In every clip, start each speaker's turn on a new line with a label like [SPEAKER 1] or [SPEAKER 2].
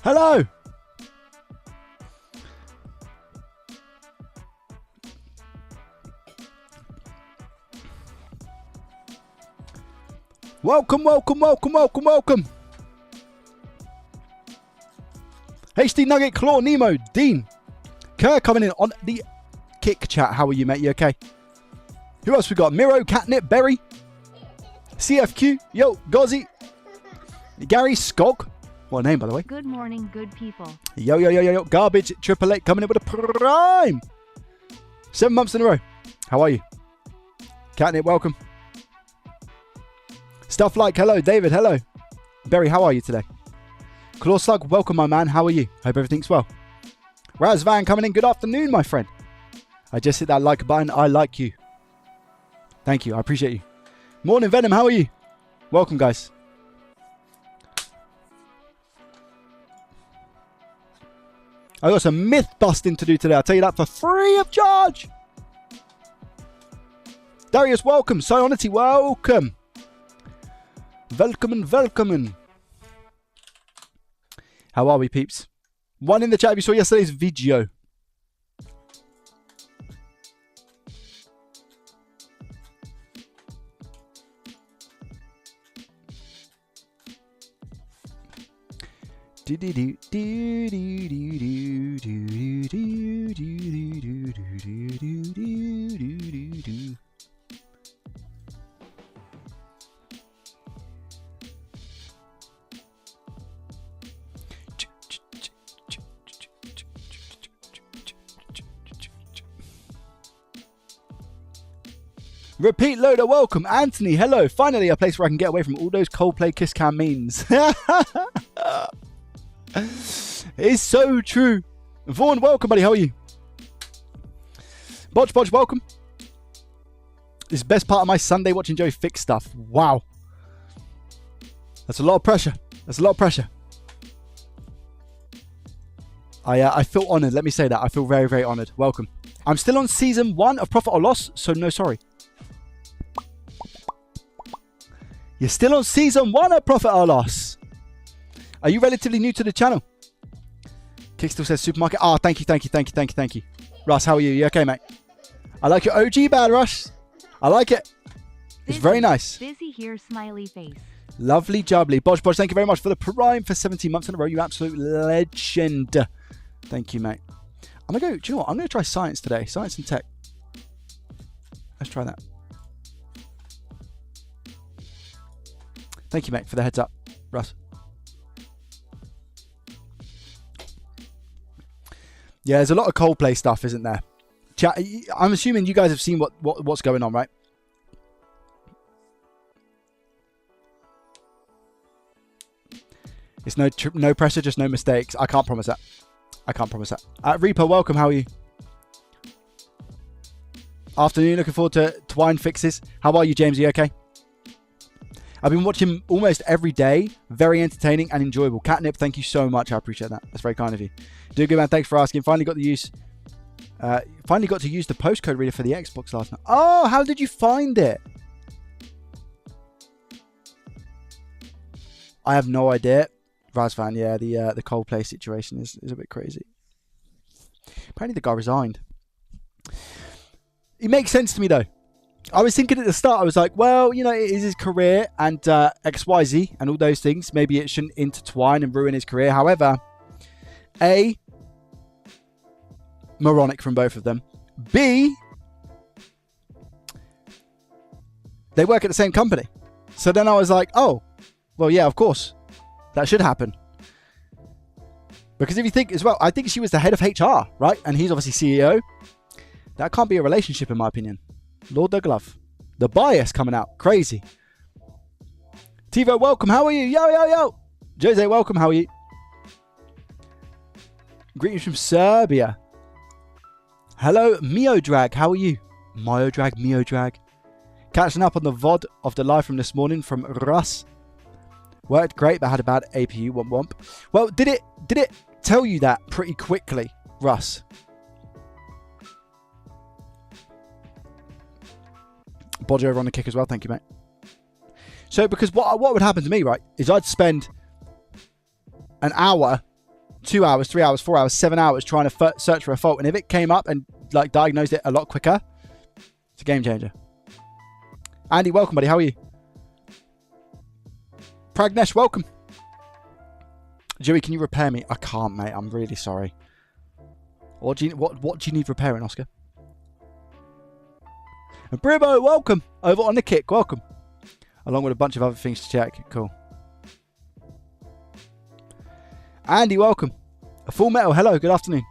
[SPEAKER 1] Hello. Welcome, welcome, welcome, welcome, welcome. HD Nugget, Claw, Nemo, Dean, Kerr coming in on the kick chat. How are you, mate? You okay? Who else we got? Miro, Catnip, Berry, CFQ, yo, Gozzy, Gary, Skog. What a name, by the way.
[SPEAKER 2] Good morning, good people.
[SPEAKER 1] Yo, yo, yo, yo, yo. Garbage, Triple Eight coming in with a prime. 7 months in a row. How are you? Catnip, welcome. Stuff like, hello. David, hello. Berry, how are you today? Claw Slug, welcome, my man. How are you? Hope everything's well. Razvan coming in. Good afternoon, my friend. I just hit that like button. I like you. Thank you. I appreciate you. Morning, Venom. How are you? Welcome, guys. I got some myth busting to do today. I'll tell you that for free of charge. Darius, welcome. Sionity, welcome. Welcome. How are we, peeps? One in the chat if you saw yesterday's video. Repeat loader, welcome. Anthony, hello. Finally, a place where I can get away from all those Coldplay Kiss Cam memes. It's so true. Vaughn, welcome, buddy. How are you? Botch, welcome. This is the best part of my Sunday watching Joey fix stuff. Wow. That's a lot of pressure. I feel honoured. Let me say that. I feel very, very honoured. Welcome. I'm still on season 1 of Profit or Loss, so no sorry. You're still on season 1 of Profit or Loss. Are you relatively new to the channel? Kick still says supermarket. Ah, thank you. Russ, how are you? You okay, mate? I like your OG bad, Russ. I like it. It's very nice.
[SPEAKER 2] Busy here, smiley face.
[SPEAKER 1] Lovely jubbly. Bodge, thank you very much for the prime for 17 months in a row. You absolute legend. Thank you, mate. I'm going to go, do you know what? I'm going to try science today. Science and tech. Let's try that. Thank you, mate, for the heads up. Russ. Yeah, there's a lot of Coldplay stuff, isn't there? Chat, I'm assuming you guys have seen what's going on, right? It's no pressure, just no mistakes. I can't promise that. Reaper, welcome. How are you? Afternoon. Looking forward to Twine fixes. How are you, James? Are you okay? I've been watching almost every day. Very entertaining and enjoyable. Catnip, thank you so much. I appreciate that. That's very kind of you. Do good, man. Thanks for asking. Finally got to use the postcode reader for the Xbox last night. Oh, how did you find it? I have no idea. Razvan, yeah, the Coldplay situation is a bit crazy. Apparently the guy resigned. It makes sense to me, though. I was thinking at the start, I was like, well, you know, it is his career and XYZ and all those things. Maybe it shouldn't intertwine and ruin his career. However, A, moronic from both of them. B, they work at the same company. So then I was like, oh, well, yeah, of course. That should happen. Because if you think as well, I think she was the head of HR, right? And he's obviously CEO. That can't be a relationship, in my opinion. Lord the glove. The bias coming out. Crazy. Tivo, welcome. How are you? Yo. Jose, welcome. How are you? Greetings from Serbia. Hello, Miodrag. How are you? Miodrag. Catching up on the VOD of the live from this morning from Russ. Worked great, but had a bad APU. Womp. Well, did it tell you that pretty quickly, Russ? Bodge over on the kick as well. Thank you, mate. So, because what would happen to me, right, is I'd spend an hour 2 hours, 3 hours, 4 hours, 7 hours trying to search for a fault. And if it came up and like diagnosed it a lot quicker, it's a game changer. Andy, welcome, buddy. How are you? Pragnesh, welcome. Joey, can you repair me? I can't, mate. I'm really sorry. What do you need repairing, Oscar? And Bribbo, welcome. Over on the kick, welcome. Along with a bunch of other things to check. Cool. Andy, welcome. A Full Metal, hello, good afternoon.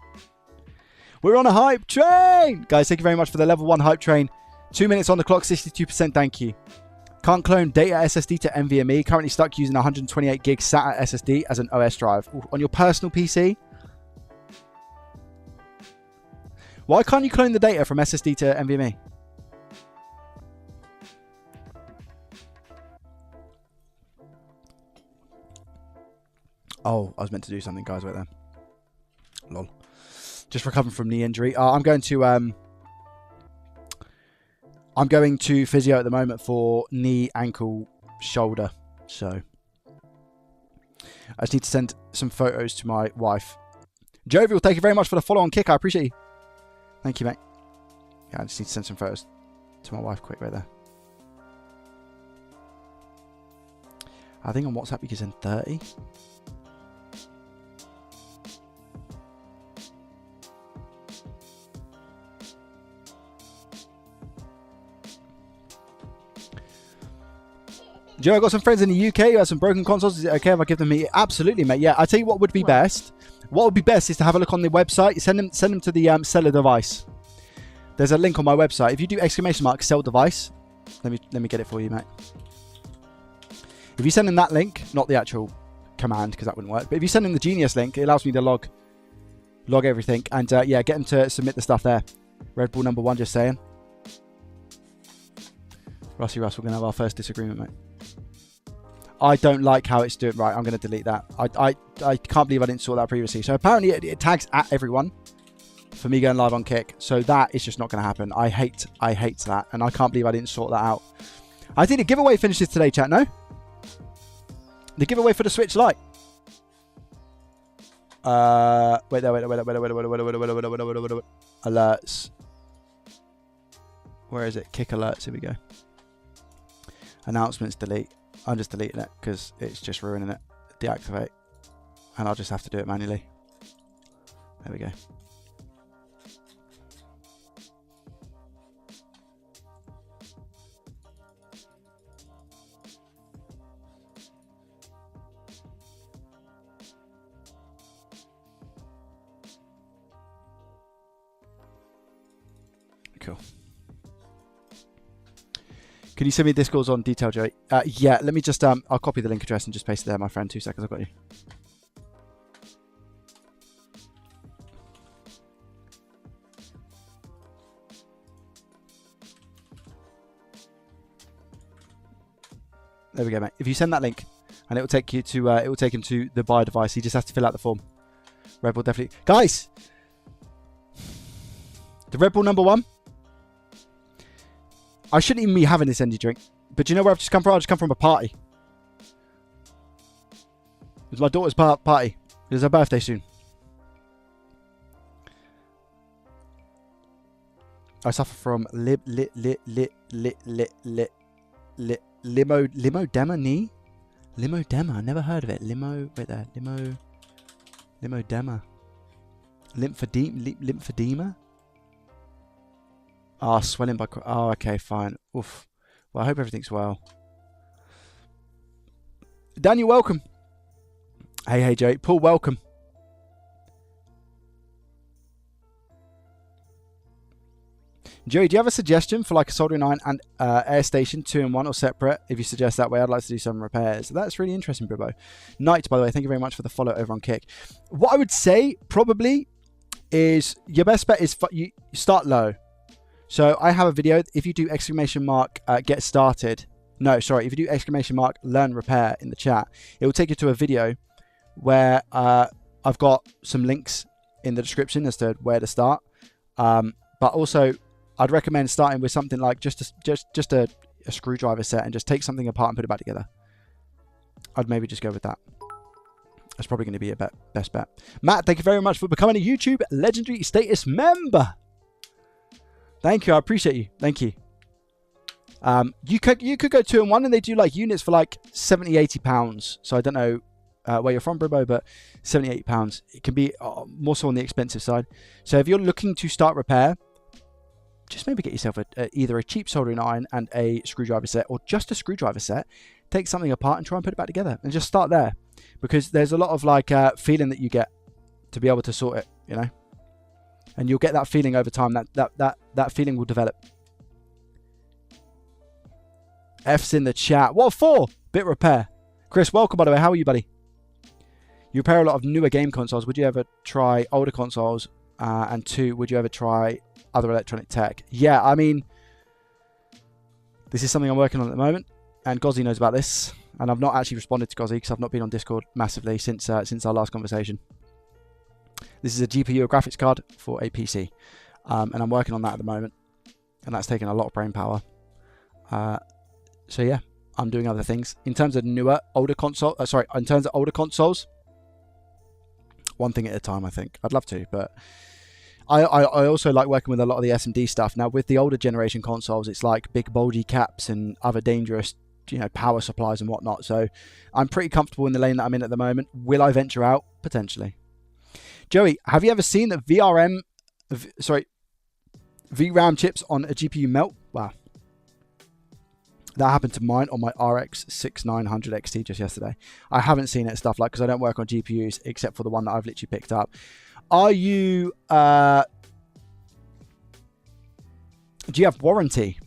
[SPEAKER 1] We're on a hype train. Guys, thank you very much for the level 1 hype train. 2 minutes on the clock, 62%, thank you. Can't clone data SSD to NVMe. Currently stuck using 128 gig SATA SSD as an OS drive. Ooh, on your personal PC? Why can't you clone the data from SSD to NVMe? Oh, I was meant to do something, guys, right there. Lol. Just recovering from knee injury. I'm going to physio at the moment for knee, ankle, shoulder. So I just need to send some photos to my wife. Jovial, thank you very much for the follow on kick. I appreciate you. Thank you, mate. Yeah, I just need to send some photos to my wife quick right there. I think on WhatsApp you can send 30. Joe, I got some friends in the UK who have some broken consoles. Is it okay if I give them me? Absolutely, mate. Yeah, I tell you what would be best. What would be best is to have a look on the website. Send them to the seller device. There's a link on my website. If you do ! sell device, let me get it for you, mate. If you send them that link, not the actual command because that wouldn't work, but if you send them the Genius link, it allows me to log everything and yeah, get them to submit the stuff there. Red Bull number 1, just saying. Rusty Russ, we're gonna have our first disagreement, mate. I don't like how it's doing. Right, I'm going to delete that. I can't believe I didn't sort that previously. So apparently it tags at everyone for me going live on Kick. So that is just not going to happen. I hate that. And I can't believe I didn't sort that out. I think the giveaway finishes today, chat, no? The giveaway for the Switch Lite. Wait. Alerts. Where is it? Kick alerts. Here we go. Announcements, delete. I'm just deleting it because it's just ruining it. Deactivate. And I'll just have to do it manually. There we go. Cool. Can you send me Discords on detail, Joey? Yeah, let me just, I'll copy the link address and just paste it there, my friend. 2 seconds, I've got you. There we go, mate. If you send that link, and it will take you to, it will take him to the buyer device. He just has to fill out the form. Red Bull definitely. Guys! The Red Bull number 1. I shouldn't even be having this energy drink. But do you know where I've just come from? I've just come from a party. It was my daughter's party. It was her birthday soon. I suffer from lymphedema knee? Lymphedema. I never heard of it. Wait there. Lymphedema. Lymphedema? Ah, swelling by... Oh, okay, fine. Oof. Well, I hope everything's well. Daniel, welcome. Hey, Joey. Paul, welcome. Joey, do you have a suggestion for like a soldering iron and air station, 2-in-1 or separate? If you suggest that way, I'd like to do some repairs. That's really interesting, Bribbo. Knight, by the way, thank you very much for the follow over on Kick. What I would say probably is your best bet is you start low. So I have a video. If you do ! Get started. No, sorry. If you do ! Learn repair in the chat, it will take you to a video where I've got some links in the description as to where to start. But also, I'd recommend starting with something like just a screwdriver set and just take something apart and put it back together. I'd maybe just go with that. That's probably going to be a best bet. Matt, thank you very much for becoming a YouTube Legendary Status member. Thank you. I appreciate you. Thank you. You could go 2 and 1, and they do like units for like 70, 80 pounds. So I don't know where you're from, Bribo, but 70, 80 pounds. It can be more so on the expensive side. So if you're looking to start repair, just maybe get yourself either a cheap soldering iron and a screwdriver set, or just a screwdriver set. Take something apart and try and put it back together, and just start there, because there's a lot of like feeling that you get to be able to sort it, you know, and you'll get that feeling over time. That feeling will develop. F's in the chat. What for? Bit repair. Chris, welcome, by the way. How are you, buddy? You repair a lot of newer game consoles. Would you ever try older consoles? And 2, would you ever try other electronic tech? Yeah, I mean, this is something I'm working on at the moment, and Gozzy knows about this. And I've not actually responded to Gozzy because I've not been on Discord massively since our last conversation. This is a GPU, a graphics card for a PC, and I'm working on that at the moment, and that's taken a lot of brain power. So yeah, I'm doing other things. In terms of older consoles, one thing at a time, I think. I'd love to, but I also like working with a lot of the SMD stuff. Now, with the older generation consoles, it's like big bulgy caps and other dangerous, you know, power supplies and whatnot. So I'm pretty comfortable in the lane that I'm in at the moment. Will I venture out? Potentially. Joey, have you ever seen that VRAM chips on a GPU melt? Wow. That happened to mine on my RX 6900 XT just yesterday. I haven't seen it stuff like, because I don't work on GPUs except for the one that I've literally picked up. Are you do you have warranty?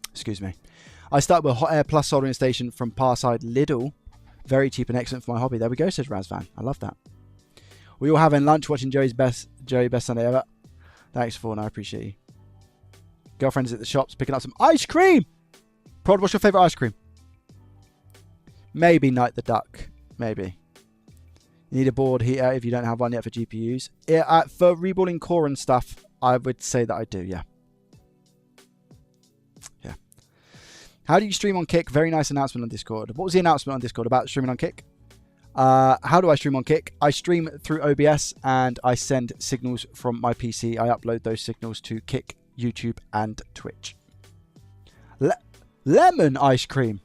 [SPEAKER 1] Excuse me. I start with Hot Air Plus soldering station from Parside Lidl. Very cheap and excellent for my hobby. There we go, says Razvan. I love that. We all having lunch watching Joey best Sunday ever. Thanks, Fawn. I appreciate you. Girlfriend's at the shops picking up some ice cream. Prod, what's your favourite ice cream? Maybe Night the Duck. Maybe. You need a board heater if you don't have one yet for GPUs. Yeah, for reballing core and stuff, I would say that I do, yeah. Yeah. How do you stream on Kick? Very nice announcement on Discord. What was the announcement on Discord about streaming on Kick? How do I stream on Kick? I stream through OBS, and I send signals from my PC. I upload those signals to Kick, YouTube, and Twitch. Lemon ice cream.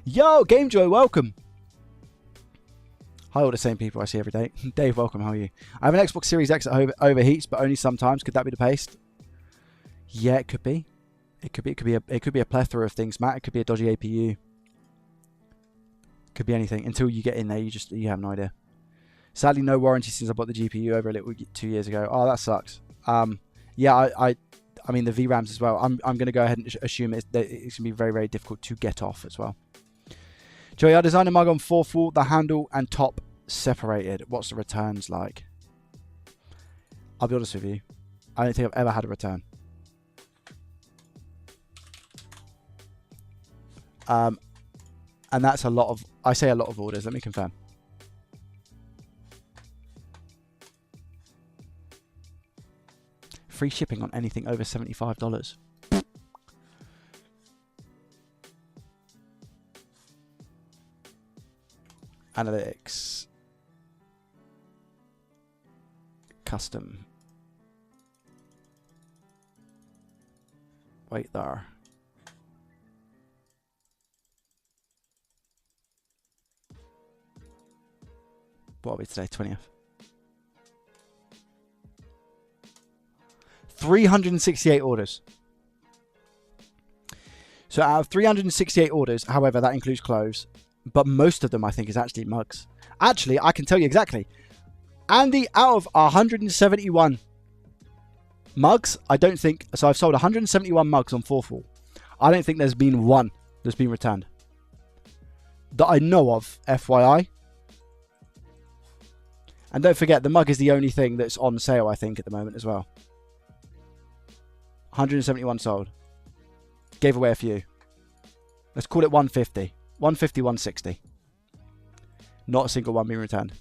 [SPEAKER 1] Yo, GameJoy, welcome. Hi, all the same people I see every day. Dave, welcome. How are you? I have an Xbox Series X that overheats, but only sometimes. Could that be the paste? Yeah, it could be. It could be a plethora of things, Matt. It could be a dodgy APU. Could be anything. Until you get in there, you have no idea. Sadly, no warranty since I bought the GPU over a little 2 years ago. Oh, that sucks. Yeah, I mean the VRAMs as well. I'm going to go ahead and assume it's going to be very, very difficult to get off as well. Joey, I designed a mug on 4th wall, the handle and top separated. What's the returns like? I'll be honest with you. I don't think I've ever had a return. And that's a lot of, I say a lot of orders. Let me confirm. Free shipping on anything over $75. Analytics. Custom. Wait there. What are we today? 20th. 368 orders. So out of 368 orders, however, that includes clothes, but most of them I think is actually mugs. Actually, I can tell you exactly. Andy, out of 171 mugs, I don't think, so I've sold 171 mugs on 4th wall. I don't think there's been one that's been returned. That I know of, FYI. And don't forget, the mug is the only thing that's on sale, I think, at the moment as well. 171 sold. Gave away a few. Let's call it 150. 150, 160. Not a single one being returned.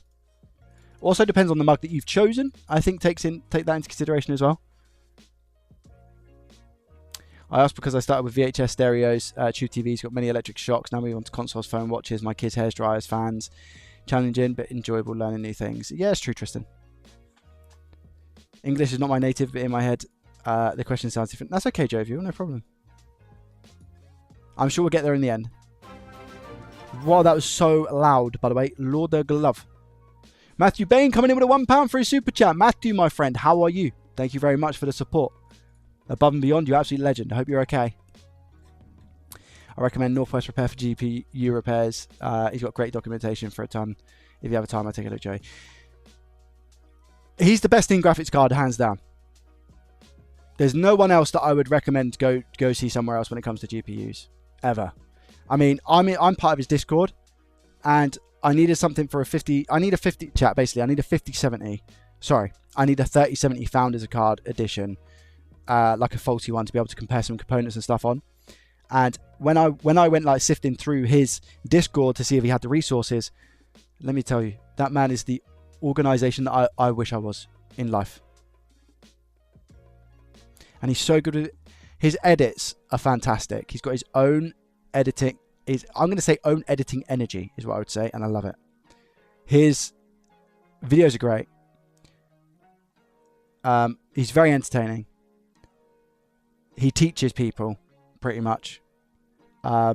[SPEAKER 1] Also depends on the mug that you've chosen. I think take that into consideration as well. I asked because I started with VHS stereos, tube TVs, got many electric shocks. Now we want to consoles, phone watches, my kids' hairs, dryers, fans. Challenging but enjoyable, learning new things. Yeah, it's true, Tristan. English is not my native, but in my head, the question sounds different. That's okay, Jovial, no problem. I'm sure we'll get there in the end. Wow, that was so loud, by the way. Lord the Glove. Matthew Bain coming in with a £1 for his super chat. Matthew, my friend, how are you? Thank you very much for the support. Above and beyond, you're absolute legend. I hope you're okay. I recommend Northwest Repair for GPU repairs. He's got great documentation for a ton. If you have a time, I'll take a look, Joey. He's the best in graphics card, hands down. There's no one else that I would recommend go see somewhere else when it comes to GPUs. Ever. I mean, I'm part of his Discord, and I needed something for a 50... I need a 50... Chat, basically, I need a 5070. Sorry. I need a 3070 Founders Card edition. Like a faulty one to be able to compare some components and stuff on. And when I went like sifting through his Discord to see if he had the resources, let me tell you, that man is the organization that I wish I was in life. And he's so good with it. His edits are fantastic. He's got his own editing. I'm going to say own editing energy is what I would say, and I love it. His videos are great. He's very entertaining. He teaches people pretty much. Yeah,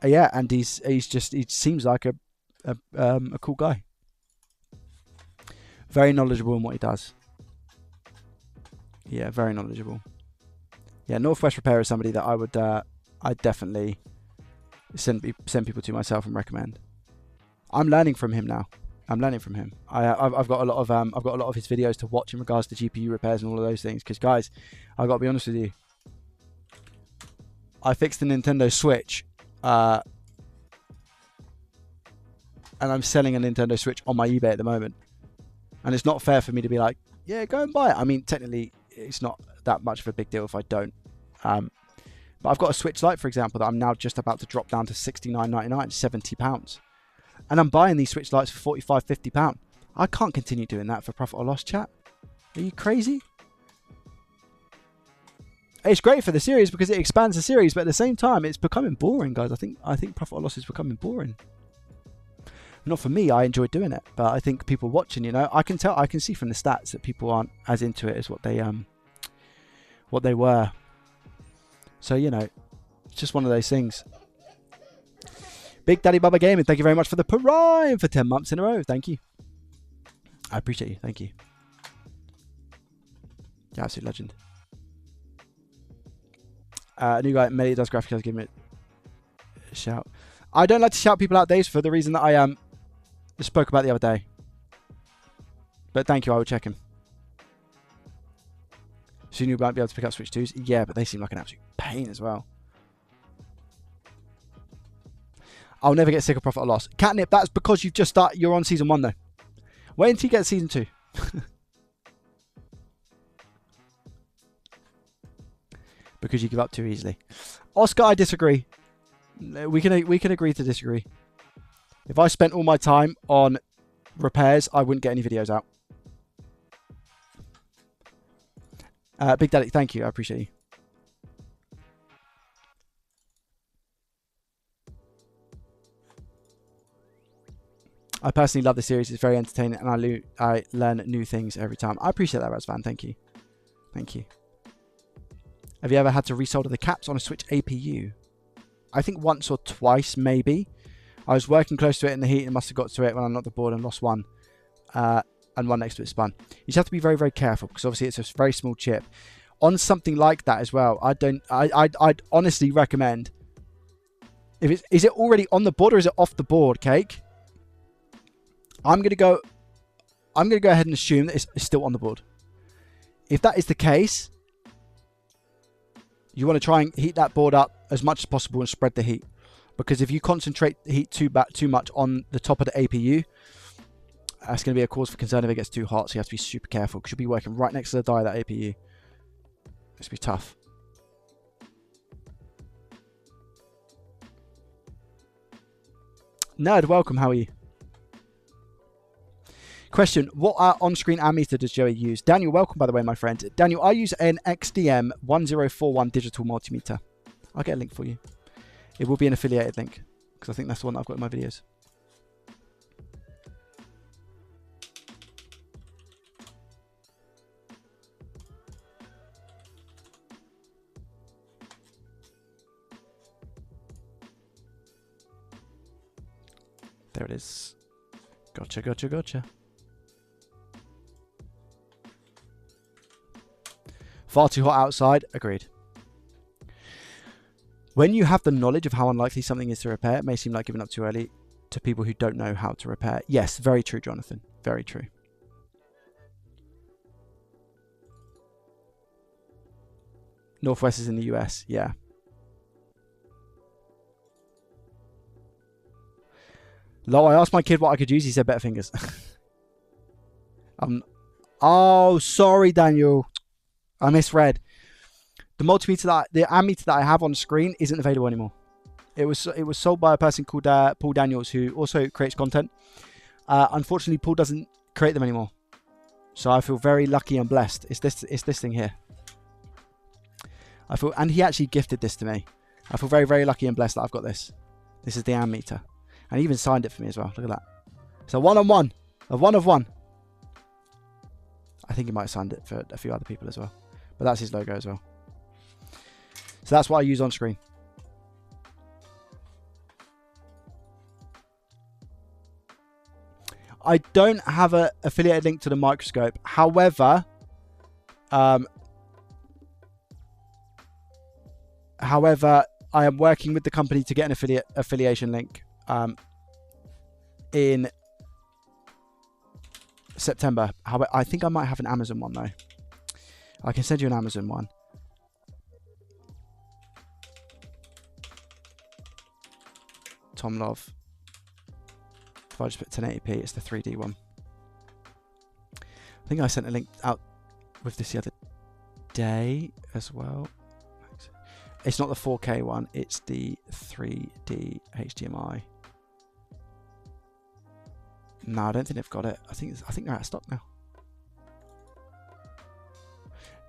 [SPEAKER 1] and he seems like a cool guy. Very knowledgeable in what he does. Yeah, very knowledgeable. Yeah, Northwest Repair is somebody that I would I'd definitely send people to myself and recommend. I'm learning from him now. I'm learning from him. I've got a lot of his videos to watch in regards to GPU repairs and all of those things. Because guys, I've got to be honest with you. I fixed the Nintendo Switch, and I'm selling a Nintendo Switch on my eBay at the moment. And it's not fair for me to be like, yeah, go and buy it. I mean, technically, it's not that much of a big deal if I don't. But I've got a Switch Lite, for example, that I'm now just about to drop down to £69.99, £70. And I'm buying these Switch Lites for £45, £50. I can't continue doing that for profit or loss, chat. Are you crazy? It's great for the series because it expands the series, but at the same time, it's becoming boring, guys. I think profit or loss is becoming boring. Not for me. I enjoy doing it, but I think people watching, you know, I can see from the stats that people aren't as into it as what they were. So, you know, it's just one of those things. Big Daddy Bubba Gaming, thank you very much for the Prime for 10 months in a row. Thank you. I appreciate you. Thank you. Yeah, absolute legend. New guy, Melly does graphics. Give me a shout. I don't like to shout people out, Dave, for the reason that I spoke about the other day. But thank you, I will check him. Soon you might be able to pick up Switch 2s. Yeah, but they seem like an absolute pain as well. I'll never get sick of profit or loss. Catnip, that's because you've just started. You're on season 1 though. Wait until you get season 2. Because you give up too easily. Oscar, I disagree. We can agree to disagree. If I spent all my time on repairs, I wouldn't get any videos out. Big Daddy, thank you. I appreciate you. I personally love the series. It's very entertaining, and I learn new things every time. I appreciate that, Razvan. Thank you. Thank you. Have you ever had to resolder the caps on a Switch APU? I think once or twice, maybe. I was working close to it in the heat and must have got to it when I knocked the board and lost one. And one next to it spun. You just have to be very, very careful because obviously it's a very small chip. On something like that as well, I'd honestly recommend, is it already on the board or is it off the board, Cake? I'm gonna go ahead and assume that it's still on the board. If that is the case, you want to try and heat that board up as much as possible and spread the heat. Because if you concentrate the heat too much on the top of the APU, that's going to be a cause for concern if it gets too hot. So you have to be super careful because you'll be working right next to the die of that APU. It's be tough. Nerd, welcome. How are you? Question, what on-screen ammeter does Joey use? Daniel, welcome, by the way, my friend. Daniel, I use an XDM 1041 digital multimeter. I'll get a link for you. It will be an affiliated link, because I think that's the one that I've got in my videos. There it is. Gotcha, gotcha, gotcha. Far too hot outside. Agreed. When you have the knowledge of how unlikely something is to repair, it may seem like giving up too early to people who don't know how to repair. Yes, very true, Jonathan. Very true. Northwest is in the US. Yeah. Lo, I asked my kid what I could use. He said better fingers. Oh, sorry, Daniel. I misread. The multimeter the ammeter that I have on the screen isn't available anymore. It was sold by a person called Paul Daniels, who also creates content. Unfortunately, Paul doesn't create them anymore. So I feel very lucky and blessed. It's this thing here. And he actually gifted this to me. I feel very, very lucky and blessed that I've got this. This is the ammeter. And he even signed it for me as well. Look at that. It's a one-on-one. A one of one. I think he might have signed it for a few other people as well. But that's his logo as well. So that's what I use on screen. I don't have an affiliated link to the microscope. However, I am working with the company to get an affiliation link in September. However, I think I might have an Amazon one though. I can send you an Amazon one. Tom Love. If I just put 1080p, it's the 3D one. I think I sent a link out with this the other day as well. It's not the 4K one, it's the 3D HDMI. No, I don't think they've got it. I think they're out of stock now.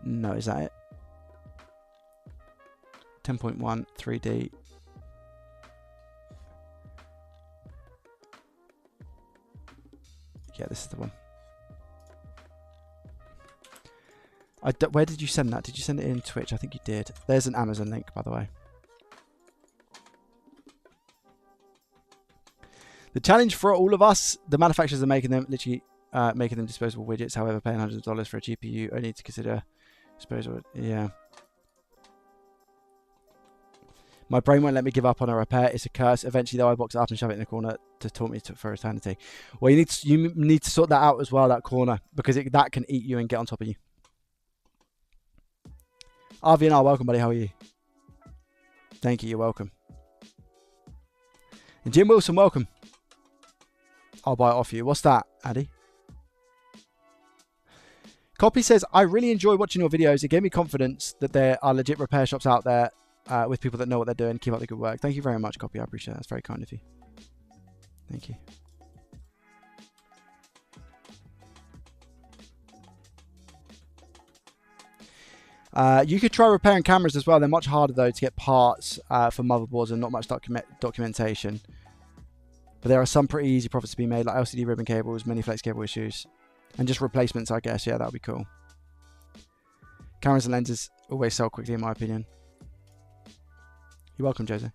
[SPEAKER 1] No, is that it? 10.1 3D. Yeah, this is the one. Where did you send that? Did you send it in Twitch? I think you did. There's an Amazon link, by the way. The challenge for all of us, the manufacturers are making them, literally making them disposable widgets. However, paying hundreds of dollars for a GPU, I need to consider disposable. Yeah. My brain won't let me give up on a repair. It's a curse. Eventually, though, I box it up and shove it in the corner to taunt me for eternity. Well, you need to sort that out as well, that corner, because that can eat you and get on top of you. RVNR, welcome, buddy. How are you? Thank you. You're welcome. And Jim Wilson, welcome. I'll buy it off you. What's that, Addy? Copy says, I really enjoy watching your videos. It gave me confidence that there are legit repair shops out there with people that know what they're doing. Keep up the good work. Thank you very much, Copy. I appreciate that. That's very kind of you. Thank you. You could try repairing cameras as well. They're much harder, though, to get parts for motherboards and not much documentation. But there are some pretty easy profits to be made, like LCD ribbon cables, mini flex cable issues, and just replacements, I guess. Yeah, that would be cool. Cameras and lenses always sell quickly, in my opinion. You're welcome, Jose.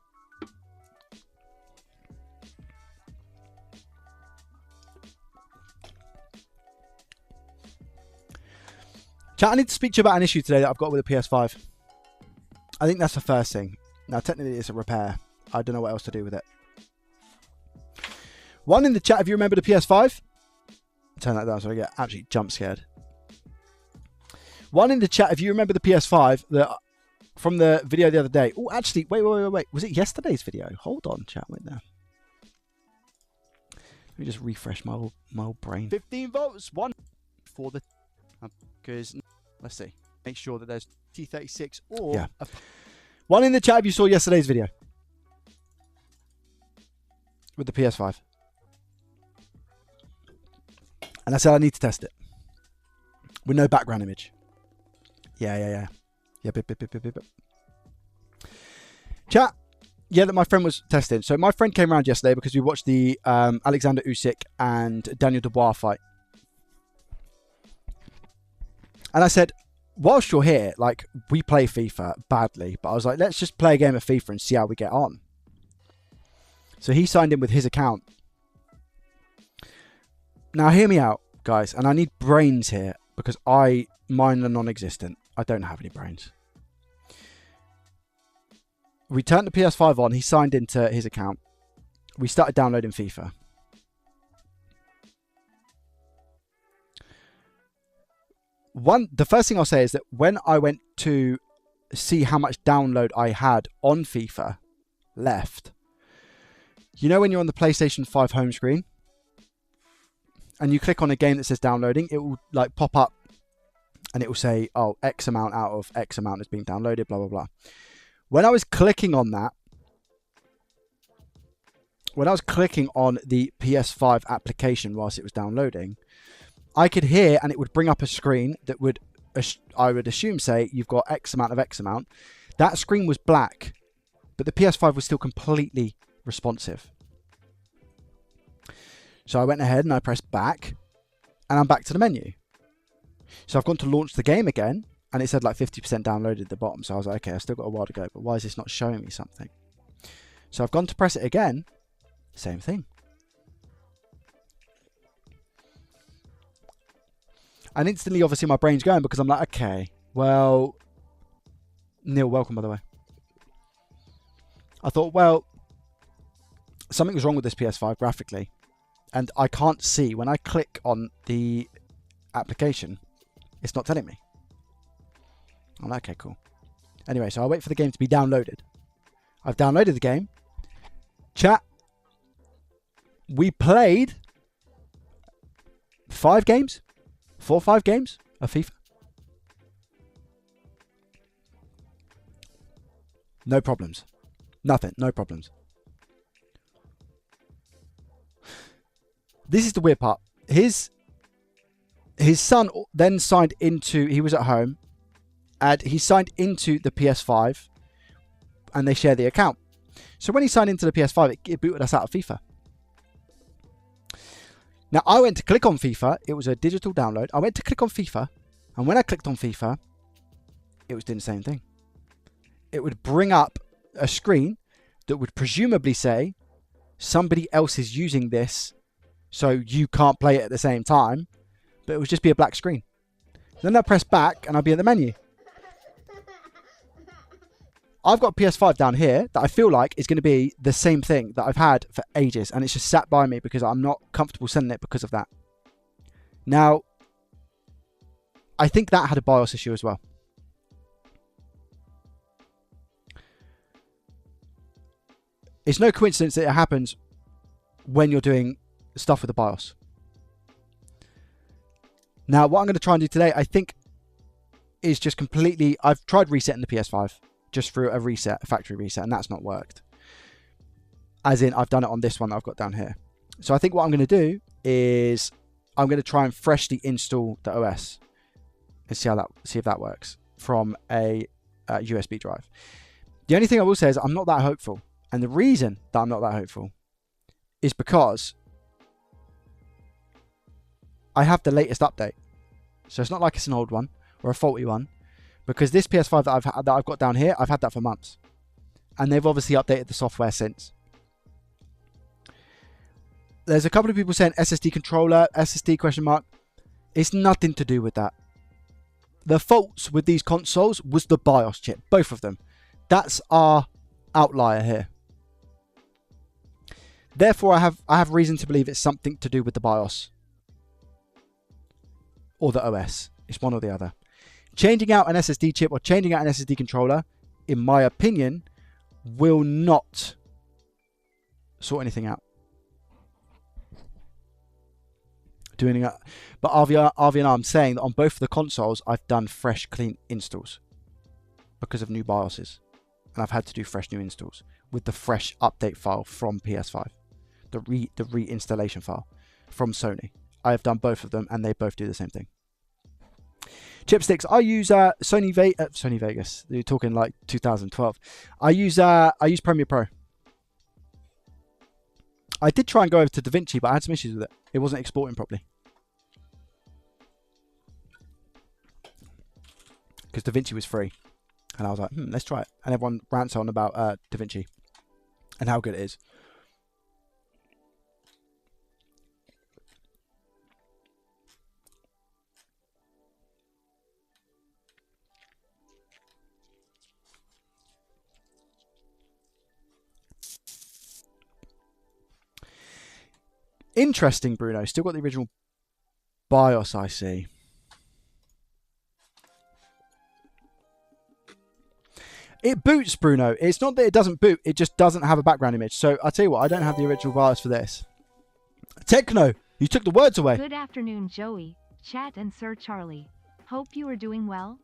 [SPEAKER 1] Chat, I need to speak to you about an issue today that I've got with the PS5. I think that's the first thing. Now, technically, it's a repair. I don't know what else to do with it. One in the chat, if you remember the PS5. Turn that down so I get absolutely jump scared. One in the chat, if you remember the PS5 from the video the other day. Oh, actually, wait. Was it yesterday's video? Hold on, chat. Wait there. Let me just refresh my old brain. 15 votes. One for the... Because, let's see. Make sure that there's T36 or... Yeah. One in the chat if you saw yesterday's video. With the PS5. And I said I need to test it with no background image. Yeah. Bip. Chat. Yeah, that my friend was testing. So my friend came around yesterday because we watched the Alexander Usyk and Daniel Dubois fight. And I said, whilst you're here, like, we play FIFA badly, but I was like, let's just play a game of FIFA and see how we get on. So he signed in with his account. Now, hear me out, guys, and I need brains here because mine are non-existent. I don't have any brains. We turned the PS5 on. He signed into his account. We started downloading FIFA. The first thing I'll say is that when I went to see how much download I had on FIFA left, you know when you're on the PlayStation 5 home screen and you click on a game that says downloading, it will like pop up and it will say, oh, X amount out of X amount is being downloaded, blah, blah, blah. When I was clicking on that, when I was clicking on the PS5 application whilst it was downloading, I could hear, and it would bring up a screen that would, I would assume, say you've got X amount of X amount. That screen was black, but the PS5 was still completely responsive. So I went ahead and I pressed back, and I'm back to the menu. So I've gone to launch the game again, and it said like 50% downloaded at the bottom. So I was like, okay, I've still got a while to go, but why is this not showing me something? So I've gone to press it again, same thing. And instantly, obviously, my brain's going because I'm like, okay, well, Neil, welcome, by the way. I thought, well, something was wrong with this PS5 graphically. And I can't see, when I click on the application, it's not telling me. I'm like, okay, cool. Anyway, so I wait for the game to be downloaded. I've downloaded the game. Chat. We played 5 games. 4 or 5 games of FIFA. No problems. Nothing. No problems. This is the weird part. His son then signed into... He was at home. And he signed into the PS5. And they share the account. So when he signed into the PS5, it booted us out of FIFA. Now, I went to click on FIFA. It was a digital download. I went to click on FIFA. And when I clicked on FIFA, it was doing the same thing. It would bring up a screen that would presumably say, somebody else is using this, so you can't play it at the same time. But it would just be a black screen. Then I press back, and I'll be in the menu. I've got a PS5 down here that I feel like is going to be the same thing that I've had for ages. And it's just sat by me because I'm not comfortable sending it because of that. Now, I think that had a BIOS issue as well. It's no coincidence that it happens when you're doing stuff with the BIOS. Now, what I'm going to try and do today, I think, is just completely... I've tried resetting the PS5. Just through a factory reset, and that's not worked. As in, I've done it on this one that I've got down here. So I think what I'm going to do is I'm going to try and freshly install the OS and see if that works from a USB drive. The only thing I will say is I'm not that hopeful, and the reason that I'm not that hopeful is because I have the latest update. So it's not like it's an old one or a faulty one. Because this PS5 that I've got down here, I've had that for months. And they've obviously updated the software since. There's a couple of people saying SSD controller, SSD question mark. It's nothing to do with that. The faults with these consoles was the BIOS chip. Both of them. That's our outlier here. Therefore, I have reason to believe it's something to do with the BIOS. Or the OS. It's one or the other. Changing out an SSD chip or changing out an SSD controller, in my opinion, will not sort anything out. But RV and I'm saying that on both of the consoles, I've done fresh, clean installs because of new BIOSes. And I've had to do fresh new installs with the fresh update file from PS5. The reinstallation file from Sony. I have done both of them, and they both do the same thing. Chipsticks. I use Sony Vegas. You're talking like 2012. I use Premiere Pro. I did try and go over to DaVinci, but I had some issues with it. It wasn't exporting properly. Because DaVinci was free. And I was like, let's try it. And everyone rants on about DaVinci and how good it is. Interesting, Bruno. Still got the original BIOS, I see. It boots, Bruno. It's not that it doesn't boot. It just doesn't have a background image. So I'll tell you what, I don't have the original BIOS for this. Techno, you took the words away.
[SPEAKER 2] Good afternoon, Joey, Chat, and Sir Charlie. Hope you are doing well.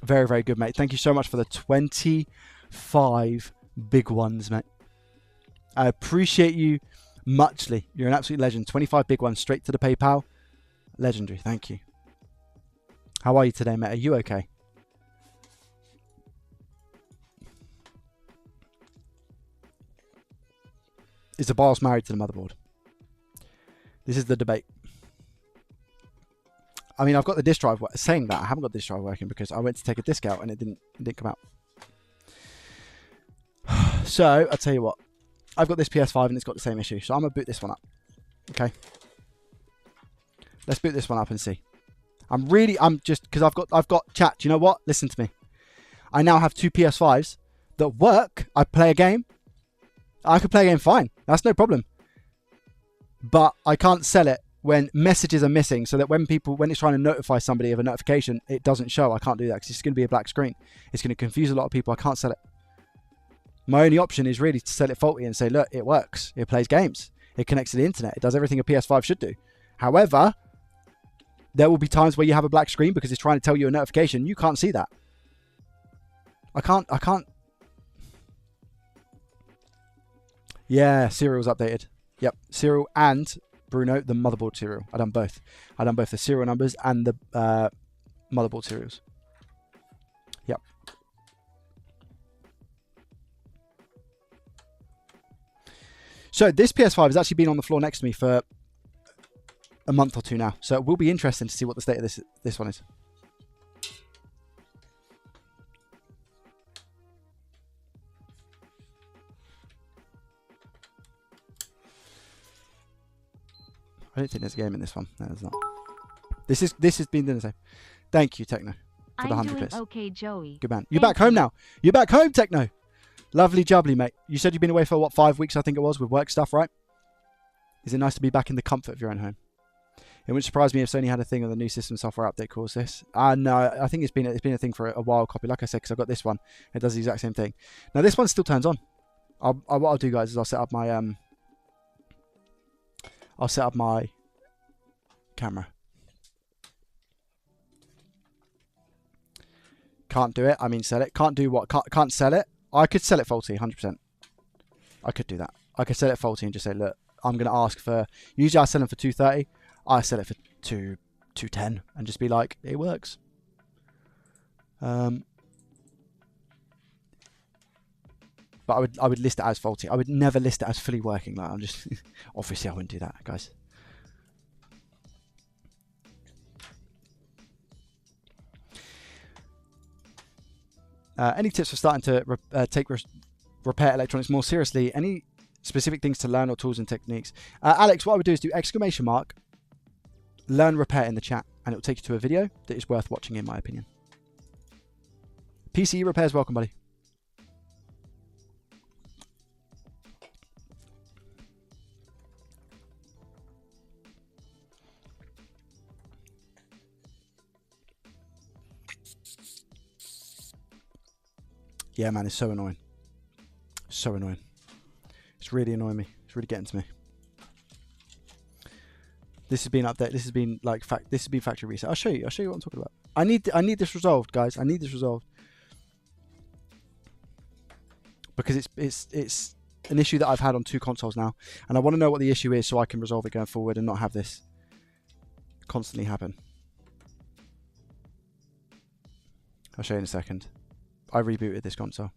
[SPEAKER 1] Very, very good, mate. Thank you so much for the 25 big ones, mate. I appreciate you muchly. You're an absolute legend. 25 big ones straight to the PayPal. Legendary. Thank you. How are you today, mate? Are you okay? Is the BIOS married to the motherboard? This is the debate. I mean, I've got the disk drive. Saying that, I haven't got the disk drive working because I went to take a disk out and it didn't come out. So I'll tell you what. I've got this PS5 and it's got the same issue. So I'm gonna boot this one up. Okay. Let's boot this one up and see. I'm just because I've got chat. Do you know what? Listen to me. I now have two PS5s that work. I play a game. I could play a game fine. That's no problem. But I can't sell it when messages are missing, so that when it's trying to notify somebody of a notification, it doesn't show. I can't do that because it's going to be a black screen. It's going to confuse a lot of people. I can't sell it. My only option is really to sell it faulty and say, look, it works. It plays games. It connects to the internet. It does everything a PS5 should do. However, there will be times where you have a black screen because it's trying to tell you a notification. You can't see that. I can't. Yeah, serial's updated. Yep, serial and Bruno, the motherboard serial. I done both. I done both the serial numbers and the motherboard serials. Yep. So this PS5 has actually been on the floor next to me for a month or two now. So it will be interesting to see what the state of this one is. I don't think there's a game in this one. No, there's not. This has been doing the same. Thank you, Techno, for the 100 bits.
[SPEAKER 2] Okay, Joey.
[SPEAKER 1] Good man. You're back home now. You're back home, Techno. Lovely jubbly, mate. You said you've been away for, what, 5 weeks, I think it was, with work stuff, right? Is it nice to be back in the comfort of your own home? It wouldn't surprise me if Sony had a thing on the new system software update calls this. No, I think it's been a thing for a while, copy. Like I said, because I've got this one. It does the exact same thing. Now, this one still turns on. What I'll do, guys, is I'll set up my camera. Can't do it. I mean, sell it. Can't do what? Can't sell it. I could sell it faulty, 100%. I could do that. I could sell it faulty and just say, look, I'm going to ask for. Usually I sell them for 230. I sell it for 210 and just be like, it works. But I would list it as faulty. I would never list it as fully working. Like I'm just obviously I wouldn't do that, guys. Any tips for starting to repair electronics more seriously? Any specific things to learn or tools and techniques? Alex, what I would do is do exclamation mark, learn repair in the chat, and it will take you to a video that is worth watching, in my opinion. PCE repairs, welcome, buddy. Yeah, man, it's so annoying. So annoying. It's really annoying me. It's really getting to me. This has been updated. This has been like this has been factory reset. I'll show you what I'm talking about. I need this resolved, guys. I need this resolved. Because it's an issue that I've had on 2 consoles now, and I want to know what the issue is so I can resolve it going forward and not have this constantly happen. I'll show you in a second. I rebooted this console.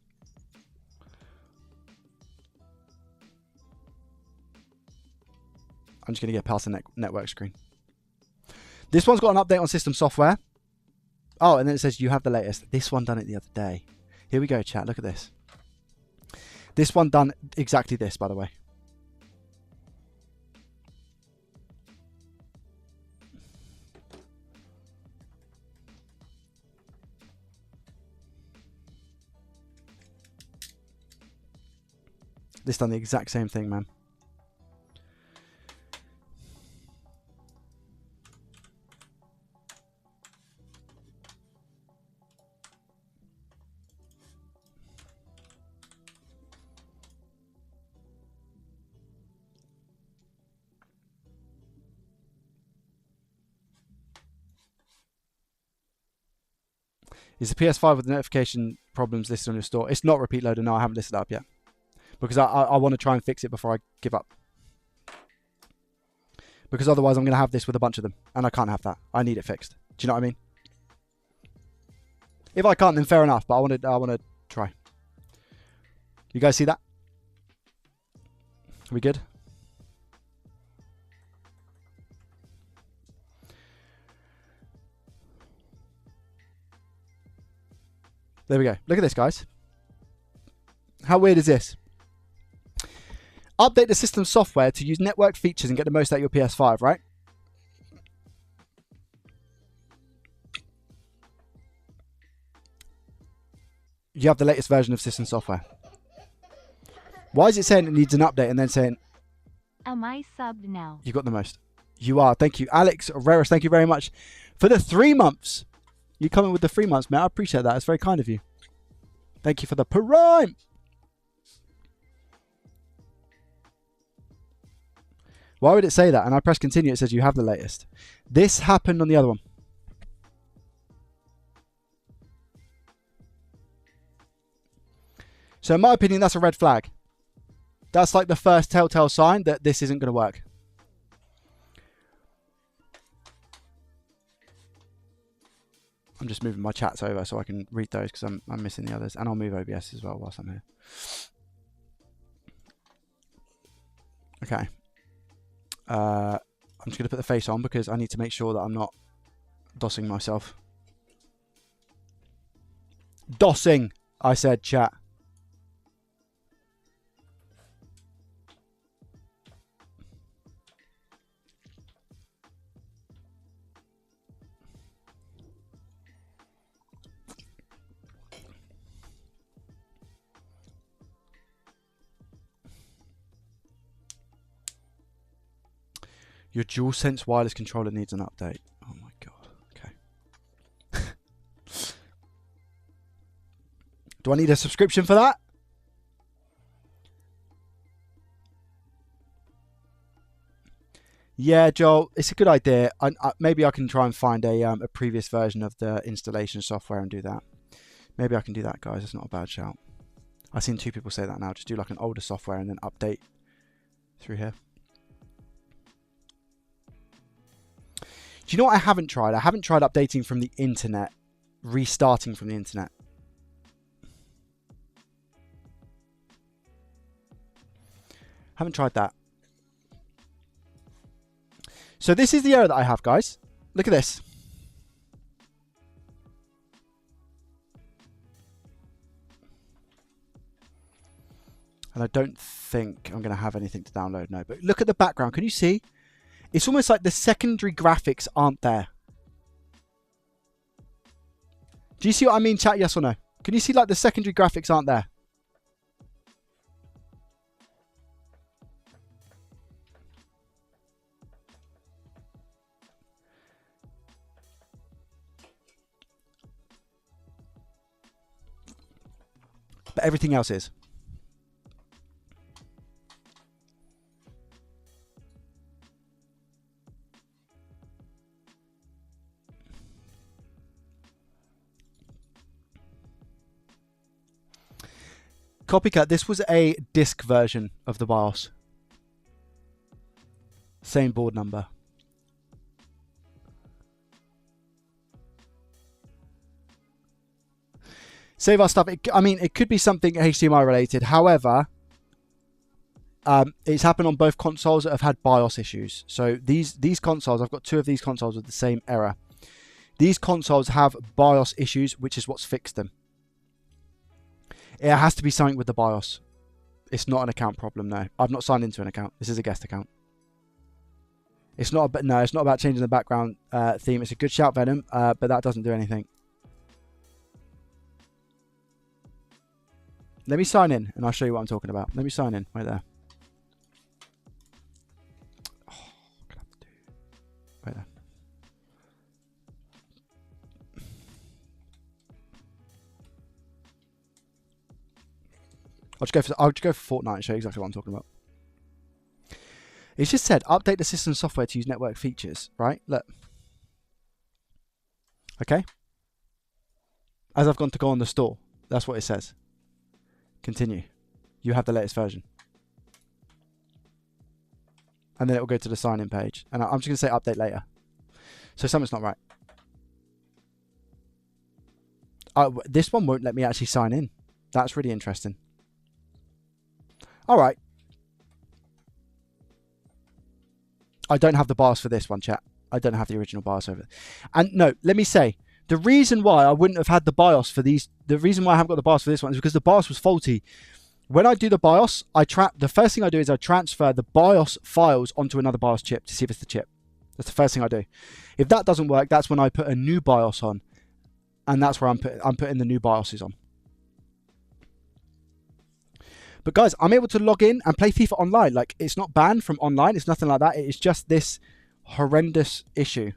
[SPEAKER 1] I'm just going to get past the network screen. This one's got an update on system software. Oh, and then it says you have the latest. This one done it the other day. Here we go, chat. Look at this. This one done exactly this, by the way. This done the exact same thing, man. Is the PS5 with the notification problems listed on your store? It's not repeat loader. No, I haven't listed it up yet. Because I want to try and fix it before I give up. Because otherwise I'm going to have this with a bunch of them. And I can't have that. I need it fixed. Do you know what I mean? If I can't, then fair enough. But I want to try. You guys see that? Are we good? There we go. Look at this, guys. How weird is this? Update the system software to use network features and get the most out of your PS5, right? You have the latest version of system software. Why is it saying it needs an update and then saying...
[SPEAKER 2] Am I subbed now?
[SPEAKER 1] You got the most. You are. Thank you. Alex Reris, thank you very much for the 3 months. You coming with the 3 months, man. I appreciate that. It's very kind of you. Thank you for the prime. Why would it say that? And I press continue. It says you have the latest. This happened on the other one. So in my opinion, that's a red flag. That's like the first telltale sign that this isn't going to work. I'm just moving my chats over so I can read those because I'm missing the others. And I'll move OBS as well whilst I'm here. Okay. I'm just going to put the face on because I need to make sure that I'm not dossing myself. Dossing, I said, chat. Your DualSense wireless controller needs an update. Oh my god. Okay. Do I need a subscription for that? Yeah, Joel, it's a good idea. Maybe I can try and find a previous version of the installation software and do that. Maybe I can do that, guys. It's not a bad shout. I've seen 2 people say that now. Just do like an older software and then update through here. Do you know what I haven't tried? I haven't tried updating from the internet, restarting from the internet. Haven't tried that. So this is the error that I have, guys. Look at this. And I don't think I'm going to have anything to download, no. But look at the background. Can you see? It's almost like the secondary graphics aren't there. Do you see what I mean, chat? Yes or no? Can you see like the secondary graphics aren't there? But everything else is. Copycat, this was a disk version of the BIOS. Same board number. Save our stuff. I mean, it could be something HDMI related. However, it's happened on both consoles that have had BIOS issues. So these consoles, I've got 2 of these consoles with the same error. These consoles have BIOS issues, which is what's fixed them. It has to be something with the BIOS. It's not an account problem, no. I've not signed into an account. This is a guest account. It's not about changing the background theme. It's a good shout, Venom, but that doesn't do anything. Let me sign in, and I'll show you what I'm talking about. Let me sign in, right there. Oh, what can I do? Right there. I'll just go for Fortnite and show you exactly what I'm talking about. It's just said, update the system software to use network features, right? Look. Okay. As I've gone to go on the store, that's what it says. Continue. You have the latest version. And then it will go to the sign-in page. And I'm just going to say update later. So something's not right. This one won't let me actually sign in. That's really interesting. All right. I don't have the BIOS for this one, chat. I don't have the original BIOS over it. And no, let me say, the reason why I wouldn't have had the BIOS for these, the reason why I haven't got the BIOS for this one is because the BIOS was faulty. When I do the BIOS, the first thing I do is I transfer the BIOS files onto another BIOS chip to see if it's the chip. That's the first thing I do. If that doesn't work, that's when I put a new BIOS on. And that's where I'm putting the new BIOSes on. But guys, I'm able to log in and play FIFA online. Like, it's not banned from online. It's nothing like that. It's just this horrendous issue.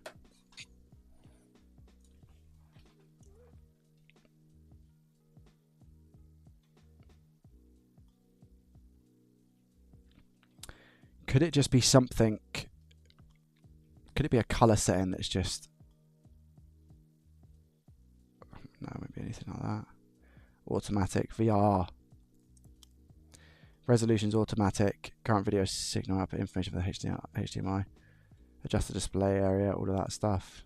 [SPEAKER 1] Could it just be something? Could it be a color setting that's just... No, it won't be anything like that. Automatic VR. Resolution's automatic. Current video signal output information for the HDMI. Adjust the display area, all of that stuff.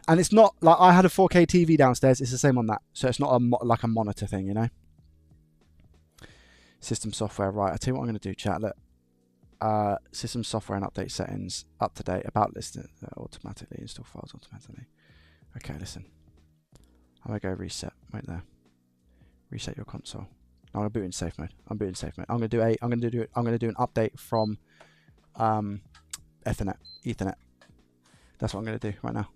[SPEAKER 1] And it's not like I had a 4K TV downstairs. It's the same on that. So it's not like a monitor thing, you know. System software, right. I'll tell you what I'm going to do, chat. Look. System software and update settings up to date. About list automatically. Install files automatically. Okay, listen. I'm going to go reset. Right there. Reset your console. I'm gonna boot in safe mode. I'm booting safe mode. I'm gonna do an update from Ethernet. That's what I'm gonna do right now.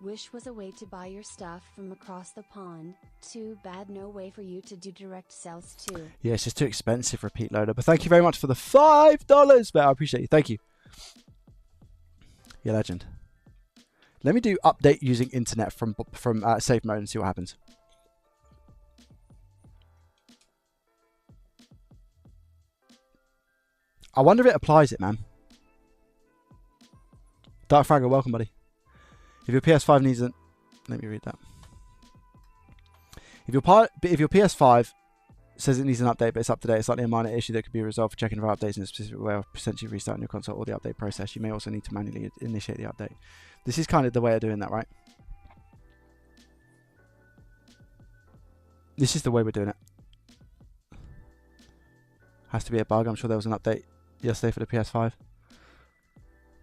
[SPEAKER 3] Wish was a way to buy your stuff from across the pond. Too bad no way for you to do direct sales too.
[SPEAKER 1] Yeah, it's just too expensive, repeat loader. But thank you very much for the $5, man. I appreciate you. Thank you. You're a legend. Let me do update using internet from safe mode and see what happens. I wonder if it applies it, man. Dark Fragger, welcome, buddy. If your PS5 needs it, let me read that. If your PS5 says it needs an update, but it's up to date, it's likely a minor issue that could be resolved for checking for updates in a specific way or potentially restarting your console or the update process. You may also need to manually initiate the update. This is kind of the way of doing that, right? This is the way we're doing it. Has to be a bug. I'm sure there was an update yesterday for the PS5.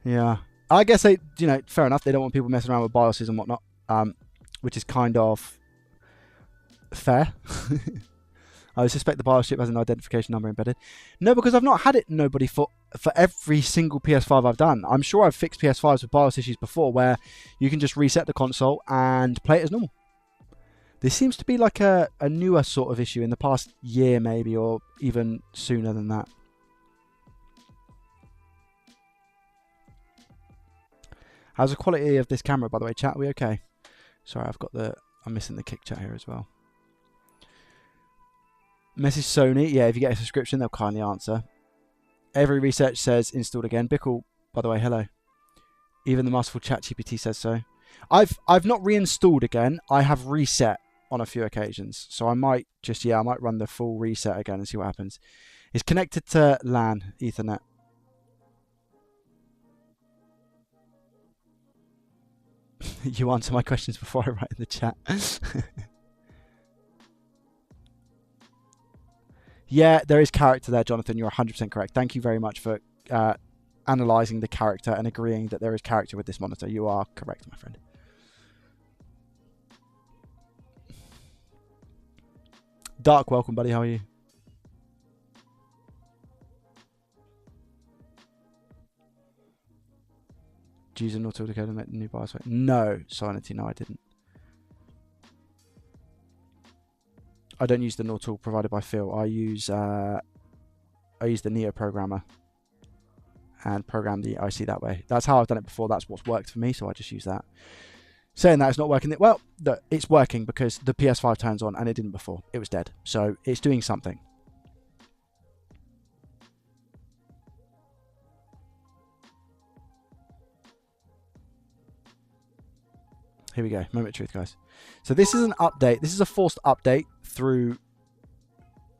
[SPEAKER 1] Yeah. I guess they, you know, fair enough. They don't want people messing around with BIOSes and whatnot, which is kind of fair. I suspect the BIOS chip has an identification number embedded. No, because I've not had it nobody for every single PS5 I've done. I'm sure I've fixed PS5s with BIOS issues before where you can just reset the console and play it as normal. This seems to be like a newer sort of issue in the past year maybe, or even sooner than that. How's the quality of this camera, by the way, chat? Are we okay? Sorry, I'm missing the kick chat here as well. Message Sony. Yeah, if you get a subscription, they'll kindly answer. Every research says installed again. Bickle, by the way, hello. Even the masterful ChatGPT says so. I've not reinstalled again. I have reset on a few occasions. So I might just, I might run the full reset again and see what happens. It's connected to LAN, Ethernet. You answer my questions before I write in the chat. Yeah, there is character there, Jonathan. You're 100% correct. Thank you very much for analysing the character and agreeing that there is character with this monitor. You are correct, my friend. Dark, welcome, buddy. How are you? Did you use an autodecoder to make the new BIOS? No, Silently, no, I didn't. I don't use the NOR tool provided by Phil. I use the Neo programmer and program the IC that way. That's how I've done it before. That's what's worked for me, so I just use that. Saying that it's not working, well, it's working because the PS5 turns on and it didn't before. It was dead. So it's doing something. Here we go. Moment of truth, guys. So this is an update. This is a forced update through.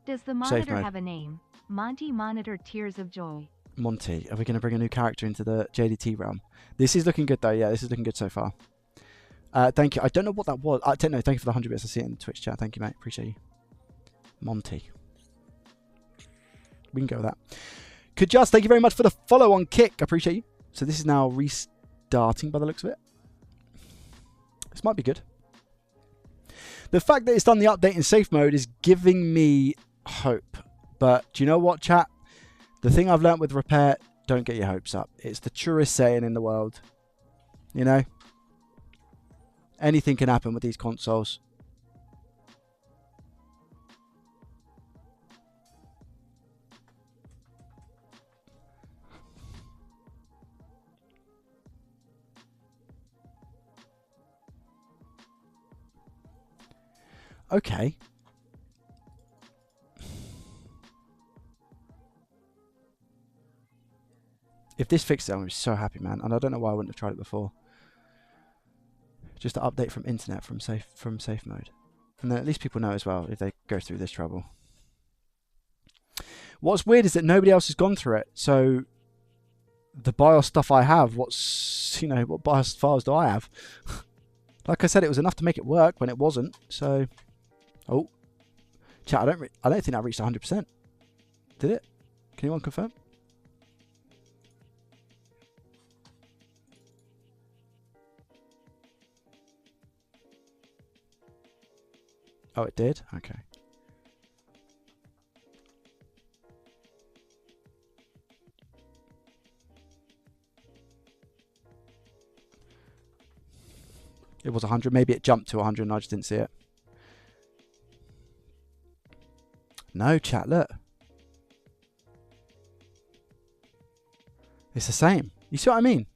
[SPEAKER 2] Does the monitor have a name? Monty Monitor Tears of Joy.
[SPEAKER 1] Monty. Are we going to bring a new character into the JDT realm? This is looking good, though. Yeah, this is looking good so far. Thank you. I don't know what that was. I don't know. Thank you for the 100 bits. I see it in the Twitch chat. Thank you, mate. Appreciate you. Monty. We can go with that. Could just thank you very much for the follow on Kick. I appreciate you. So this is now restarting by the looks of it. This might be good. The fact that it's done the update in safe mode is giving me hope. But do you know what, chat? The thing I've learnt with repair, don't get your hopes up. It's the truest saying in the world. You know? Anything can happen with these consoles. Okay. If this fixes it, I'm going to be so happy, man. And I don't know why I wouldn't have tried it before. Just to update from internet from safe mode. And then at least people know as well if they go through this trouble. What's weird is that nobody else has gone through it. So the BIOS stuff I have, what BIOS files do I have? Like I said, it was enough to make it work when it wasn't. So, oh, chat, I don't think that reached 100%. Did it? Can anyone confirm? Oh, it did? Okay. It was 100. Maybe it jumped to 100 and I just didn't see it. No, chat, look. It's the same. You see what I mean?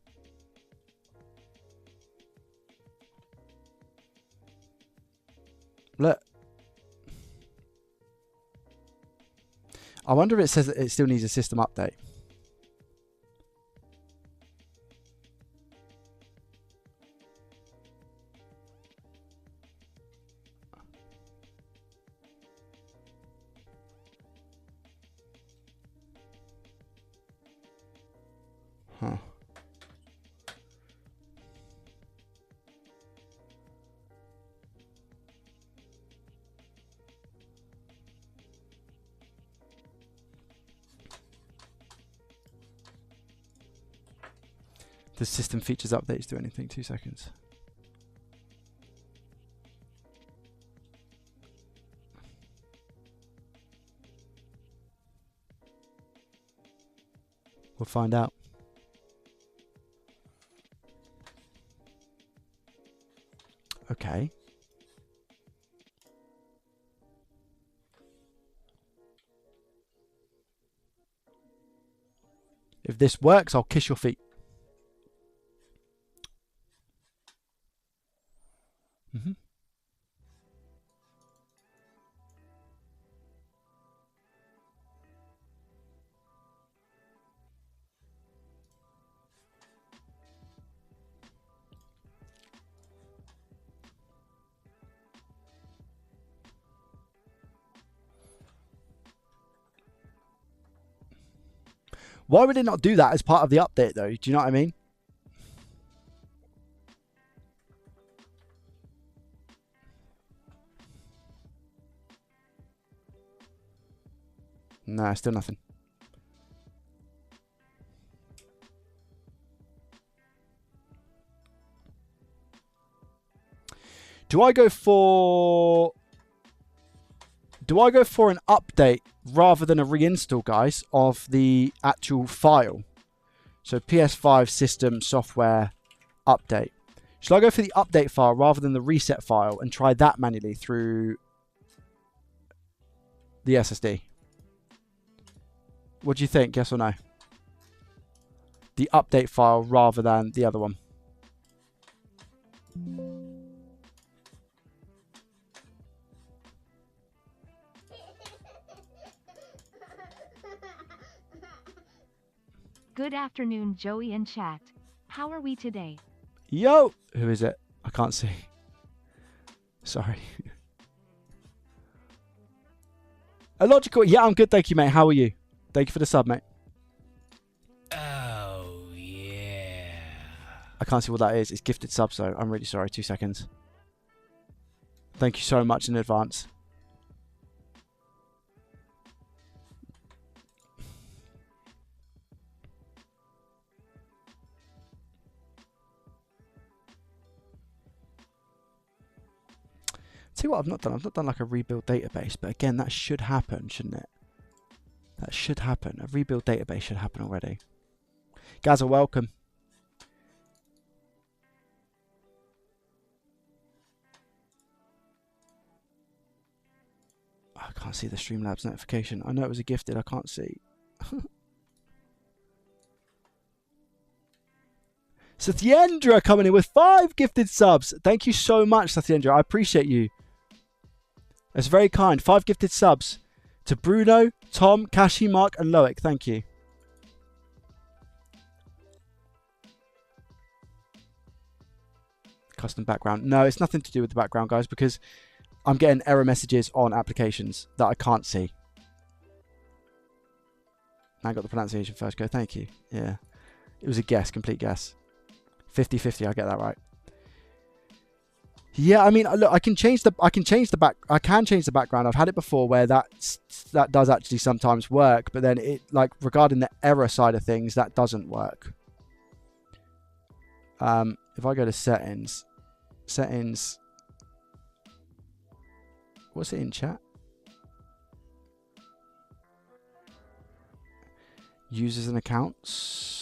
[SPEAKER 1] Look. I wonder if it says that it still needs a system update. Huh. Does system features updates do anything? 2 seconds. We'll find out. Okay. If this works, I'll kiss your feet. Mm-hmm. Why would it not do that as part of the update, though? Do you know what I mean? Nah, still nothing. Do I go for an update rather than a reinstall, guys, of the actual file? So PS5 system software update. Should I go for the update file rather than the reset file and try that manually through the SSD? What do you think? Yes or no? The update file rather than the other one.
[SPEAKER 2] Good afternoon, Joey and chat. How are we today?
[SPEAKER 1] Yo! Who is it? I can't see. Sorry. Illogical. Yeah, I'm good. Thank you, mate. How are you? Thank you for the sub, mate.
[SPEAKER 4] Oh, yeah.
[SPEAKER 1] I can't see what that is. It's gifted sub, so I'm really sorry. 2 seconds. Thank you so much in advance. See what I've not done? I've not done like a rebuild database, but again, that should happen, shouldn't it? That should happen. A rebuild database should happen already. Gaza, welcome. I can't see the Streamlabs notification. I know it was a gifted. I can't see. Satyendra coming in with 5 gifted subs. Thank you so much, Satyendra. I appreciate you. That's very kind. 5 gifted subs to Bruno, Tom, Kashi, Mark, and Loic. Thank you. Custom background. No, it's nothing to do with the background, guys, because I'm getting error messages on applications that I can't see. I got the pronunciation first go. Thank you. Yeah. It was a guess, complete guess. 50-50, I get that right. Yeah, I mean, look, I can change the background. I've had it before where that does actually sometimes work, but then it, like, regarding the error side of things, that doesn't work. If I go to settings, what's it in chat? Users and accounts.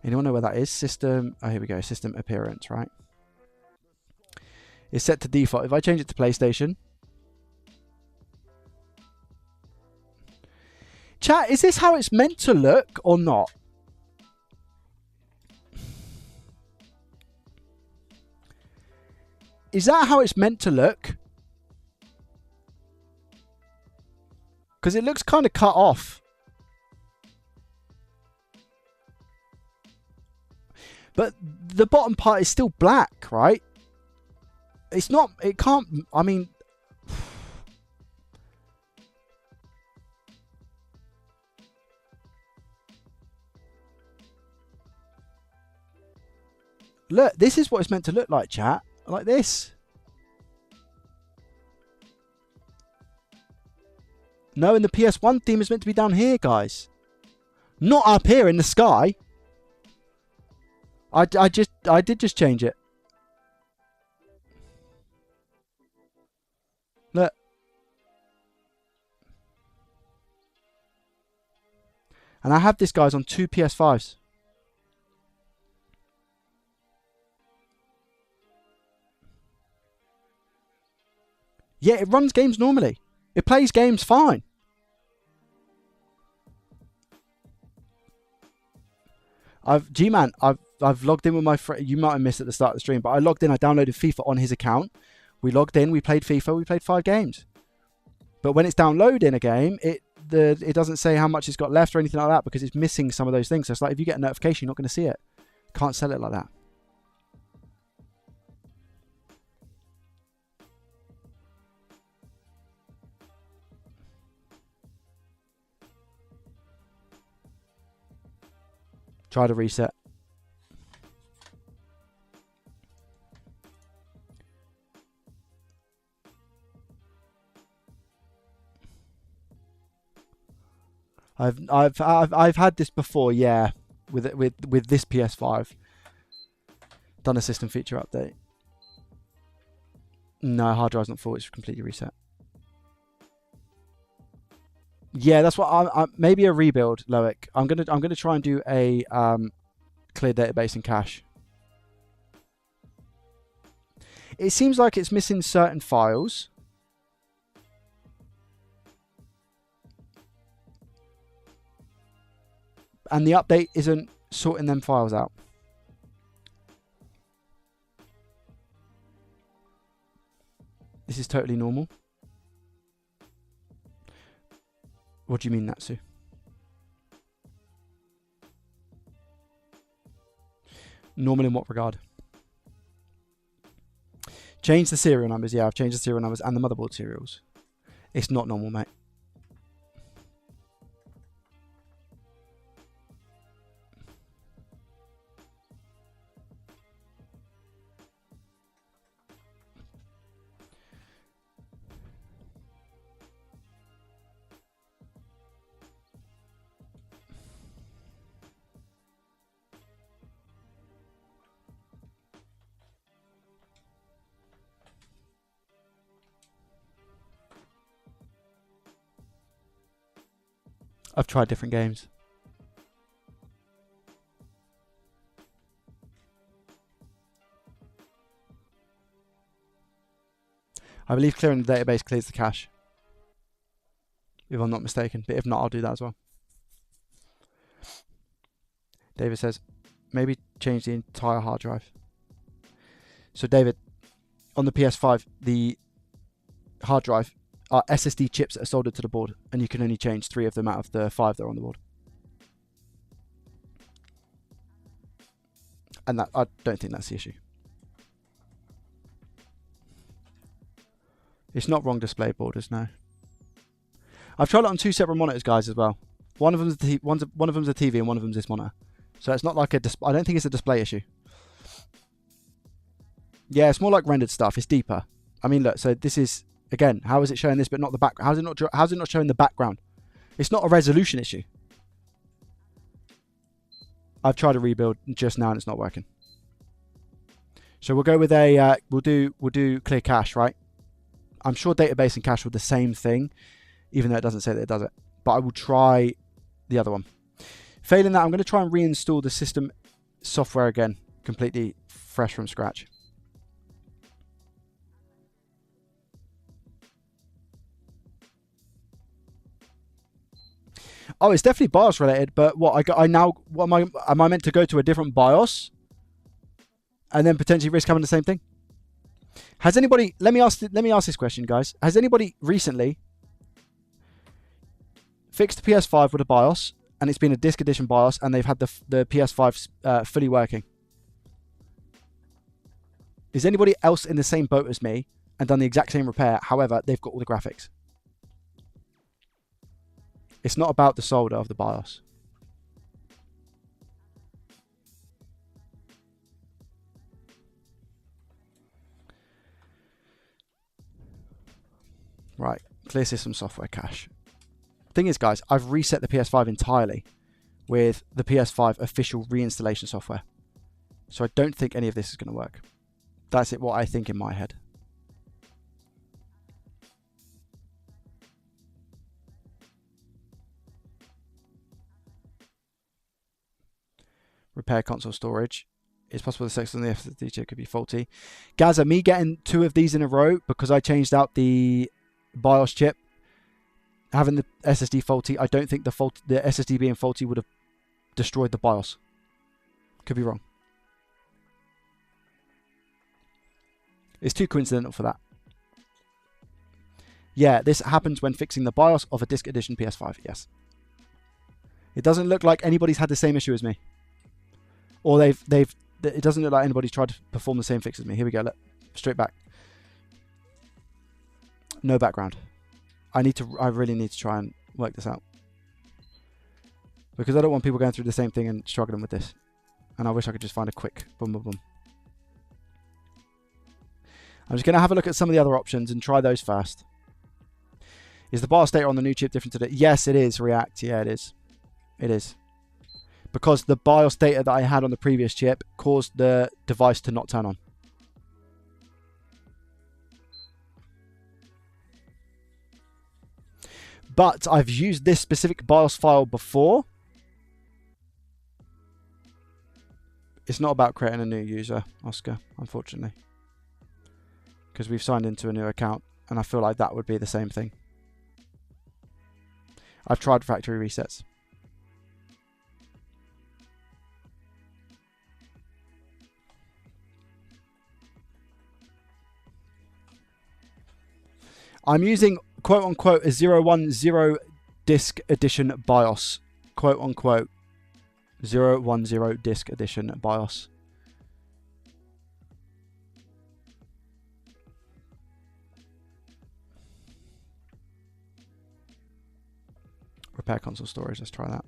[SPEAKER 1] Anyone know where that is? System. Oh, here we go. System appearance, right? It's set to default. If I change it to PlayStation. Chat, is this how it's meant to look or not? Is that how it's meant to look? Because it looks kind of cut off. But the bottom part is still black, right? It's not, it can't, I mean... Look, this is what it's meant to look like, chat. Like this. No, and the PS1 theme is meant to be down here, guys. Not up here in the sky. I did just change it. Look. And I have this, guys, on 2 PS5s. Yeah, it runs games normally. It plays games fine. G-Man, I've logged in with my friend. You might have missed at the start of the stream, but I logged in. I downloaded FIFA on his account. We logged in. We played FIFA. We played 5 games. But when it's downloading a game, it doesn't say how much it's got left or anything like that because it's missing some of those things. So it's like if you get a notification, you're not going to see it. Can't sell it like that. Try to reset. I've had this before, yeah, with this PS5. Done a system feature update. No, hard drive's not full. It's completely reset. Yeah, that's what I maybe a rebuild, Loic. I'm gonna try and do a clear database and cache. It seems like it's missing certain files. And the update isn't sorting them files out. This is totally normal. What do you mean, Natsu? Normal in what regard? Change the serial numbers. Yeah, I've changed the serial numbers and the motherboard serials. It's not normal, mate. I've tried different games. I believe clearing the database clears the cache. If I'm not mistaken. But if not, I'll do that as well. David says, maybe change the entire hard drive. So David, on the PS5, the hard drive are SSD chips that are soldered to the board, and you can only change 3 of them out of the 5 that are on the board. And that I don't think that's the issue. It's not wrong display borders, no. I've tried it on 2 separate monitors, guys, as well. One of them's a TV and one of them's this monitor. So it's not like a I don't think it's a display issue. Yeah, it's more like rendered stuff. It's deeper. I mean, look. So this is again. How is it showing this, but not the back? How's it not showing the background? It's not a resolution issue. I've tried to rebuild just now and it's not working. So we'll go with a. We'll do clear cache, right? I'm sure database and cache are the same thing, even though it doesn't say that it does it. But I will try the other one. Failing that, I'm going to try and reinstall the system software again, completely fresh from scratch. Oh, it's definitely BIOS related, but what am I meant to go to a different BIOS and then potentially risk having the same thing? Has anybody, let me ask this question, guys. Has anybody recently fixed the PS5 with a BIOS and it's been a disc edition BIOS and they've had the PS5 fully working? Is anybody else in the same boat as me and done the exact same repair? However, they've got all the graphics. It's not about the solder of the BIOS. Right, clear system software cache. Thing is, guys, I've reset the PS5 entirely with the PS5 official reinstallation software. So I don't think any of this is going to work. That's what I think in my head. Repair console storage. It's possible the section on the SSD chip could be faulty. Gaza, me getting 2 of these in a row because I changed out the BIOS chip, having the SSD faulty, I don't think the SSD being faulty would have destroyed the BIOS. Could be wrong. It's too coincidental for that. Yeah, this happens when fixing the BIOS of a disc edition PS5. Yes. It doesn't look like anybody's had the same issue as me. Or it doesn't look like anybody's tried to perform the same fix as me. Here we go. Look, straight back. No background. I really need to try and work this out. Because I don't want people going through the same thing and struggling with this. And I wish I could just find a quick boom, boom, boom. I'm just going to have a look at some of the other options and try those first. Is the BIOS data on the new chip different today? Yes, it is. React. Yeah, it is. It is. Because the BIOS data that I had on the previous chip caused the device to not turn on. But I've used this specific BIOS file before. It's not about creating a new user, Oscar, unfortunately. Because we've signed into a new account, and I feel like that would be the same thing. I've tried factory resets. I'm using quote unquote a 010 disc edition BIOS. Quote unquote 010 disc edition BIOS. Repair console storage, let's try that.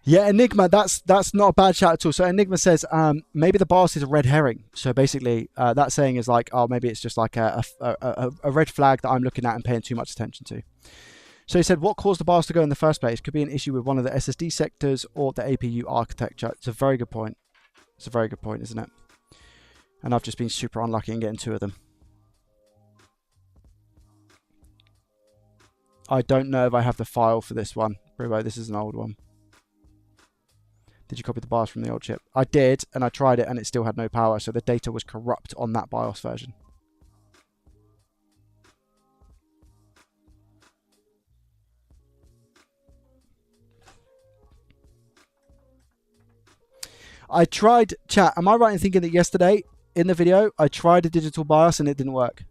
[SPEAKER 1] Yeah, Enigma, that's not a bad shout at all. So Enigma says maybe the BIOS is a red herring. So basically that saying is like, oh, maybe it's just like a red flag that I'm looking at and paying too much attention to. So he said, what caused the BIOS to go in the first place? Could be an issue with one of the SSD sectors or the APU architecture. It's a very good point. It's a very good point, isn't it? And I've just been super unlucky in getting 2 of them. I don't know if I have the file for this one. Brubo, this is an old one. Did you copy the BIOS from the old chip? I did, and I tried it, and it still had no power, so the data was corrupt on that BIOS version. I tried, chat, am I right in thinking that yesterday, in the video, I tried a digital BIOS and it didn't work?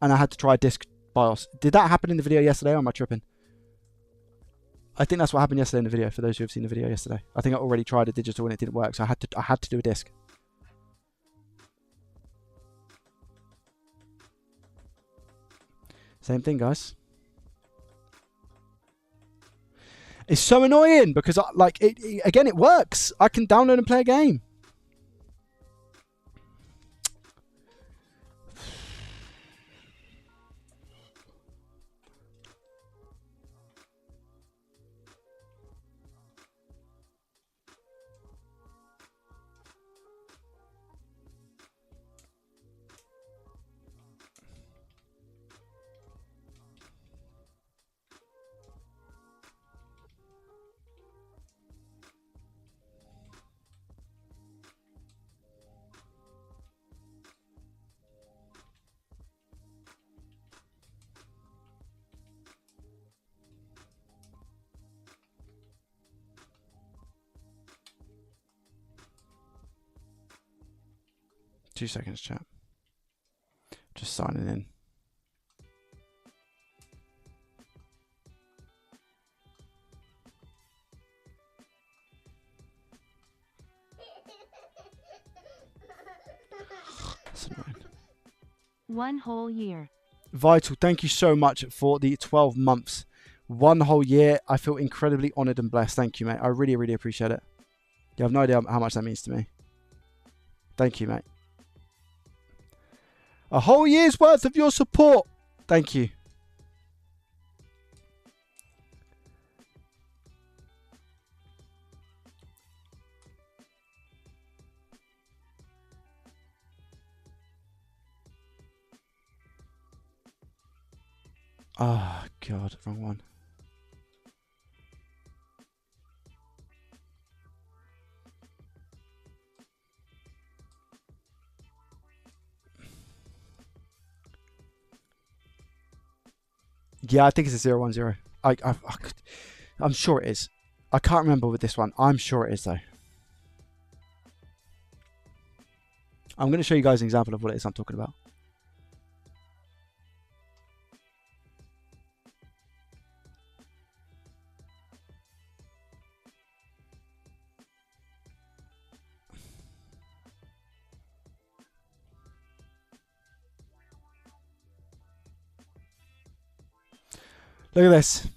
[SPEAKER 1] And I had to try a disk BIOS. Did that happen in the video yesterday, or am I tripping? I think that's what happened yesterday in the video, for those who have seen the video yesterday. I think I already tried a digital and it didn't work, so I had to do a disc. Same thing, guys. It's so annoying because again, it works. I can download and play a game. Two seconds, chat. Just signing in. That's annoying.
[SPEAKER 2] 1 whole year.
[SPEAKER 1] Vital, thank you so much for the 12 months. 1 whole year. I feel incredibly honoured and blessed. Thank you, mate. I really, really appreciate it. You have no idea how much that means to me. Thank you, mate. A whole year's worth of your support. Thank you. Oh, God. Wrong one. Yeah, I think it's a 010. I'm sure it is. I can't remember with this one. I'm sure it is, though. I'm going to show you guys an example of what it is I'm talking about. Look at this.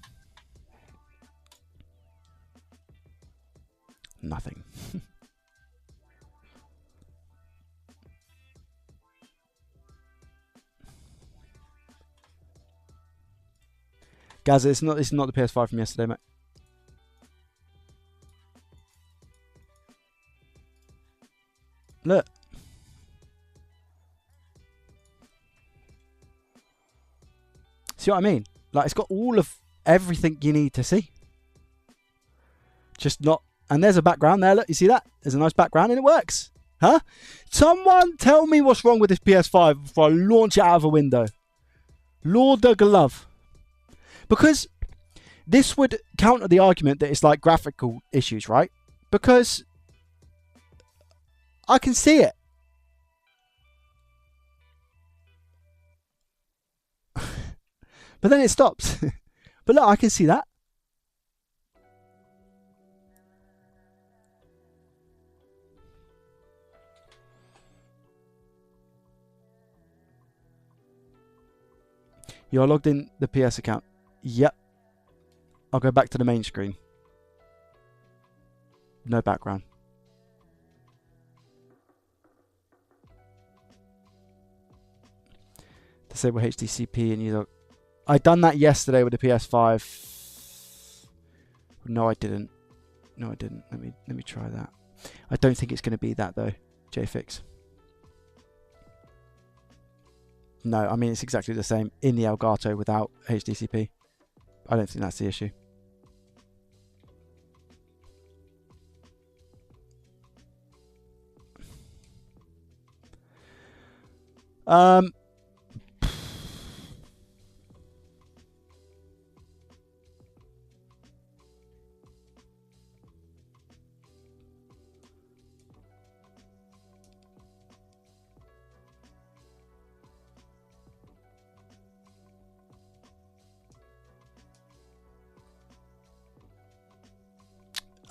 [SPEAKER 1] Nothing. Guys, it's not the PS5 from yesterday, mate. Look. See what I mean? Like, it's got all of everything you need to see. Just not... And there's a background there. Look, you see that? There's a nice background and it works. Huh? Someone tell me what's wrong with this PS5 before I launch it out of a window. Lord the glove. Because this would counter the argument that it's like graphical issues, right? Because I can see it. But then it stops. But look, I can see that. You're logged in the PS account. Yep. I'll go back to the main screen. No background. Disable HDCP and you. I done that yesterday with the PS5. No, I didn't. No, I didn't. Let me try that. I don't think it's going to be that though. JFix. No, I mean it's exactly the same in the Elgato without HDCP. I don't think that's the issue.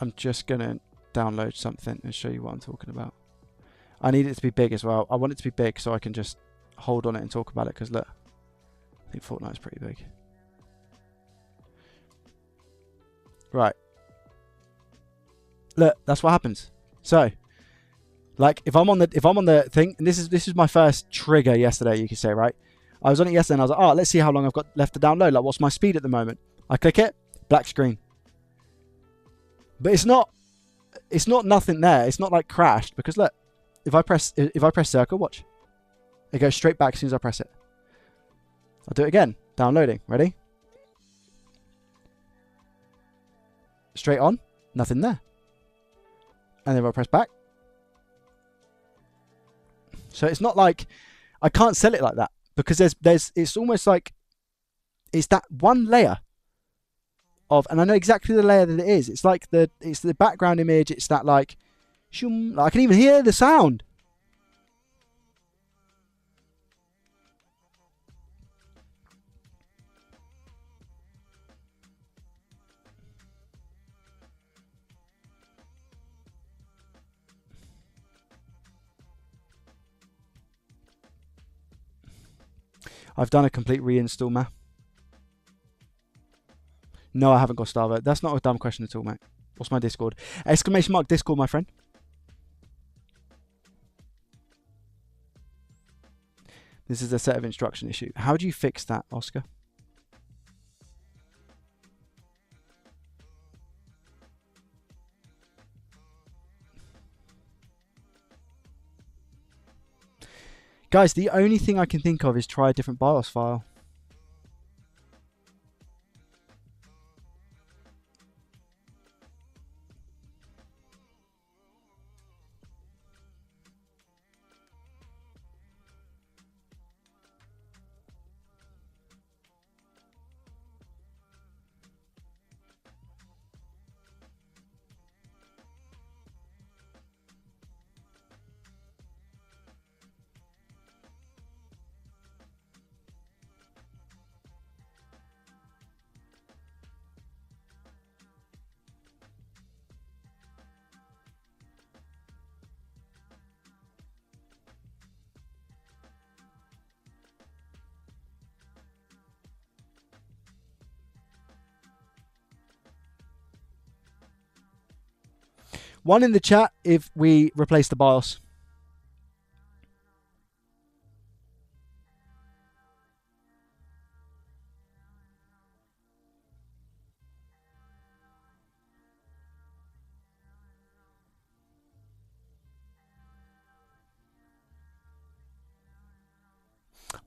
[SPEAKER 1] I'm just going to download something and show you what I'm talking about. I need it to be big as well. I want it to be big so I can just hold on it and talk about it because look, I think Fortnite's pretty big. Right. Look, that's what happens. So, like if I'm on the thing, and this is my first trigger yesterday, you could say, right? I was on it yesterday and I was like, oh, let's see how long I've got left to download. Like, what's my speed at the moment? I click it, black screen. But it's not nothing there. It's not like crashed because look, if I press circle, watch. It goes straight back as soon as I press it. I'll do it again. Downloading. Ready? Straight on. Nothing there. And then if I press back. So it's not like I can't sell it like that because it's almost like it's that one layer of, and I know exactly the layer that it is. It's like it's the background image. It's that like, I can even hear the sound. I've done a complete reinstall, man. No, I haven't got Starvo. That's not a dumb question at all, mate. What's my Discord? Exclamation mark Discord, my friend. This is a set of instruction issue. How do you fix that, Oscar? Guys, the only thing I can think of is try a different BIOS file. One in the chat if we replace the BIOS.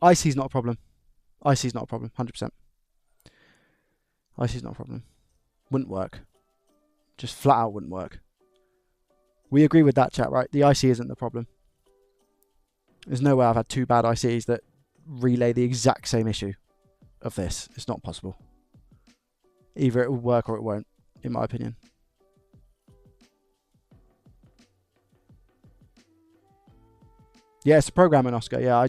[SPEAKER 1] IC's not a problem. IC's not a problem, 100%. IC's not a problem. Wouldn't work. Just flat out wouldn't work. We agree with that, chat, right? The IC isn't the problem. There's no way I've had two bad ICs that relay the exact same issue of this. It's not possible. Either it will work or it won't, in my opinion. Yeah, it's the programming, Oscar. Yeah, I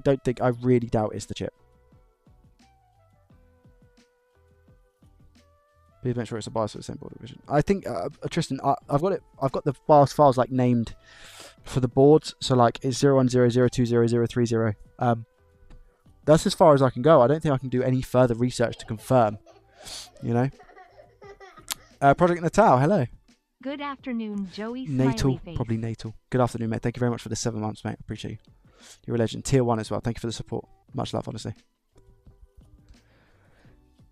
[SPEAKER 1] really doubt it's the chip. Please make sure it's a BIOS for the same board division. I think, Tristan, I've got the BIOS files like named for the boards. So like it's 010020030. That's as far as I can go. I don't think I can do any further research to confirm. You know. Project Natal, hello.
[SPEAKER 2] Good afternoon, Joey.
[SPEAKER 1] Natal,
[SPEAKER 2] Face.
[SPEAKER 1] probably Natal. Good afternoon, mate. Thank you very much for the 7 months, mate. Appreciate you. You're a legend. Tier 1 as well. Thank you for the support. Much love, honestly.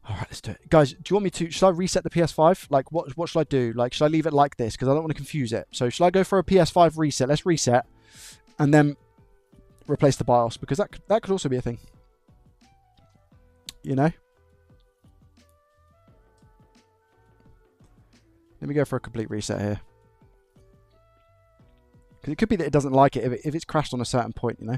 [SPEAKER 1] All right, let's do it. Guys, do you want me to... Should I reset the PS5? Like, what should I do? Like, should I leave it like this? Because I don't want to confuse it. So, should I go for a PS5 reset? Let's reset. And then replace the BIOS. Because that could also be a thing. You know? Let me go for a complete reset here. Because it could be that it doesn't like it if it's crashed on a certain point, you know?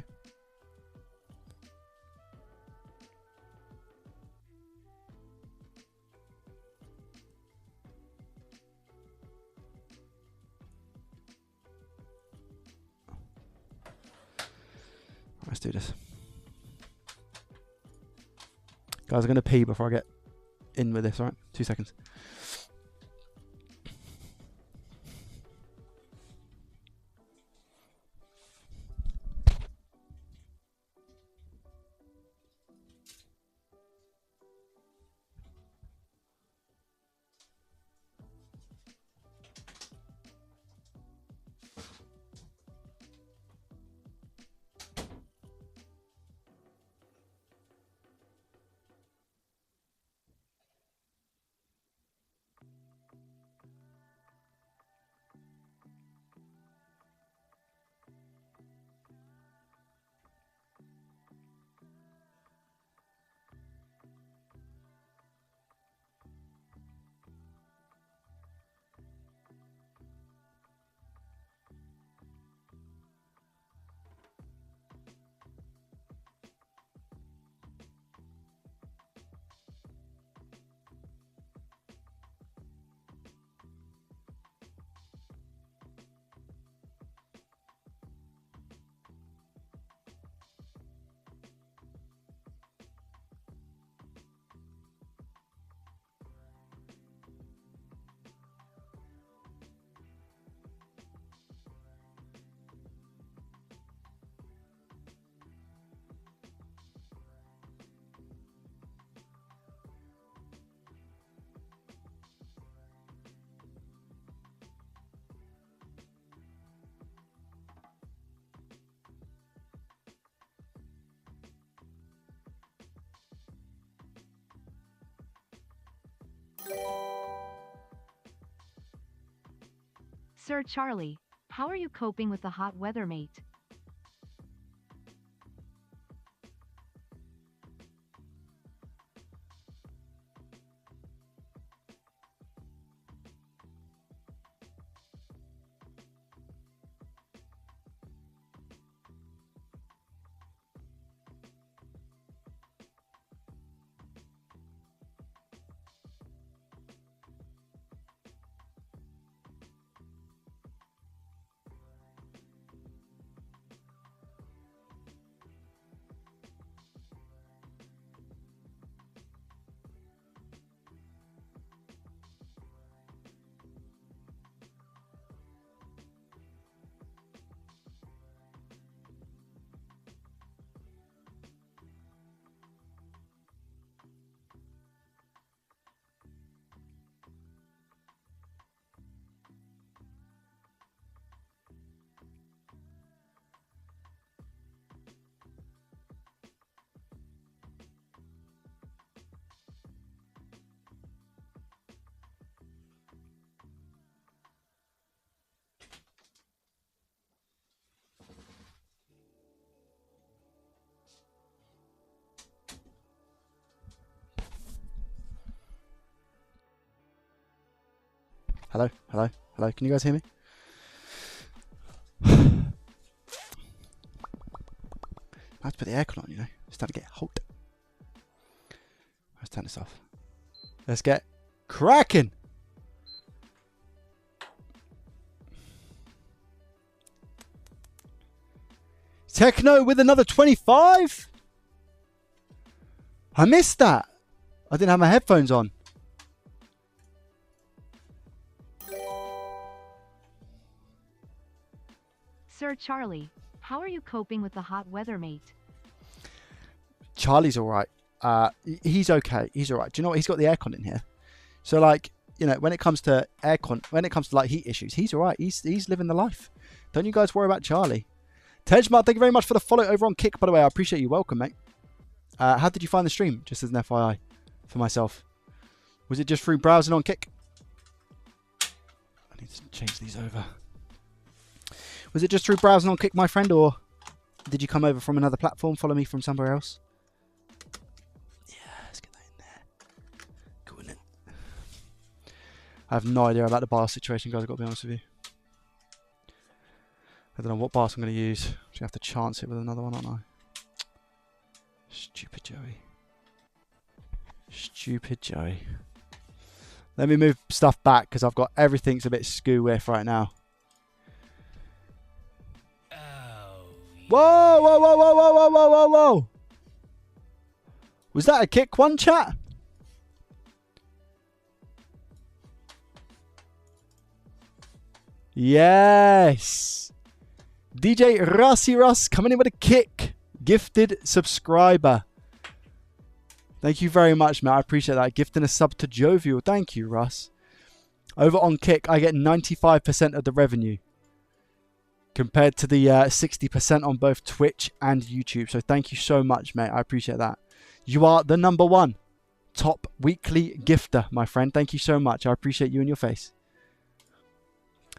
[SPEAKER 1] Let's do this. Guys, I'm going to pee before I get in with this, alright? 2 seconds.
[SPEAKER 2] Sir Charlie, how are you coping with the hot weather, mate?
[SPEAKER 1] Hello, hello, hello. Can you guys hear me? I have to put the aircon on, you know. It's starting to get hot. Let's turn this off. Let's get cracking. Techno with another 25? I missed that. I didn't have my headphones on.
[SPEAKER 2] Sir Charlie, how are you coping with the hot weather, mate?
[SPEAKER 1] Charlie's all right. He's okay. He's all right. Do you know what? He's got the aircon in here. So, like, you know, when it comes to aircon, when it comes to, like, heat issues, he's all right. He's living the life. Don't you guys worry about Charlie. Tejmar, thank you very much for the follow over on Kick, by the way. I appreciate you. Welcome, mate. How did you find the stream? Just as an FYI for myself. Was it just through browsing on Kick? I need to change these over. Was it just through browsing on Kick, my friend, or did you come over from another platform, follow me from somewhere else? Yeah, let's get that in there. Cool, isn't it? I have no idea about the bar situation, guys, I've got to be honest with you. I don't know what bars I'm going to use. I'm going to have to chance it with another one, aren't I? Stupid Joey. Stupid Joey. Let me move stuff back because I've got everything's a bit skew-whiff right now. Whoa, whoa, whoa, whoa, whoa, whoa, whoa, whoa, whoa. Was that a kick one, chat? Yes. DJ Rusty Russ coming in with a kick. Gifted subscriber. Thank you very much, Matt. I appreciate that. Gifting a sub to Jovial. Thank you, Russ. Over on Kick, I get 95% of the revenue. Compared to the 60% on both Twitch and YouTube. So thank you so much, mate. I appreciate that. You are the #1 top weekly gifter, my friend. Thank you so much. I appreciate you and your face.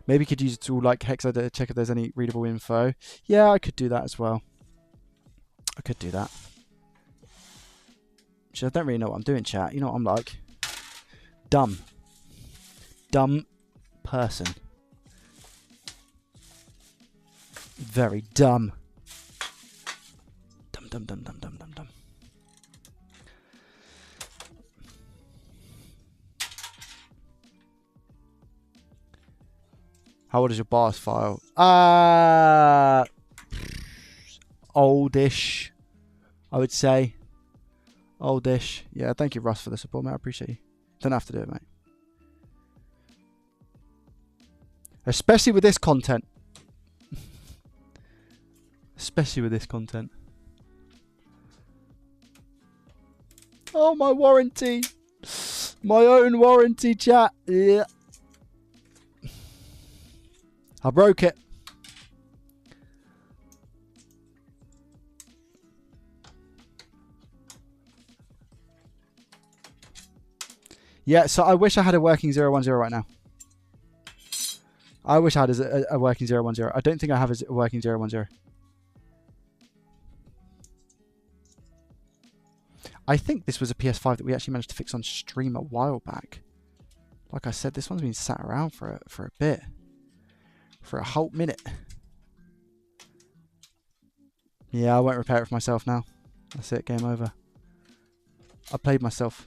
[SPEAKER 1] Maybe you could use a tool like Hexa to check if there's any readable info. Yeah, I could do that as well. I could do that. I don't really know what I'm doing, chat. You know what I'm like. Dumb. Dumb person. Very dumb. Dumb, dumb, dumb, dumb, dumb, dumb, dumb. How old is your bars file? Oldish, I would say. Oldish. Yeah, thank you, Russ, for the support, mate. I appreciate you. Don't have to do it, mate. Especially with this content. Especially with this content. Oh, my warranty. My own warranty, chat. Yeah. I broke it. Yeah, so I wish I had a working 010 right now. I wish I had a working 010. I don't think I have a working 010. I think this was a PS5 that we actually managed to fix on stream a while back. Like I said, this one's been sat around for a bit. For a whole minute. Yeah, I won't repair it for myself now. That's it, game over. I played myself.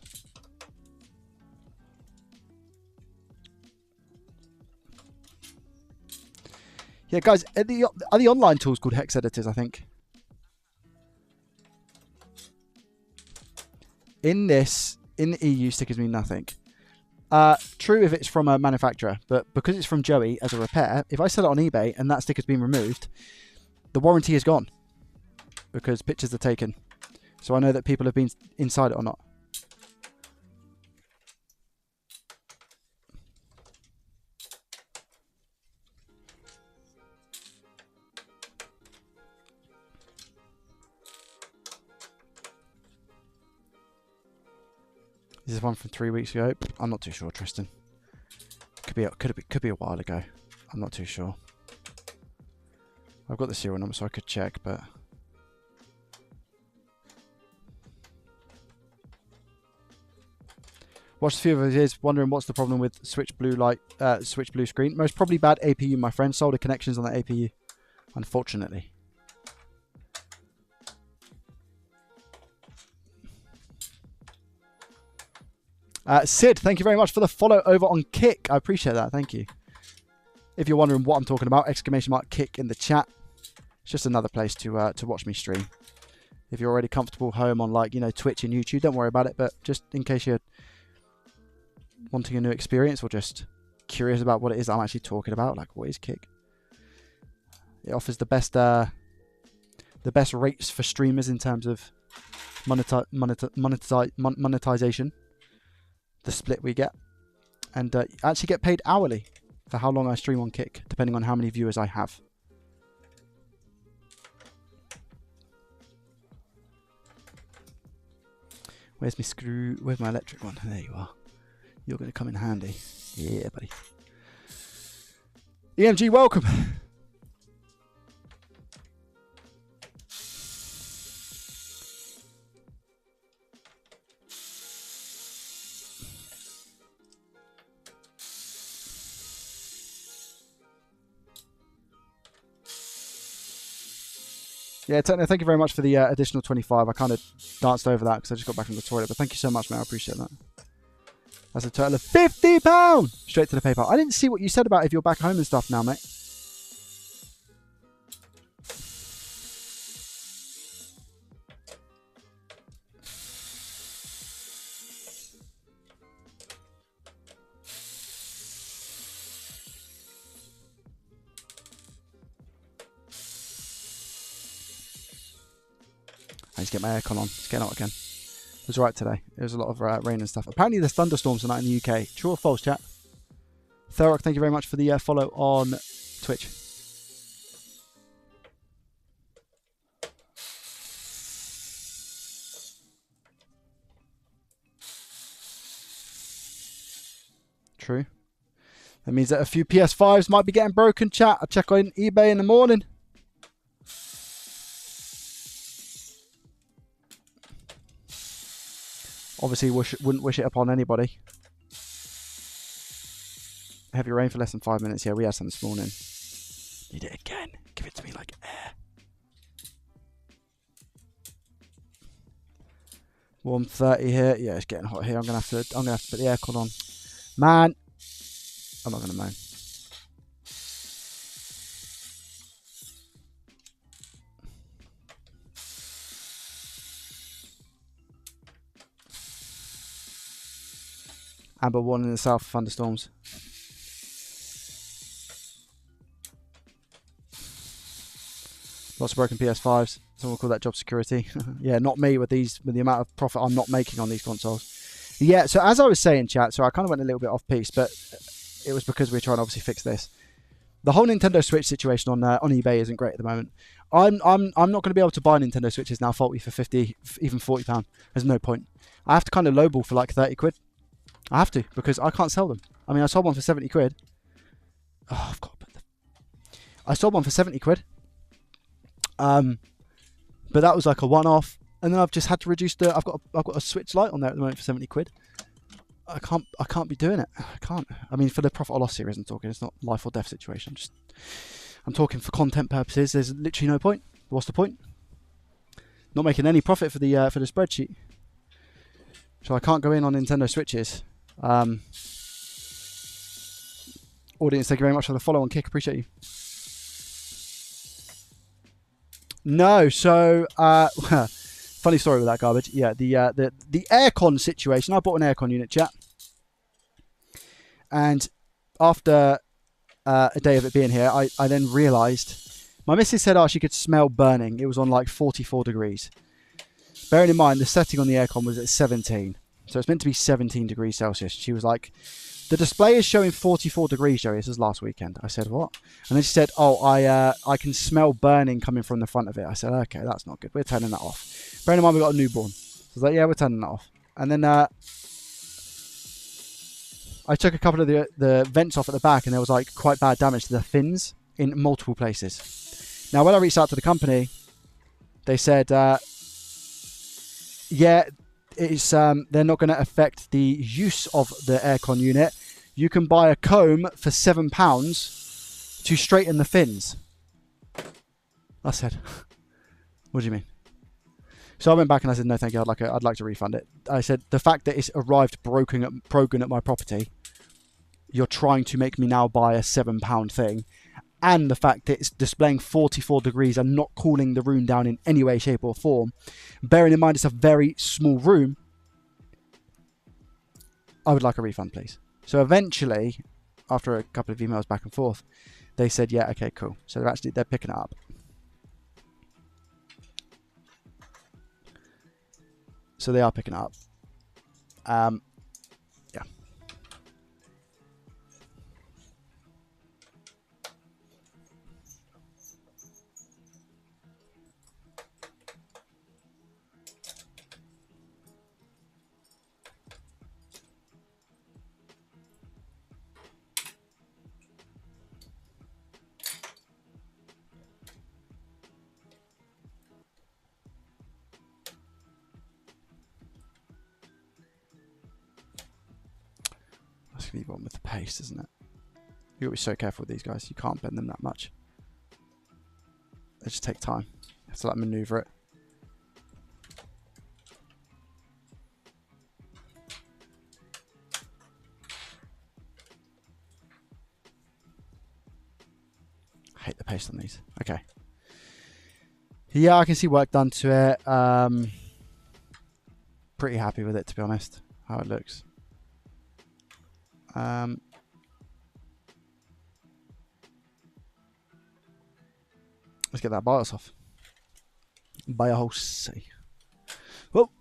[SPEAKER 1] Yeah, guys, are the online tools called hex editors, I think? In the EU, stickers mean nothing. True if it's from a manufacturer, but because it's from Joey as a repair, if I sell it on eBay and that sticker's been removed, the warranty is gone because pictures are taken. So I know that people have been inside it or not. This is one from 3 weeks ago. I'm not too sure, Tristan. Could be a while ago. I'm not too sure. I've got the serial number, so I could check, but watched a few of his, wondering what's the problem with switch blue screen. Most probably bad APU, my friend. Solder connections on the APU, unfortunately. Sid, thank you very much for the follow over on Kick. I appreciate that. Thank you. If you're wondering what I'm talking about, !Kick in the chat. It's just another place to watch me stream. If you're already comfortable home on, like, you know, Twitch and YouTube, don't worry about it. But just in case you're wanting a new experience or just curious about what it is I'm actually talking about, like, what is Kick? It offers the best rates for streamers in terms of monetization. The split we get, and actually get paid hourly for how long I stream on Kick, depending on how many viewers I have. Where's my screw? Where's my electric one? There you are. You're going to come in handy. Yeah, buddy. EMG, welcome. Yeah, Techno, thank you very much for the additional 25. I kind of danced over that because I just got back from the toilet. But thank you so much, man. I appreciate that. That's a total of £50 straight to the PayPal. I didn't see what you said about if you're back home and stuff now, mate. I need to get my aircon on. It's getting hot again. It was right today. It was a lot of rain and stuff. Apparently there's thunderstorms tonight in the UK. True or false, chat? Thurrock, thank you very much for the follow on Twitch. True. That means that a few PS5s might be getting broken, chat. I'll check on eBay in the morning. Obviously, wouldn't wish it upon anybody. Heavy rain for less than 5 minutes. Yeah, we had some this morning. Need it again. Give it to me like air. Warm 30 here. Yeah, it's getting hot here. I'm gonna have to put the aircon on. Man, I'm not gonna moan. Amber 1 in the south, thunderstorms. Lots of broken PS5s. Someone call that job security. Yeah, not me with the amount of profit I'm not making on these consoles. Yeah, so as I was saying, chat, so I kind of went a little bit off piece, but it was because we were trying to obviously fix this. The whole Nintendo Switch situation on eBay isn't great at the moment. I'm not going to be able to buy Nintendo Switches now faulty for 50, even £40. There's no point. I have to kind of lowball for like 30 quid. I have to, because I can't sell them. I mean, I sold one for 70 quid. Oh, I've got to put I sold one for 70 quid. But that was like a one-off. And then I've just had to reduce the... I've got a switch light on there at the moment for 70 quid. I can't be doing it. I can't. I mean, for the profit or loss series I'm talking. It's not life or death situation. I'm talking for content purposes. There's literally no point. What's the point? Not making any profit for the spreadsheet. So I can't go in on Nintendo Switches. Audience, thank you very much for the follow on Kick. Appreciate you. No, so funny story with that garbage. Yeah, the aircon situation. I bought an aircon unit, chat, and after a day of it being here, I then realised my missus said, "Oh, she could smell burning." It was on like 44 degrees. Bearing in mind the setting on the aircon was at 17, so it's meant to be 17 degrees Celsius. She was like, "The display is showing 44 degrees, Joey." This was last weekend. I said, "What?" And then she said, "Oh, I can smell burning coming from the front of it." I said, "Okay, that's not good. We're turning that off." Bearing in mind we got a newborn. So I was like, "Yeah, we're turning that off." And then I took a couple of the vents off at the back, and there was like quite bad damage to the fins in multiple places. Now, when I reached out to the company, they said, "Yeah, it's they're not going to affect the use of the aircon unit. You can buy a comb for £7 to straighten the fins." I said, "What do you mean?" So I went back and I said, "No, thank you. I'd like to refund it." I said, "The fact that it's arrived broken at my property, you're trying to make me now buy a £7 thing, and the fact that it's displaying 44 degrees and not cooling the room down in any way, shape or form, bearing in mind it's a very small room, I would like a refund, please." So eventually, after a couple of emails back and forth, they said, "Yeah, okay, cool." So they're picking it up. So they are picking it up. Yeah. That's going to be one with the paste, isn't it? You've got to be so careful with these guys. You can't bend them that much. They just take time. You have to like maneuver it. I hate the paste on these. Okay. Yeah, I can see work done to it. Pretty happy with it, to be honest. How it looks. Let's get that BIOS off. BIOS. Well,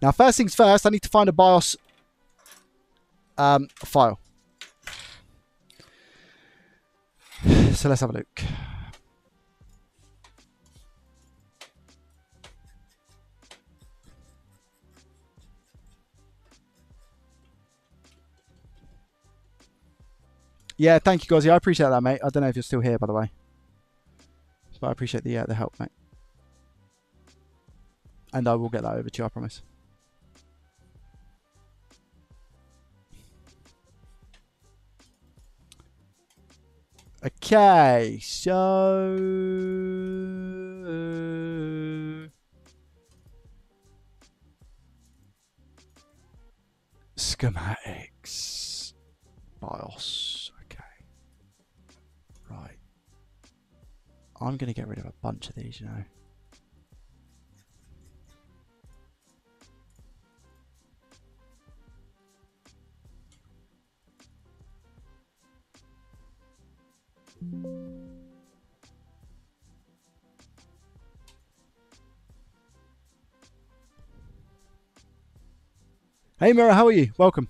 [SPEAKER 1] now first things first, I need to find a BIOS file. So let's have a look. Yeah, thank you, Gozzy. I appreciate that, mate. I don't know if you're still here, by the way, but I appreciate the help, mate. And I will get that over to you, I promise. Okay, so schematics, BIOS. Okay, right. I'm going to get rid of a bunch of these, you know. Hey Mira, how are you? Welcome.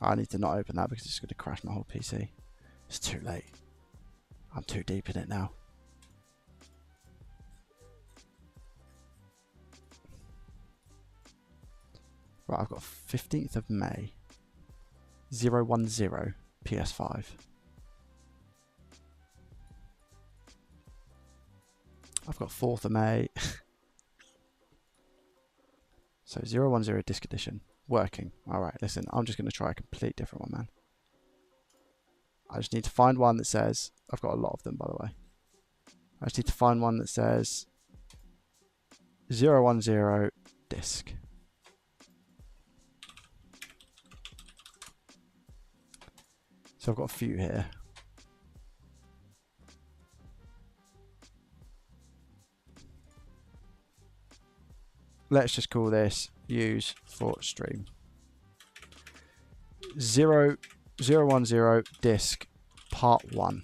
[SPEAKER 1] I need to not open that because it's going to crash my whole PC. It's too late. I'm too deep in it now. Right, I've got 15th of May. 010 PS5. I've got 4th of May. So 010 disc edition. Working. Alright, listen, I'm just going to try a complete different one, man. I just need to find one that says... I've got a lot of them, by the way. I just need to find one that says 010 disc. So I've got a few here. Let's just call this use for stream. 010 disc part 1.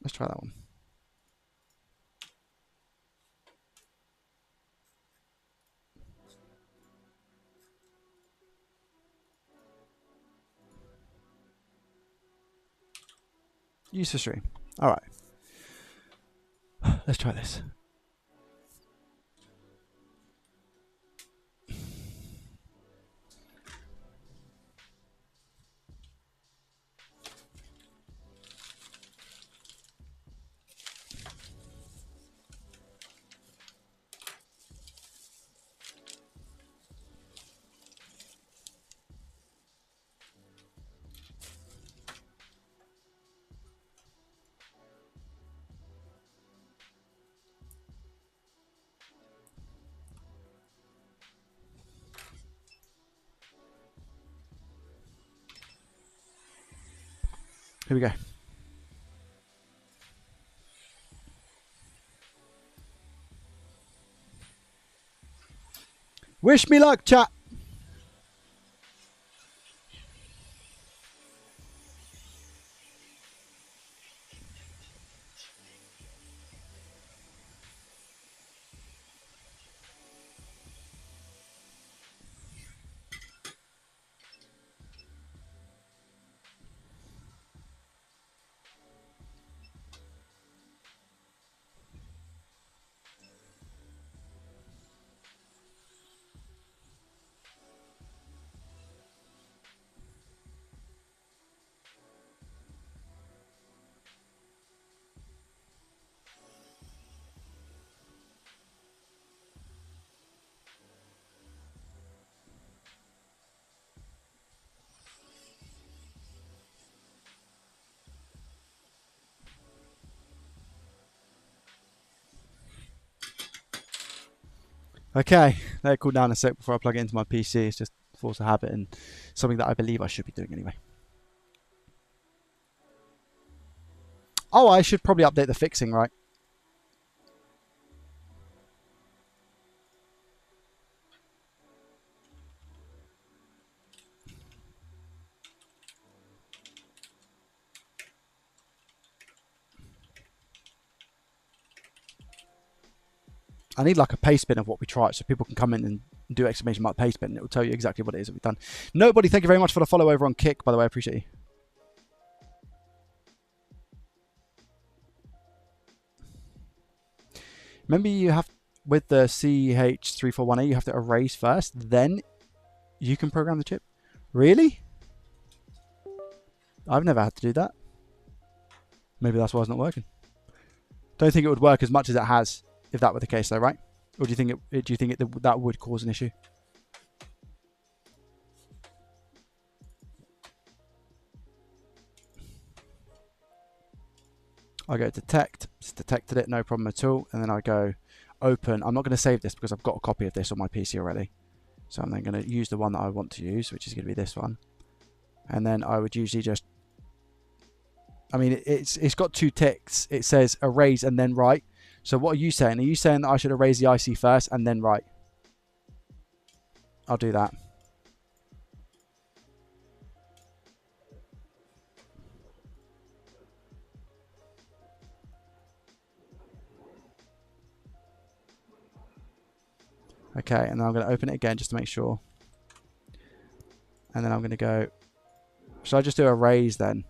[SPEAKER 1] Let's try that one. Use for stream. All right. Let's try this. Here we go. Wish me luck, chat. Okay, let it cool down a sec before I plug it into my PC. It's just force of habit and something that I believe I should be doing anyway. Oh, I should probably update the fixing, right? I need like a paste bin of what we tried so people can come in and do exclamation mark paste bin and it will tell you exactly what it is that we've done. Nobody, thank you very much for the follow over on Kick, by the way. I appreciate you. Remember you have, with the CH341A, you have to erase first, then you can program the chip. Really? I've never had to do that. Maybe that's why it's not working. Don't think it would work as much as it has if that were the case, though, right? Or do you think that would cause an issue? I go detect, it's detected it, no problem at all, and then I go open. I'm not going to save this because I've got a copy of this on my PC already. So I'm then going to use the one that I want to use, which is going to be this one. And then I would usually just, I mean, it's got 2 ticks. It says erase and then write. So what are you saying? Are you saying that I should erase the IC first and then write? I'll do that. Okay, and then I'm going to open it again just to make sure. And then I'm going to go, should I just do erase then?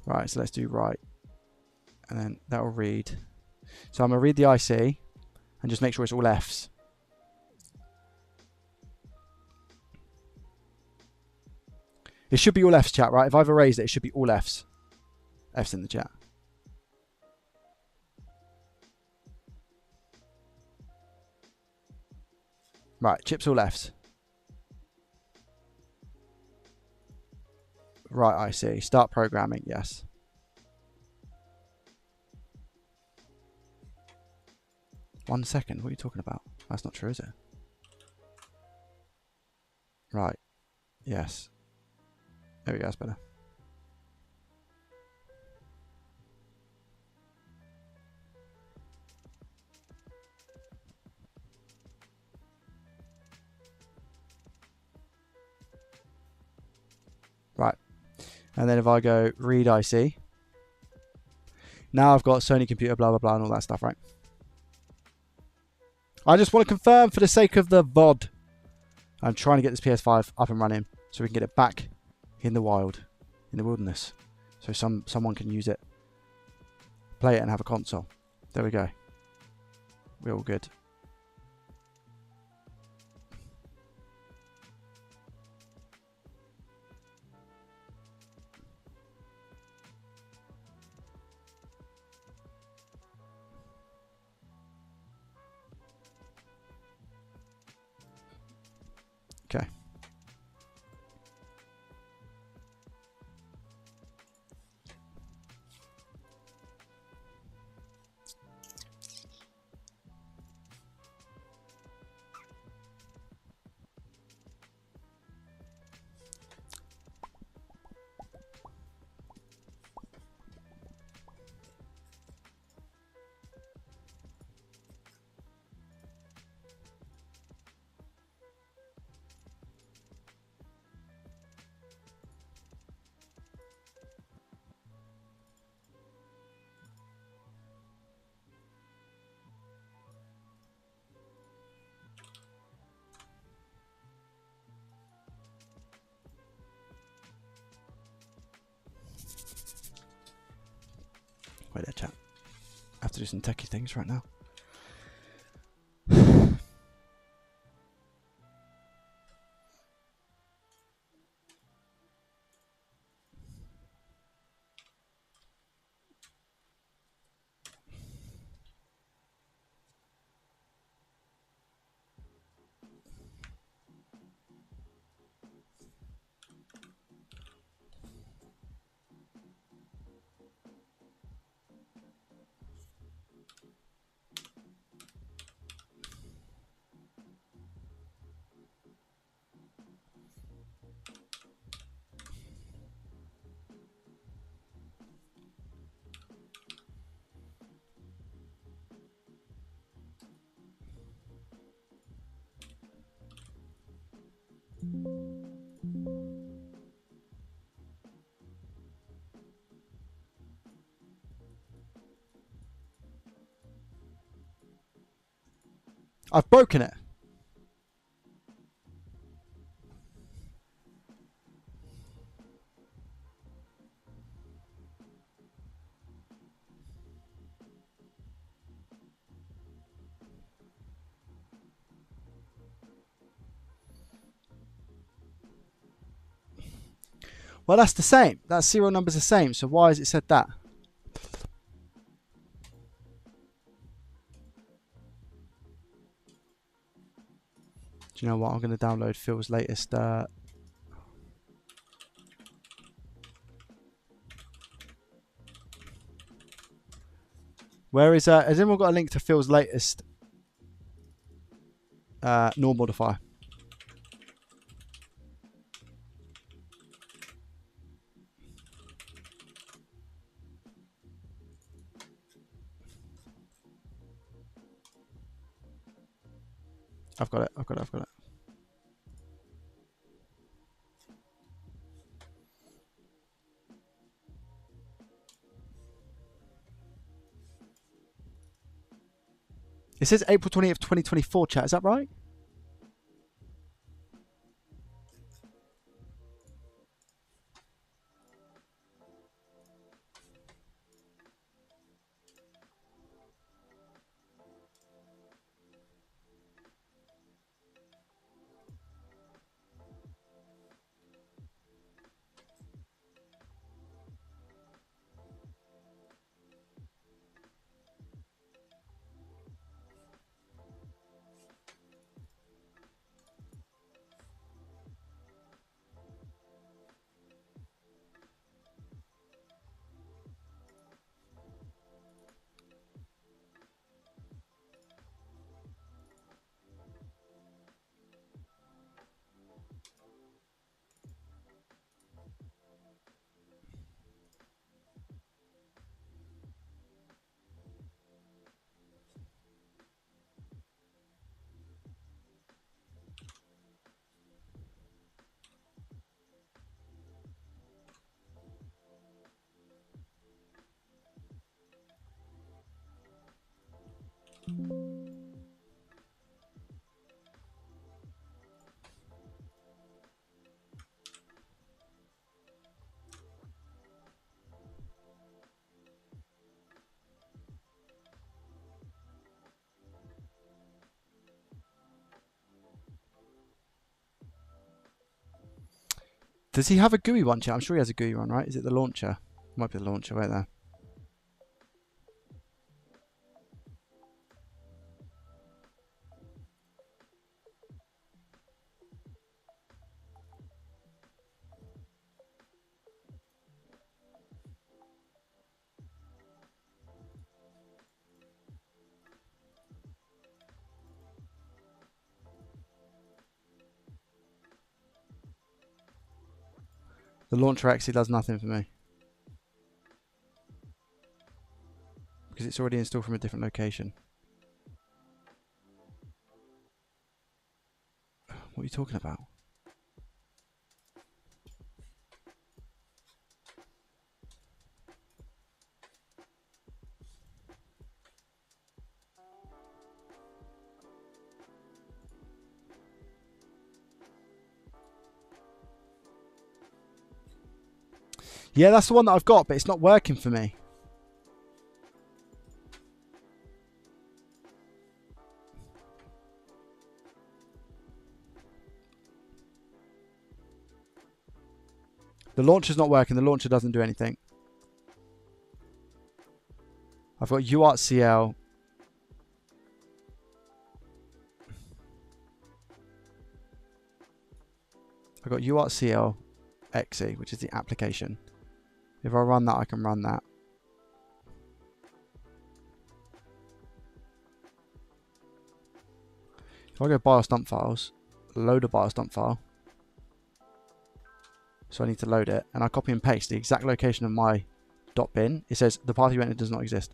[SPEAKER 1] Right, so let's do write. And then that will read. So I'm going to read the IC and just make sure it's all Fs. It should be all F's, chat, right? If I've erased it, it should be all F's. F's in the chat. Right, chips all F's. Right, I see. Start programming, yes. One second, what are you talking about? That's not true, is it? Right, yes. There we go, that's better. Right. And then if I go read IC, now I've got Sony computer, blah, blah, blah, and all that stuff, right? I just want to confirm for the sake of the VOD. I'm trying to get this PS5 up and running so we can get it back in the wild, in the wilderness. So someone can use it, play it and have a console. There we go. We're all good. Okay. Wait there, chat. I have to do some techie things right now. I've broken it. Well, that's the same. That serial number's the same. So why has it said that? Do you know what? I'm going to download Phil's latest. Where is has anyone got a link to Phil's latest null modifier? I've got it. I've got it. I've got it. It says April 20th, 2024, chat. Is that right? Does he have a GUI one, chat? I'm sure he has a GUI one, right? Is it the launcher? Might be the launcher, right there. The launcher actually does nothing for me. Because it's already installed from a different location. What are you talking about? Yeah, that's the one that I've got, but it's not working for me. The launcher's not working. The launcher doesn't do anything. I've got UARTCL. I've got UARTCL exe, which is the application. If I run that, I can run that. If I go BIOS dump files, load a BIOS dump file. So I need to load it, and I copy and paste the exact location of my .bin. It says the path you entered does not exist.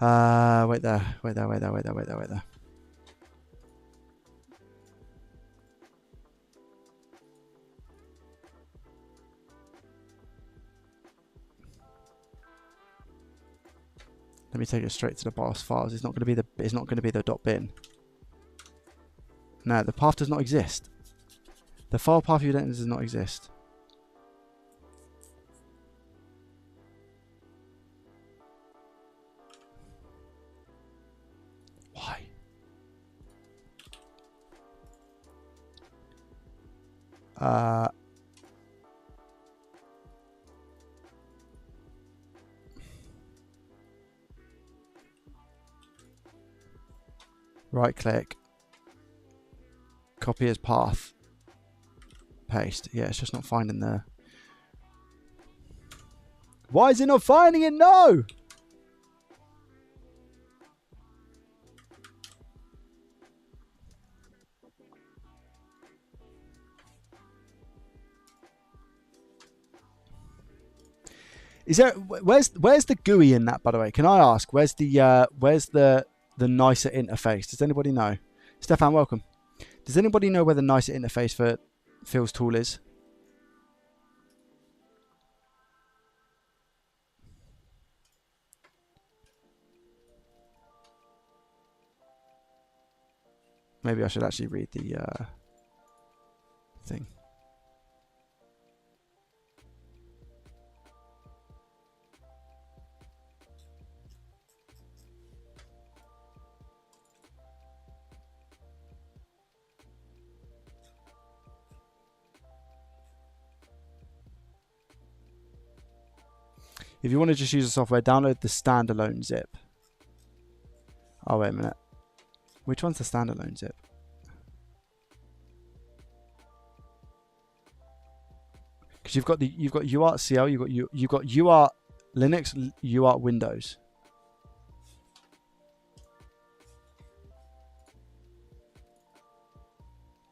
[SPEAKER 1] Wait there. Let me take it straight to the BIOS files. It's not going to be the .bin. No, the path does not exist. The file path you entered does not exist. Why? Right click. Copy as path. Paste. Yeah, it's just not finding the... Why is it not finding it? No! Is there... Where's the GUI in that, by the way? Can I ask? Where's the nicer interface? Does anybody know? Stefan, welcome. Does anybody know where the nicer interface for Phil's tool is? Maybe I should actually read the thing. If you want to just use the software, download the standalone zip. Oh, wait a minute. Which one's the standalone zip? Because you've got UARTCL, you've got UART Linux, UART Windows.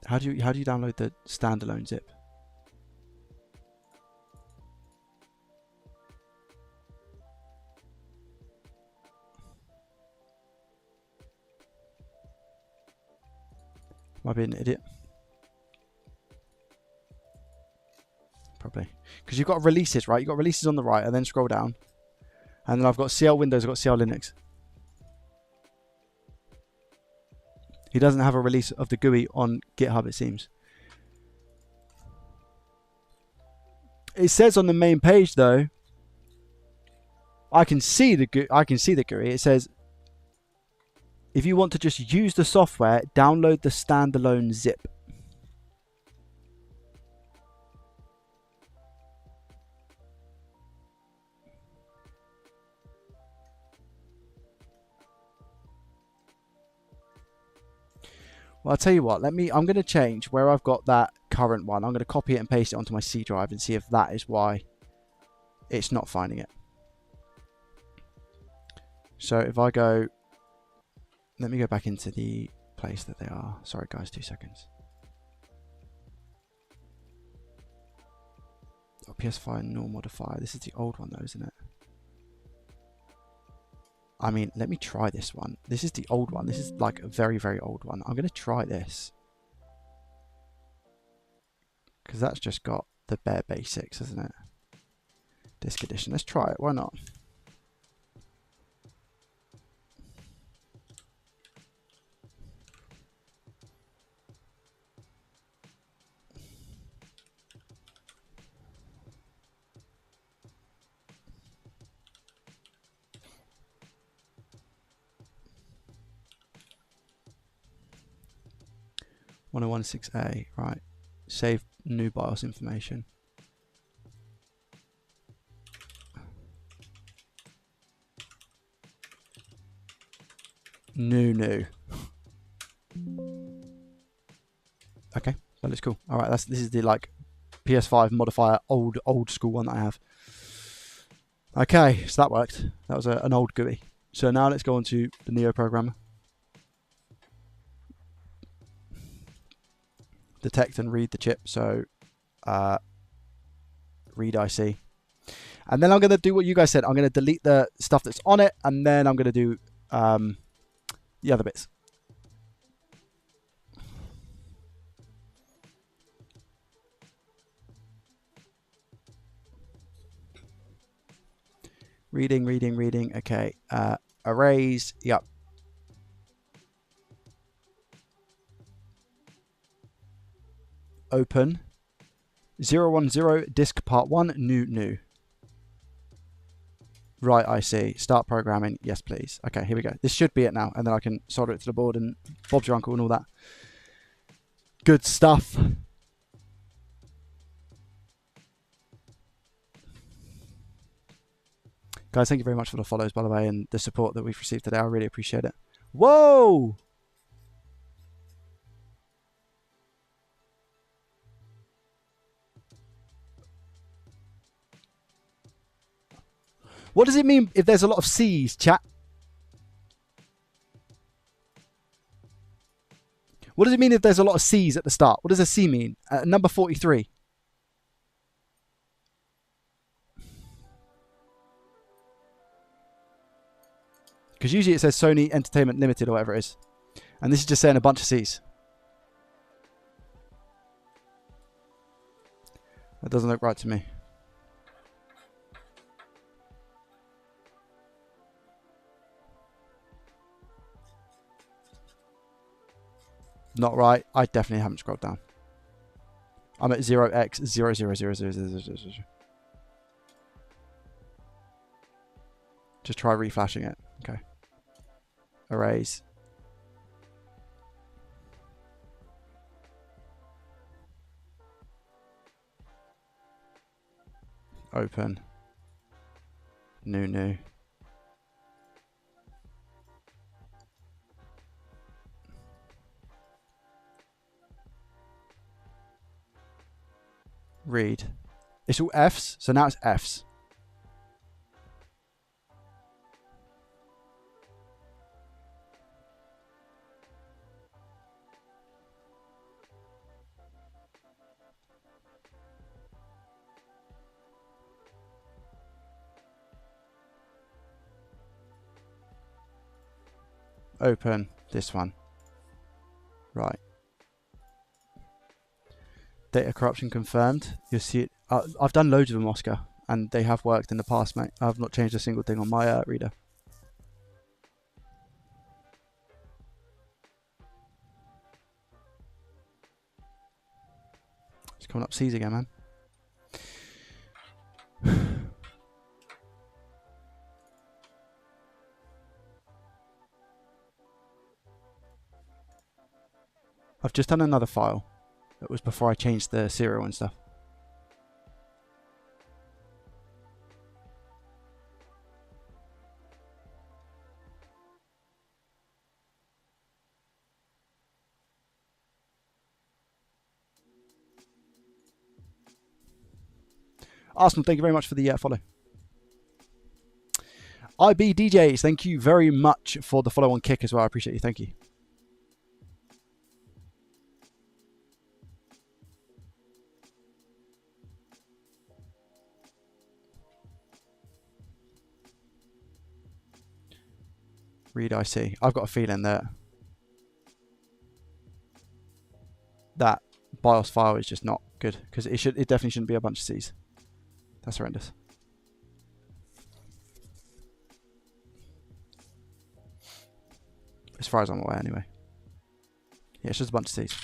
[SPEAKER 1] How do you download the standalone zip? Might be an idiot. Probably. Because you've got releases, right? You've got releases on the right, and then scroll down. And then I've got CL Windows, I've got CL Linux. He doesn't have a release of the GUI on GitHub, it seems. It says on the main page, though, I can see the GUI. It says, if you want to just use the software, download the standalone zip. Well, I'll tell you what. I'm going to change where I've got that current one. I'm going to copy it and paste it onto my C drive and see if that is why it's not finding it. So if I go, let me go back into the place that they are. Sorry, guys, 2 seconds. Oh, PS5 null modifier. This is the old one though, isn't it? I mean, let me try this one. This is the old one. This is like a very, very old one. I'm going to try this. Because that's just got the bare basics, isn't it? Disc edition. Let's try it. Why not? .1016A, right. Save new BIOS information. New. Okay, that looks cool. All right, this is the like PS5 modifier, old school one that I have. Okay, so that worked. That was an old GUI. So now let's go on to the Neo programmer. Detect and read the chip. So read IC. And then I'm going to do what you guys said. I'm going to delete the stuff that's on it, and then I'm going to do the other bits. Reading. Okay. Arrays. Yep. Open. 010 disk part 1. New. Right, I see. Start programming. Yes, please. Okay, here we go. This should be it now. And then I can solder it to the board and Bob's your uncle and all that. Good stuff. Guys, thank you very much for the follows, by the way, and the support that we've received today. I really appreciate it. Whoa! What does it mean if there's a lot of C's, chat? What does it mean if there's a lot of C's at the start? What does a C mean? Number 43. Because usually it says Sony Entertainment Limited or whatever it is. And this is just saying a bunch of C's. That doesn't look right to me. Not right. I definitely haven't scrolled down. I'm at 0x000000. Just try reflashing it. Okay. Arrays. Open. New. Read. It's all F's, so now it's F's. Open this one. Right. Data corruption confirmed. You'll see it. I've done loads of them, Oscar, and they have worked in the past, mate. I've not changed a single thing on my reader. It's coming up C's again, man. I've just done another file. That was before I changed the serial and stuff. Arsenal, thank you very much for the follow. IB DJs, thank you very much for the follow on Kick as well. I appreciate you. Thank you. Read IC. I've got a feeling that that BIOS file is just not good, because it definitely shouldn't be a bunch of C's. That's horrendous. As far as I'm aware, anyway. Yeah, it's just a bunch of C's.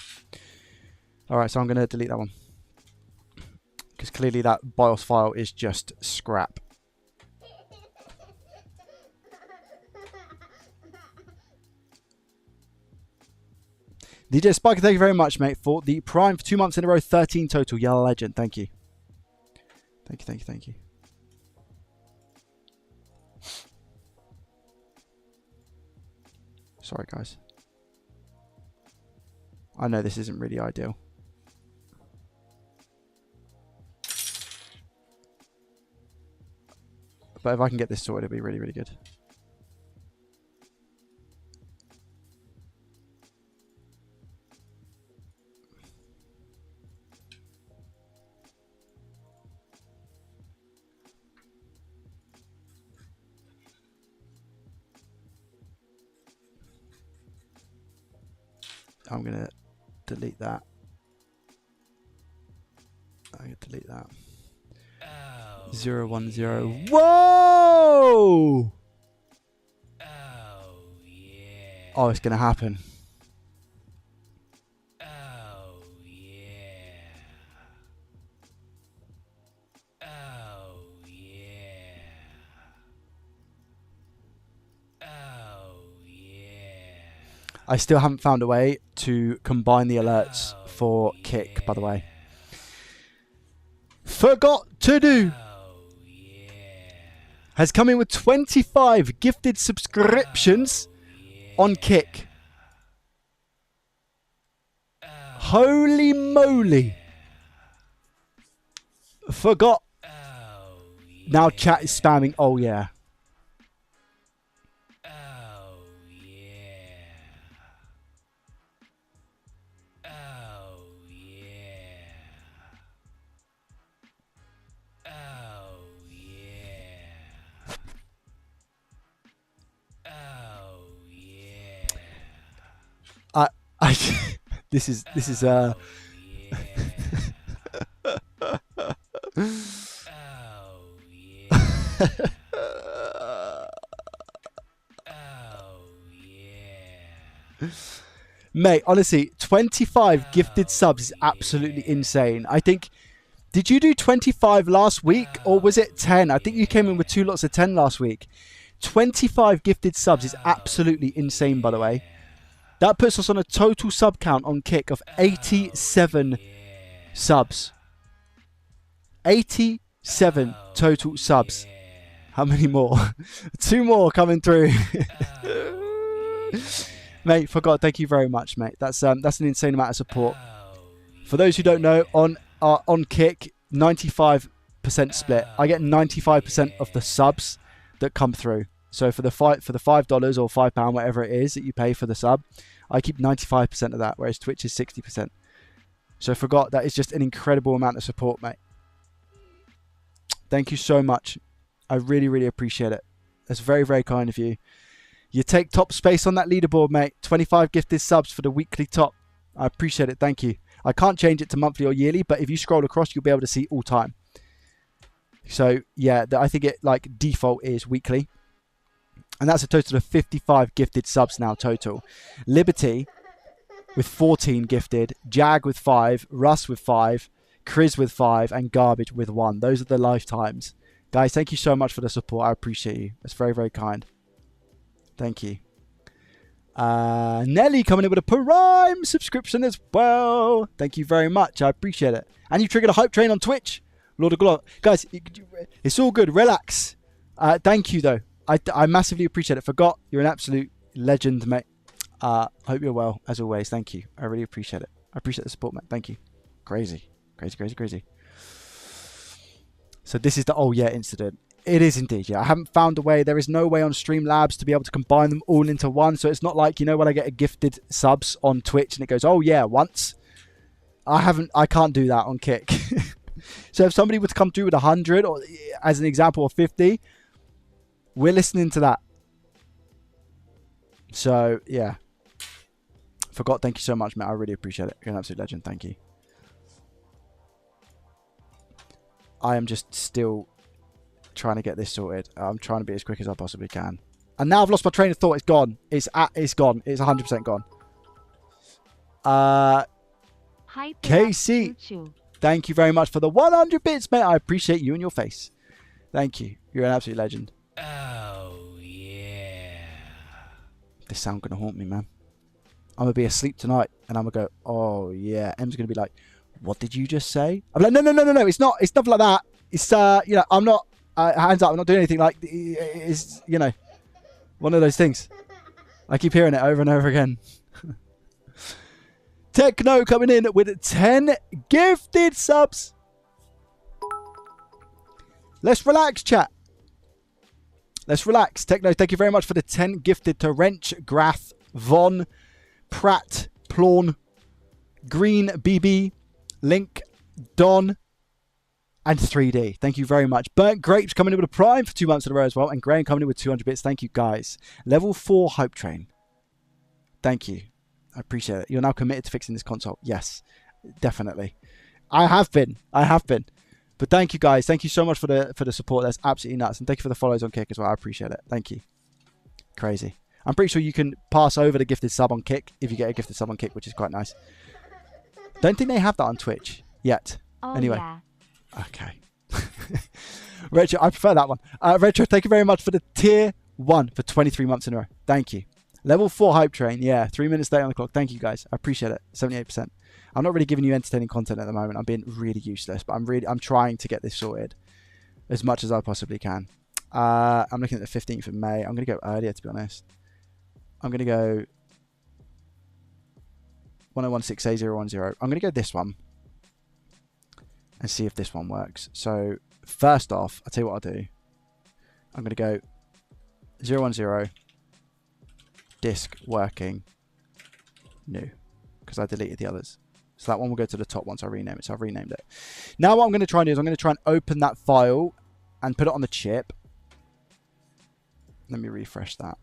[SPEAKER 1] Alright, so I'm going to delete that one, because clearly that BIOS file is just scrap. DJ Spiker, thank you very much, mate, for the Prime for 2 months in a row, 13 total. Yellow Legend, thank you. Thank you, thank you, thank you. Sorry, guys. I know this isn't really ideal. But if I can get this sorted, it'll be really, really good. I'm going to delete that. I'm going to delete that. 010. Whoa! Oh, it's going to happen. I still haven't found a way to combine the alerts for Kick, by the way. Forgot to do. Has come in with 25 gifted subscriptions on Kick. Holy moly. Forgot. Now chat is spamming. Oh, yeah. This is Mate, honestly, 25 gifted subs is absolutely insane. I think, did you do 25 last week, or was it 10? I think you came in with 2 lots of 10 last week. 25 gifted subs is absolutely insane, by the way. That puts us on a total sub count on Kick of 87 subs. 87 total subs. How many more? 2 more coming through. Mate, forgot. Thank you very much, mate. That's an insane amount of support. For those who don't know, on Kick, 95% split. I get 95% of the subs that come through. So for the $5 or £5, whatever it is that you pay for the sub, I keep 95% of that, whereas Twitch is 60%. So forgot, that is just an incredible amount of support, mate. Thank you so much. I really, really appreciate it. That's very, very kind of you. You take top space on that leaderboard, mate. 25 gifted subs for the weekly top. I appreciate it. Thank you. I can't change it to monthly or yearly, but if you scroll across, you'll be able to see all time. So yeah, I think it like default is weekly. And that's a total of 55 gifted subs now total. Liberty with 14 gifted, Jag with 5, Russ with 5, Chris with 5, and Garbage with 1. Those are the lifetimes. Guys, thank you so much for the support. I appreciate you. That's very, very kind. Thank you. Nelly coming in with a Prime subscription as well. Thank you very much. I appreciate it. And you triggered a hype train on Twitch. Lord of God. Guys, it's all good. Relax. Thank you, though. I massively appreciate it. Forgot, you're an absolute legend, mate. Hope you're well, as always. Thank you. I really appreciate it. I appreciate the support, mate. Thank you. Crazy. Crazy, crazy, crazy. So this is the oh yeah incident. It is indeed, yeah. I haven't found a way. There is no way on Streamlabs to be able to combine them all into one. So it's not like, you know, when I get a gifted subs on Twitch and it goes, oh yeah, once. I can't do that on Kick. So if somebody were to come through with 100, or as an example, or 50, we're listening to that. So yeah. Forgot, thank you so much, mate. I really appreciate it. You're an absolute legend. Thank you. I am just still trying to get this sorted. I'm trying to be as quick as I possibly can. And now I've lost my train of thought. It's gone. It's gone. It's 100% gone. Casey, thank you very much for the 100 bits, mate. I appreciate you and your face. Thank you. You're an absolute legend.
[SPEAKER 4] Oh, yeah.
[SPEAKER 1] This sound going to haunt me, man. I'm going to be asleep tonight and I'm going to go, oh, yeah. Em's going to be like, what did you just say? I'm like, no. It's not. It's nothing like that. It's, you know, I'm not, hands up. I'm not doing anything. Like, it's, you know, one of those things. I keep hearing it over and over again. Techno coming in with 10 gifted subs. Let's relax, chat. Let's relax. Techno, thank you very much for the 10 gifted to Wrench, Grath, Von, Pratt, Plawn, Green, BB, Link, Don, and 3D. Thank you very much. Burnt Grapes coming in with a Prime for 2 months in a row as well. And Graham coming in with 200 bits. Thank you, guys. Level 4 Hype Train. Thank you. I appreciate it. You're now committed to fixing this console. Yes, definitely. I have been. But thank you, guys. Thank you so much for the support. That's absolutely nuts. And thank you for the follows on Kick as well. I appreciate it. Thank you. Crazy. I'm pretty sure you can pass over the gifted sub on Kick if you get a gifted sub on Kick, which is quite nice. Don't think they have that on Twitch yet.
[SPEAKER 2] Oh,
[SPEAKER 1] anyway.
[SPEAKER 2] yeah.
[SPEAKER 1] Okay. Retro, I prefer that one. Retro, thank you very much for the tier 1 for 23 months in a row. Thank you. Level 4 Hype Train. Yeah, 3 minutes late on the clock. Thank you, guys. I appreciate it. 78%. I'm not really giving you entertaining content at the moment. I'm being really useless, but I'm trying to get this sorted as much as I possibly can. I'm looking at the 15th of May. I'm going to go earlier, to be honest. I'm going to go 1016A010. I'm going to go this one and see if this one works. So first off, I'll tell you what I'll do. I'm going to go 010 disk working new because I deleted the others. So that one will go to the top once I rename it. So I've renamed it. Now what I'm going to try and do is I'm going to try and open that file and put it on the chip. Let me refresh that.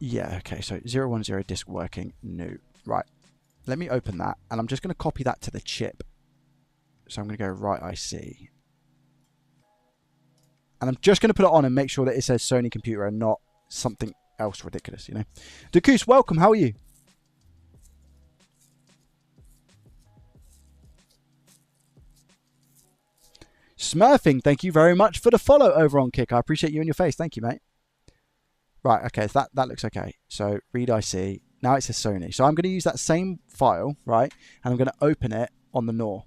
[SPEAKER 1] Yeah, okay, so 010 disk working new. Right, let me open that, and I'm just going to copy that to the chip. So I'm going to go right IC. And I'm just going to put it on and make sure that it says Sony computer and not something else ridiculous, you know. Dakus, welcome, how are you? Smurfing, thank you very much for the follow over on Kick. I appreciate you and your face. Thank you, mate. Right, okay, so that looks okay. So read IC. Now it says Sony. So I'm going to use that same file, right? And I'm going to open it on the NOR.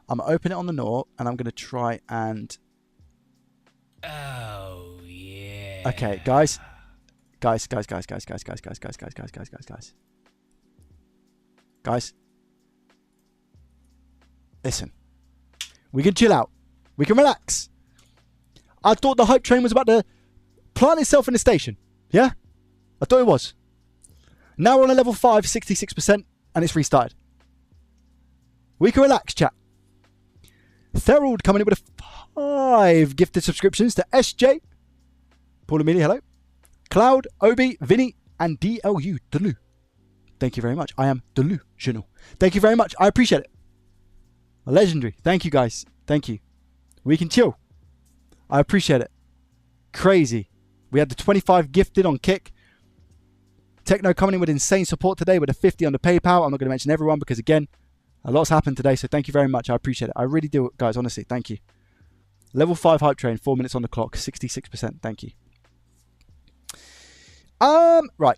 [SPEAKER 1] I'm going to open it on the NOR and I'm going to try and...
[SPEAKER 4] Oh, yeah.
[SPEAKER 1] Okay, guys. Guys. Listen. We can chill out. We can relax. I thought the hype train was about to plant itself in the station. Yeah? I thought it was. Now we're on a level 5, 66%, and it's restarted. We can relax, chat. Thorold coming in with a 5 gifted subscriptions to SJ. Paul Amelia, hello. Cloud, Obi, Vinny, and DLU, Delu. Thank you very much. I am delusional. Thank you very much. I appreciate it. Legendary. Thank you, guys. Thank you. We can chill. I appreciate it. Crazy. We had the 25 gifted on Kick. Techno coming in with insane support today with a 50 on the PayPal. I'm not going to mention everyone because, again, a lot's happened today. So thank you very much. I appreciate it. I really do, guys. Honestly, thank you. Level 5 hype train. 4 minutes on the clock. 66%. Thank you. Right.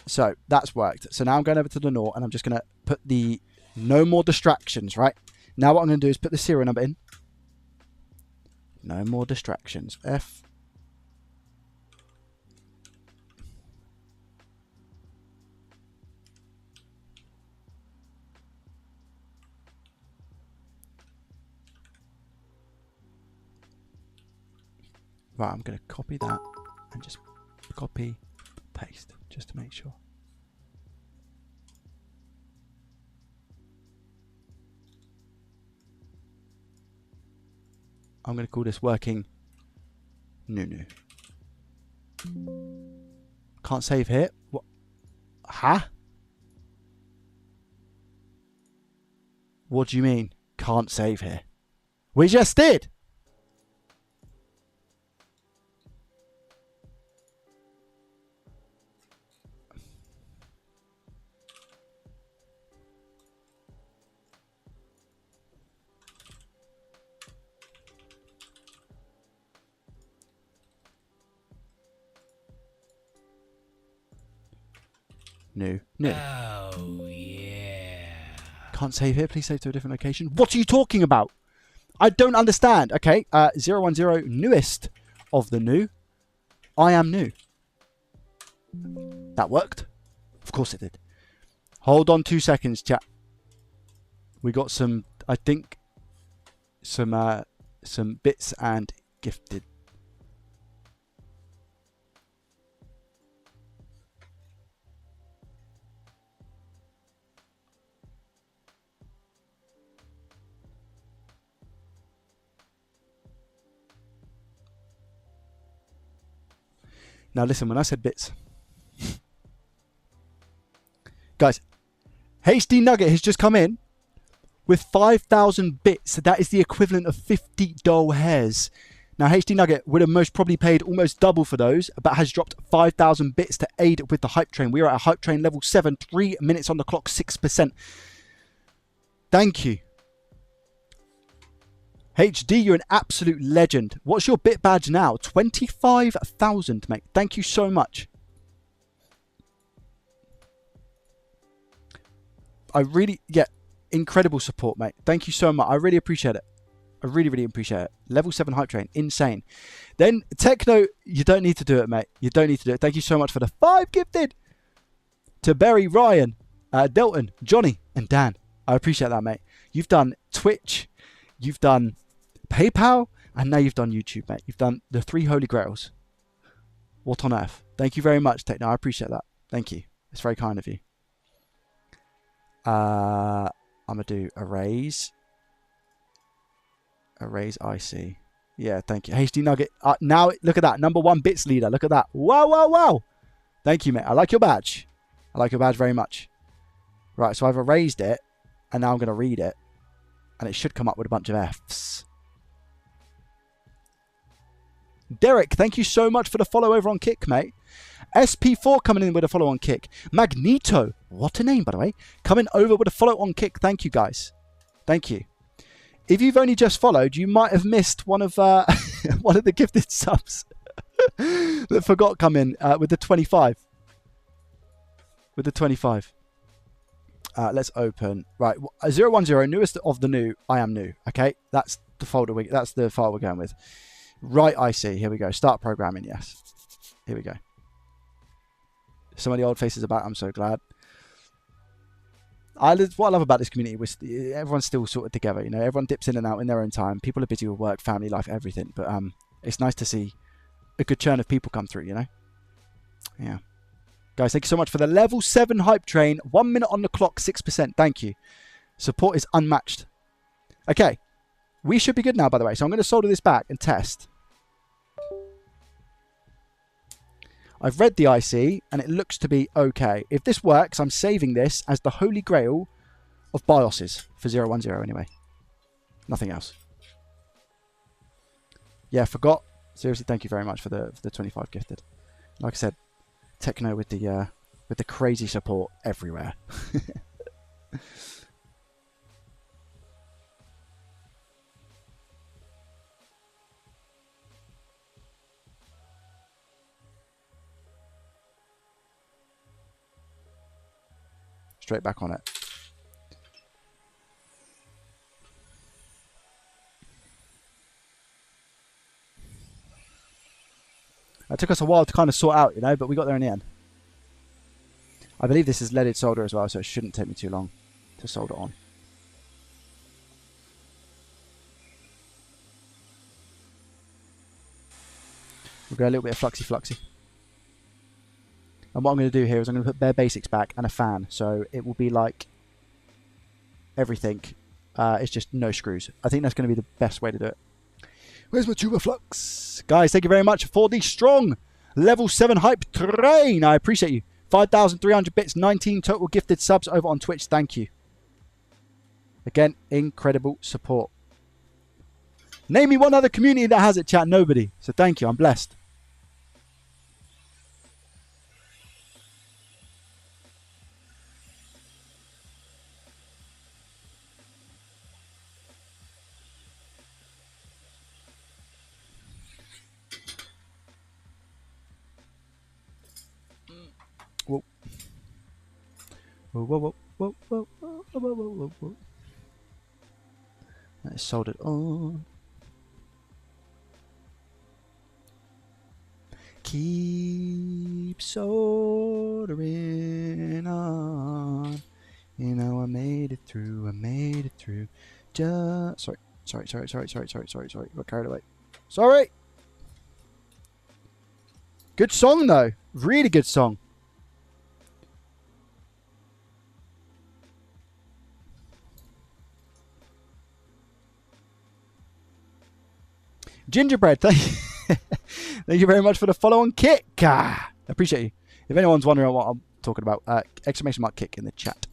[SPEAKER 1] So that's worked. So now I'm going over to the NOR and I'm just going to put the no more distractions, right? Now what I'm going to do is put the serial number in. No more distractions. F Right, I'm going to copy that and just copy, paste, just to make sure. I'm going to call this working new. Can't save here. What? Huh? What do you mean? Can't save here. We just did. New.
[SPEAKER 4] Oh, yeah.
[SPEAKER 1] Can't save here. Please save to a different location. What are you talking about? I don't understand. Okay. 010, newest of the new. I am new. That worked. Of course it did. Hold on 2 seconds, chat. We got some, I think, some bits and gifted. Now listen, when I said bits, guys, HD Nugget has just come in with 5,000 bits. That is the equivalent of 50 doll hairs. Now HD Nugget would have most probably paid almost double for those, but has dropped 5,000 bits to aid with the hype train. We are at a hype train level 7, 3 minutes on the clock, 6%. Thank you. HD, you're an absolute legend. What's your bit badge now? 25,000, mate. Thank you so much. I really, yeah, incredible support, mate. Thank you so much. I really appreciate it. I really, really appreciate it. Level 7 hype train. Insane. Then, Techno, you don't need to do it, mate. You don't need to do it. Thank you so much for the 5 gifted. To Barry, Ryan, Delton, Johnny, and Dan. I appreciate that, mate. You've done Twitch. You've done PayPal, and now you've done YouTube, mate. You've done the 3 holy grails. What on earth? Thank you very much, Techno. I appreciate that. Thank you. It's very kind of you. I'm going to do erase. Erase IC. Yeah, thank you. HD Nugget. Now, look at that. #1 bits leader. Look at that. Wow, wow, wow. Thank you, mate. I like your badge. I like your badge very much. Right, so I've erased it, and now I'm going to read it. And it should come up with a bunch of Fs. Derek, thank you so much for the follow over on Kick, mate. SP4 coming in with a follow on Kick. Magneto, what a name, by the way. Coming over with a follow on Kick. Thank you, guys. Thank you. If you've only just followed, you might have missed one of one of the gifted subs that forgot come in with the 25. With the 25. Let's open. Right, 010, newest of the new. I am new. Okay, that's the folder. That's the file we're going with. Right, IC. Here we go. Start programming. Yes. Here we go. Some of the old faces are back. I'm so glad. What I love about this community was everyone's still sort of together. You know, everyone dips in and out in their own time. People are busy with work, family life, everything. But it's nice to see a good churn of people come through. You know. Yeah. Guys, thank you so much for the level 7 hype train. 1 minute on the clock, 6%. Thank you. Support is unmatched. Okay. We should be good now, by the way. So I'm going to solder this back and test. I've read the IC and it looks to be okay. If this works, I'm saving this as the holy grail of BIOSes for 010 anyway. Nothing else. Yeah, forgot. Seriously, thank you very much for the 25 gifted. Like I said, Techno with the crazy support everywhere. Straight back on it. It took us a while to kind of sort out, you know, but we got there in the end. I believe this is leaded solder as well, so it shouldn't take me too long to solder on. We'll go a little bit of fluxy fluxy. And what I'm going to do here is I'm going to put bare basics back and a fan. So it will be like everything. It's just no screws. I think that's going to be the best way to do it. Where's my tuba flux? Guys, thank you very much for the strong level 7 hype train. I appreciate you. 5,300 bits, 19 total gifted subs over on Twitch. Thank you. Again, incredible support. Name me one other community that has it, chat. Nobody. So thank you. I'm blessed. Whoa. Whoa, whoa, whoa, whoa, whoa, whoa, whoa, whoa, whoa. Let's solder it on. Keep soldering on. You know I made it through. I made it through. Just sorry. Got carried away. Sorry. Good song though. Really good song. Gingerbread, thank you very much for the follow on kick. Appreciate you. If anyone's wondering what I'm talking about, exclamation mark kick in the chat.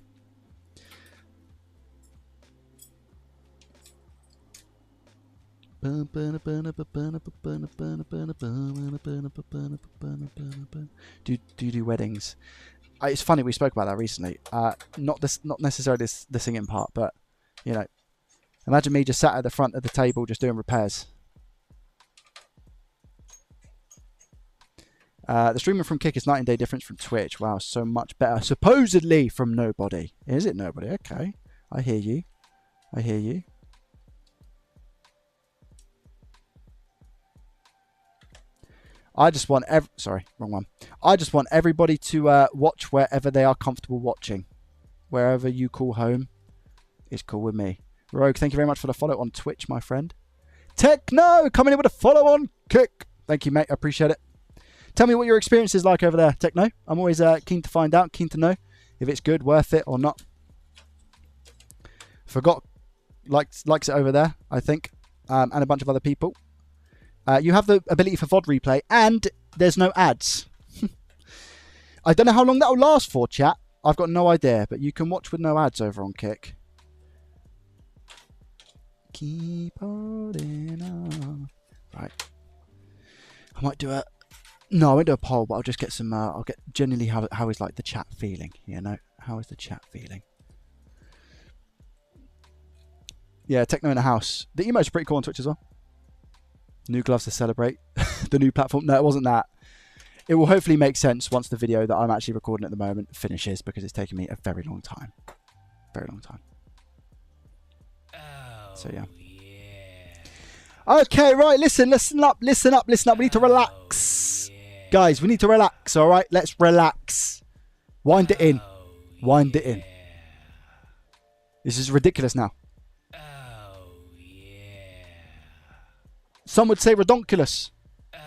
[SPEAKER 1] Do you do weddings? It's funny, we spoke about that recently. Not necessarily the singing part, but you know, imagine me just sat at the front of the table just doing repairs. The streaming from Kick is night and day difference from Twitch. Wow, so much better. Supposedly from nobody. Is it nobody? Okay. I hear you. I hear you. I just want sorry, wrong one. I just want everybody to watch wherever they are comfortable watching. Wherever you call home is cool with me. Rogue, thank you very much for the follow on Twitch, my friend. Techno coming in with a follow on Kick. Thank you, mate. I appreciate it. Tell me what your experience is like over there, Techno. I'm always keen to find out, keen to know if it's good, worth it, or not. Forgot likes it over there, I think, and a bunch of other people. You have the ability for VOD replay, and there's no ads. I don't know how long that will last for, chat. I've got no idea, but you can watch with no ads over on Kick. Keep holding on. Right. I might do a... No, I won't do a poll, but I'll just get some... I'll get generally how is like the chat feeling, you know? How is the chat feeling? Yeah, Techno in the house. The emotes are pretty cool on Twitch as well. New gloves to celebrate. The new platform. No, it wasn't that. It will hopefully make sense once the video that I'm actually recording at the moment finishes, because it's taken me a very long time. Very long time.
[SPEAKER 4] Oh,
[SPEAKER 1] so, yeah.
[SPEAKER 4] Yeah.
[SPEAKER 1] Okay, right. Listen up. We need to relax.
[SPEAKER 4] Oh, yeah.
[SPEAKER 1] Guys, we need to relax, all right? Let's relax. Wind it in.
[SPEAKER 4] Oh,
[SPEAKER 1] Wind it in.
[SPEAKER 4] yeah.
[SPEAKER 1] This is ridiculous now.
[SPEAKER 4] Oh, yeah.
[SPEAKER 1] Some would say redonkulous.
[SPEAKER 4] Oh,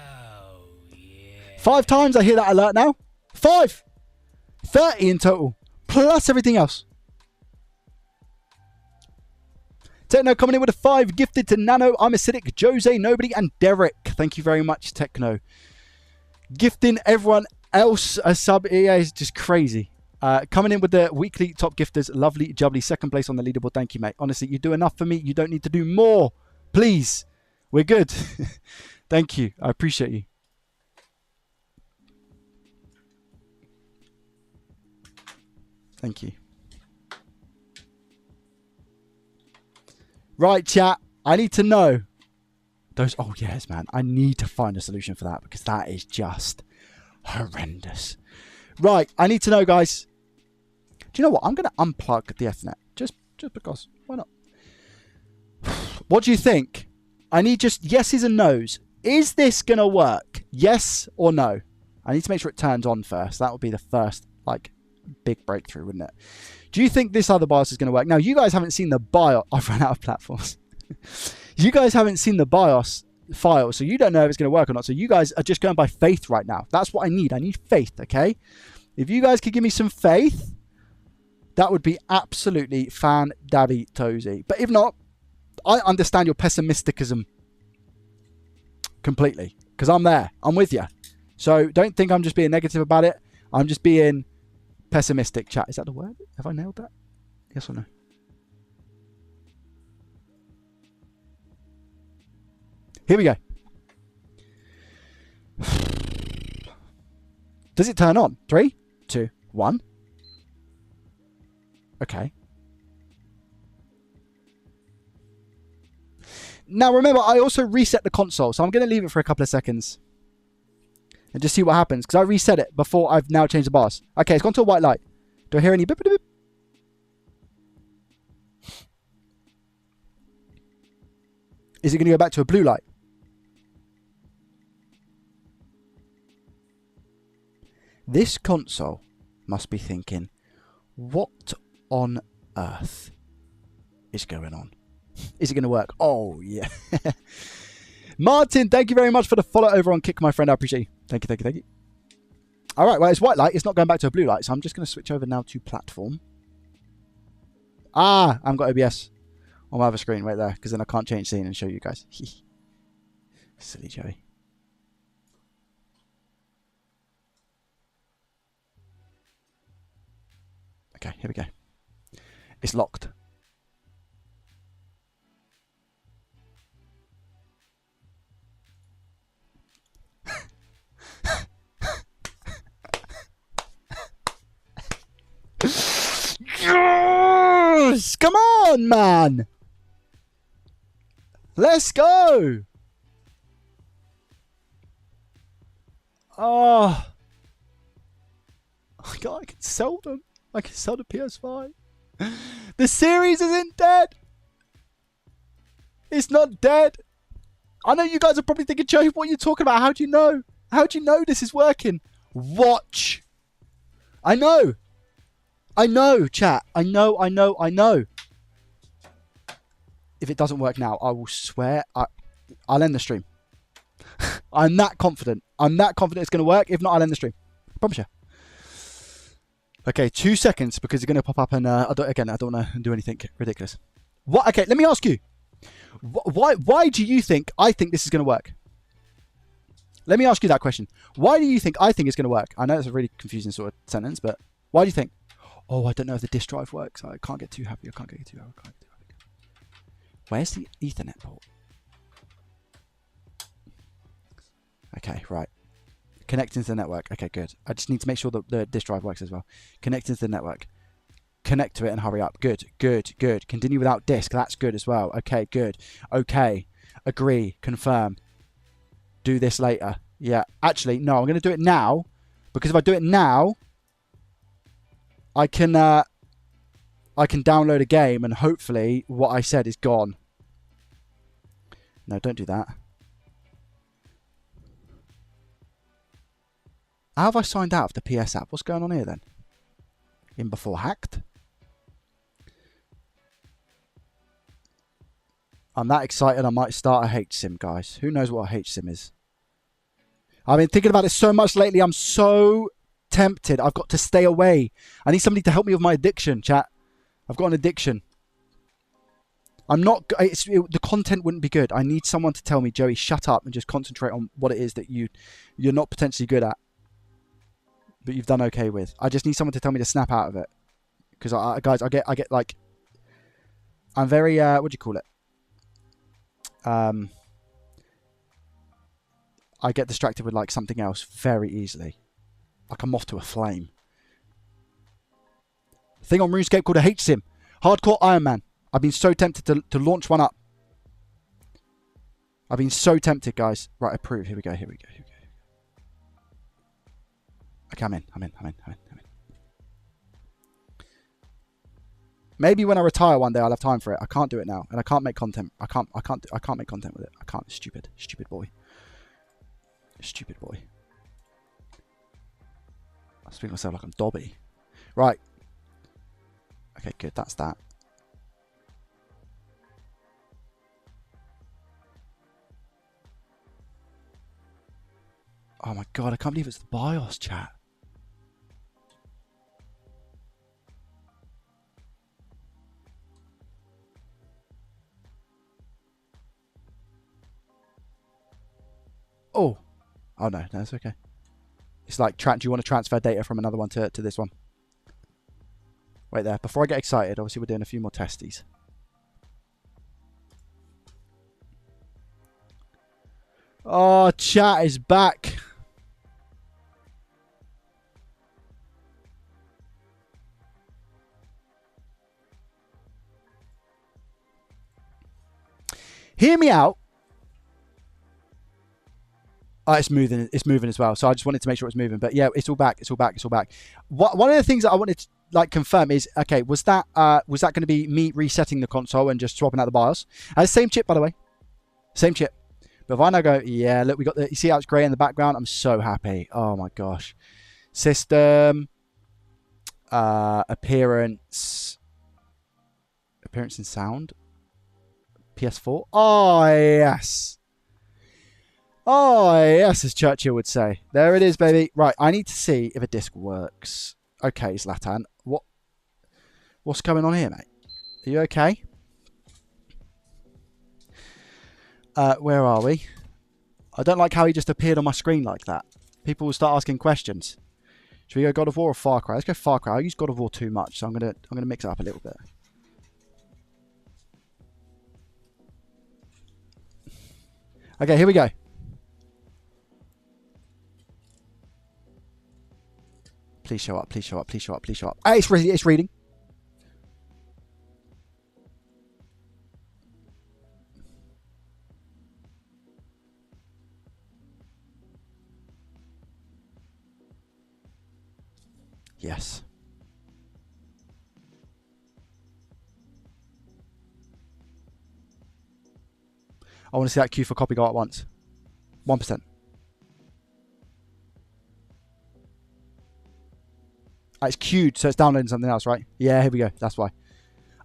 [SPEAKER 4] yeah.
[SPEAKER 1] 5 times I hear that alert now. 5! 30 in total. Plus everything else. Techno coming in with a 5. Gifted to Nano, I'm Acidic, Jose, Nobody, and Derek. Thank you very much, Techno. Gifting everyone else a sub. Yeah, is just crazy. Coming in with the weekly top gifters. Lovely, jubbly. 2nd place on the leaderboard. Thank you, mate. Honestly, you do enough for me. You don't need to do more. Please. We're good. Thank you. I appreciate you. Thank you. Right, chat. I need to know those. Oh, yes, man. I need to find a solution for that, because that is just horrendous. Right. I need to know, guys. Do you know what? I'm going to unplug the Ethernet. Just because. Why not? What do you think? I need just yeses and nos. Is this going to work? Yes or no? I need to make sure it turns on first. That would be the first, like, big breakthrough, wouldn't it? Do you think this other BIOS is going to work? Now, you guys haven't seen the BIOS. I've run out of platforms. You guys haven't seen the BIOS file, so you don't know if it's going to work or not. So you guys are just going by faith right now. That's what I need. I need faith, okay? If you guys could give me some faith, that would be absolutely fan-dabby-toesy. But if not, I understand your pessimisticism completely, because I'm there. I'm with you. So don't think I'm just being negative about it. I'm just being pessimistic, chat. Is that the word? Have I nailed that? Yes or no? Here we go. Does it turn on? 3, 2, 1. Okay. Now remember, I also reset the console, so I'm going to leave it for a couple of seconds and just see what happens, because I reset it before I've now changed the bars. Okay, it's gone to a white light. Do I hear any beep, beep, beep? Is it going to go back to a blue light? This console must be thinking, what on earth is going on? Is it going to work? Oh, yeah. Martin, thank you very much for the follow over on Kick, my friend. I appreciate you. Thank you, thank you, thank you. All right, well, it's white light. It's not going back to a blue light, so I'm just going to switch over now to platform. I haven't got OBS on my other screen right there, because then I can't change scene and show you guys. Silly Joey. Okay, here we go. It's locked. Yes! Come on, man! Let's go! Oh. God, I can sell them. I can sell the PS5. The series isn't dead. It's not dead. I know you guys are probably thinking, Joe, what are you talking about? How do you know? How do you know this is working? Watch. I know. I know, chat. I know. If it doesn't work now, I will swear I'll end the stream. I'm that confident. I'm that confident it's going to work. If not, I'll end the stream. I promise you. Okay, 2 seconds, because it's going to pop up and I don't want to do anything ridiculous. What? Okay, let me ask you. Why do you think I think this is going to work? Let me ask you that question. Why do you think I think it's going to work? I know it's a really confusing sort of sentence, but why do you think? Oh, I don't know if the disk drive works. I can't get too happy. Where's the Ethernet port? Okay, right. Connecting to the network. Okay, good. I just need to make sure that the disk drive works as well. Connecting to the network. Connect to it and hurry up. Good. Continue without disk. That's good as well. Okay, good. Okay. Agree. Confirm. Do this later. Yeah. Actually, no, I'm going to do it now, because if I do it now, I can download a game and hopefully what I said is gone. No, don't do that. How have I signed out of the PS app? What's going on here then? In before hacked? I'm that excited I might start a HSIM, guys. Who knows what a HSIM is? I've been thinking about it so much lately. I'm so tempted. I've got to stay away. I need somebody to help me with my addiction, chat. I've got an addiction. The content wouldn't be good. I need someone to tell me, Joey, shut up and just concentrate on what it is that you're not potentially good at, but you've done okay with. I just need someone to tell me to snap out of it. Because guys, I get like, I'm very, what do you call it? I get distracted with like something else very easily. Like a moth to a flame. Thing on RuneScape called a HSIM. Hardcore Iron Man. I've been so tempted to launch one up. I've been so tempted, guys. Right, approve. Here we go. Okay, I'm in. Maybe when I retire one day, I'll have time for it. I can't do it now, and I can't make content. I can't make content with it. I can't. Stupid boy. I speak to myself like I'm Dobby. Right. Okay, good. That's that. Oh my god, I can't believe it's the BIOS, chat. Oh. Oh no, it's okay. It's like, do you want to transfer data from another one to this one? Wait there. Before I get excited, obviously we're doing a few more testies. Oh, chat is back. Hear me out. Oh, it's moving. It's moving as well. So I just wanted to make sure it's moving. But yeah, it's all back. It's all back. It's all back. One of the things that I wanted to confirm is, okay, was that going to be me resetting the console and just swapping out the BIOS? Same chip, by the way. Same chip. But if I now go, yeah, look, we got you see how it's grey in the background? I'm so happy. Oh my gosh. System, appearance and sound. PS4. Oh yes. Oh yes, as Churchill would say. There it is, baby. Right, I need to see if a disc works. Okay, Zlatan. What's going on here, mate? Are you okay? Where are we? I don't like how he just appeared on my screen like that. People will start asking questions. Should we go God of War or Far Cry? Let's go Far Cry. I use God of War too much, so I'm gonna mix it up a little bit. Okay, here we go. Please show up, please show up, please show up, please show up. Hey, it's reading. Yes. I want to see that queue for copy go at once. 1%. It's queued, so it's downloading something else, right? Yeah, here we go. That's why.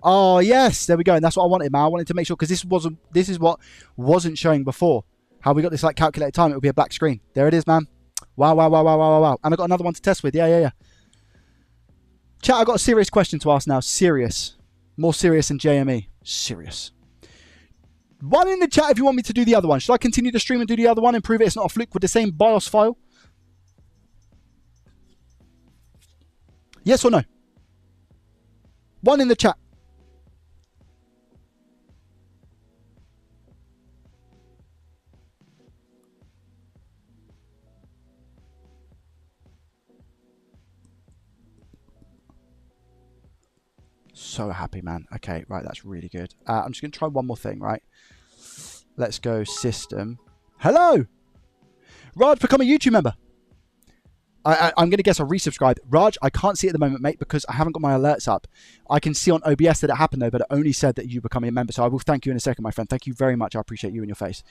[SPEAKER 1] Oh yes, there we go. And that's what I wanted, man. I wanted to make sure, because this is what wasn't showing before. How we got this like calculated time? It would be a black screen. There it is, man. Wow, wow, wow, wow, wow, wow, wow. And I got another one to test with. Yeah. Chat, I got a serious question to ask now. Serious. More serious than JME. Serious. One in the chat if you want me to do the other one. Should I continue the stream and do the other one and prove it's not a fluke with the same BIOS file? Yes or no? One in the chat. So happy, man. Okay, right, that's really good. I'm just going to try one more thing, right? Let's go system. Hello! Raj, become a YouTube member. I'm going to guess I resubscribed. Raj, I can't see it at the moment, mate, because I haven't got my alerts up. I can see on OBS that it happened, though, but it only said that you become a member. So I will thank you in a second, my friend. Thank you very much. I appreciate you and your face.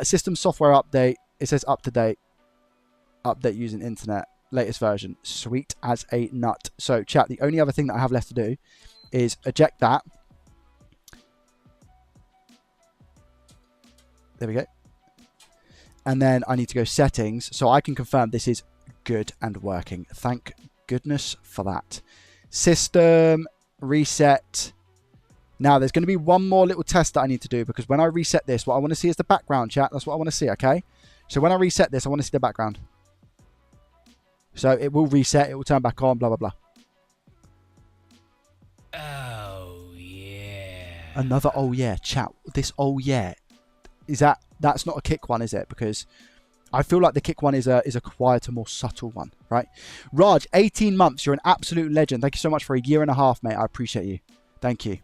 [SPEAKER 1] System software update. It says up to date. Update using internet. Latest version. Sweet as a nut. So, chat, the only other thing that I have left to do is eject that. There we go. And then I need to go settings so I can confirm this is good and working. Thank goodness for that. System reset. Now there's going to be one more little test that I need to do, because when I reset this, what I want to see is the background, chat. That's what I want to see, okay? So when I reset this, I want to see the background. So it will reset, it will turn back on, blah, blah, blah.
[SPEAKER 4] Oh, yeah.
[SPEAKER 1] Another oh yeah, chat. This oh yeah. That's not a kick one, is it? Because I feel like the kick one is a quieter, more subtle one, right? Raj, 18 months. You're an absolute legend. Thank you so much for a year and a half, mate. I appreciate you. Thank you.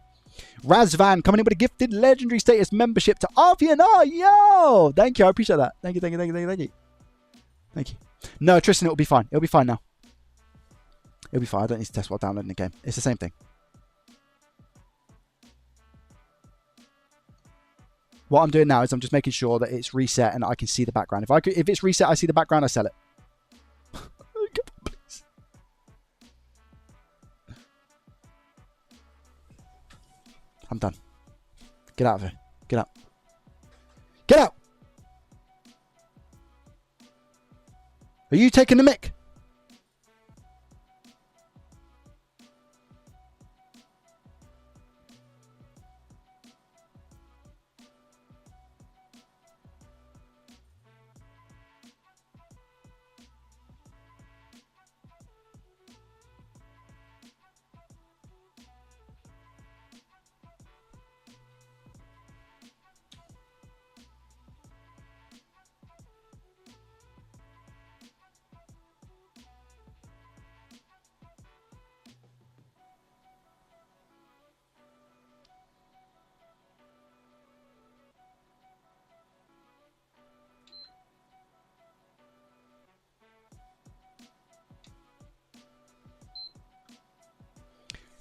[SPEAKER 1] Razvan coming in with a gifted legendary status membership to RVNR. Yo! Thank you. I appreciate that. Thank you. Thank you. No, Tristan, it'll be fine. It'll be fine now. It'll be fine. I don't need to test while downloading the game. It's the same thing. What I'm doing now is I'm just making sure that it's reset and I can see the background. If it's reset, I see the background, I sell it. Come on, please. I'm done. Get out of here. Get out. Get out! Are you taking the mic?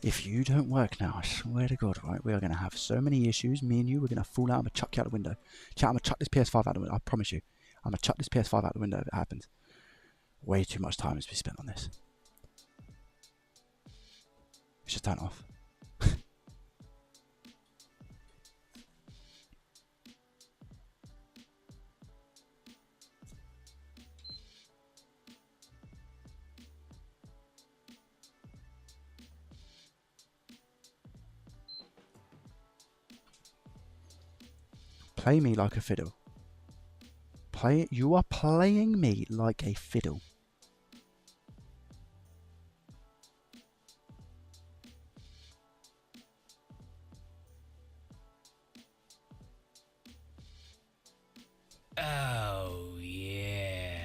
[SPEAKER 1] If you don't work now, I swear to God, right, we are going to have so many issues. Me and you, we're going to fall out. I'm going to chuck you out the window. Chat, I'm going to chuck this PS5 out the window. I promise you. I'm going to chuck this PS5 out the window if it happens. Way too much time has been spent on this. Let's just turn it off. Play me like a fiddle. You are playing me like a fiddle.
[SPEAKER 4] Oh, yeah.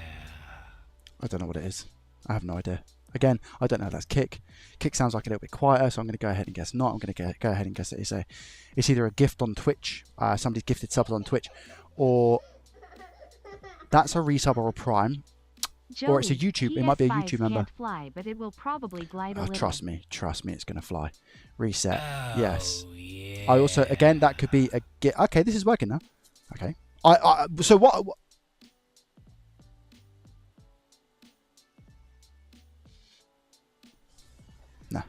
[SPEAKER 1] I don't know what it is. I have no idea. Again, I don't know if that's kick. Kick sounds like a little bit quieter, so I'm going to go ahead and guess not. I'm going to go ahead and guess that it's either a gift on Twitch, somebody's gifted subs on Twitch, or that's a resub or a prime,
[SPEAKER 2] Joey,
[SPEAKER 1] or it's a YouTube. It might be a
[SPEAKER 2] PS5's
[SPEAKER 1] YouTube member.
[SPEAKER 2] Can't fly, but it will probably glide a little.
[SPEAKER 1] Trust me, it's going to fly. Reset.
[SPEAKER 4] Oh,
[SPEAKER 1] Yes.
[SPEAKER 4] Yeah.
[SPEAKER 1] I also, again, that could be a gift. Okay, this is working now. Okay. So what? Nah.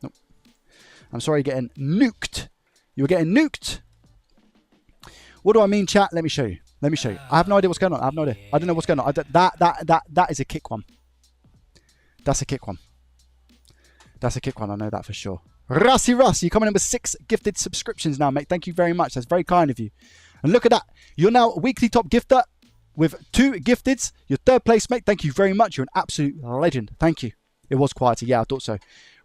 [SPEAKER 1] Nope. I'm sorry, you're getting nuked. You were getting nuked. What do I mean, chat? Let me show you. Let me show you. I have no idea what's going on. I have no idea. I don't know what's going on. That is a kick one. That's a kick one. That's a kick one. I know that for sure. Rusty Russ, you're coming in with 6 gifted subscriptions now, mate. Thank you very much. That's very kind of you. And look at that. You're now a weekly top gifter with 2 gifteds. You're 3rd place, mate. Thank you very much. You're an absolute legend. Thank you. It was quieter. Yeah, I thought so.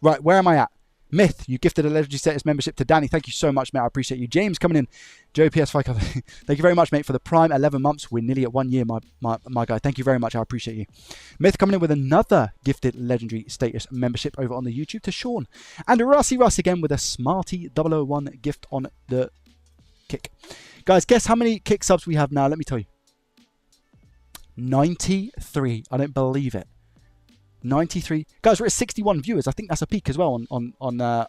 [SPEAKER 1] Right, where am I at? Myth, you gifted a legendary status membership to Danny. Thank you so much, mate. I appreciate you. James coming in. Joe PS5 cover. Thank you very much, mate, for the prime 11 months. We're nearly at 1 year, my guy. Thank you very much. I appreciate you. Myth coming in with another gifted legendary status membership over on the YouTube to Sean. And Rusty Russ again with a Smarty 001 gift on the kick. Guys, guess how many kick subs we have now? Let me tell you. 93. I don't believe it. 93. Guys, we're at 61 viewers. I think that's a peak as well on the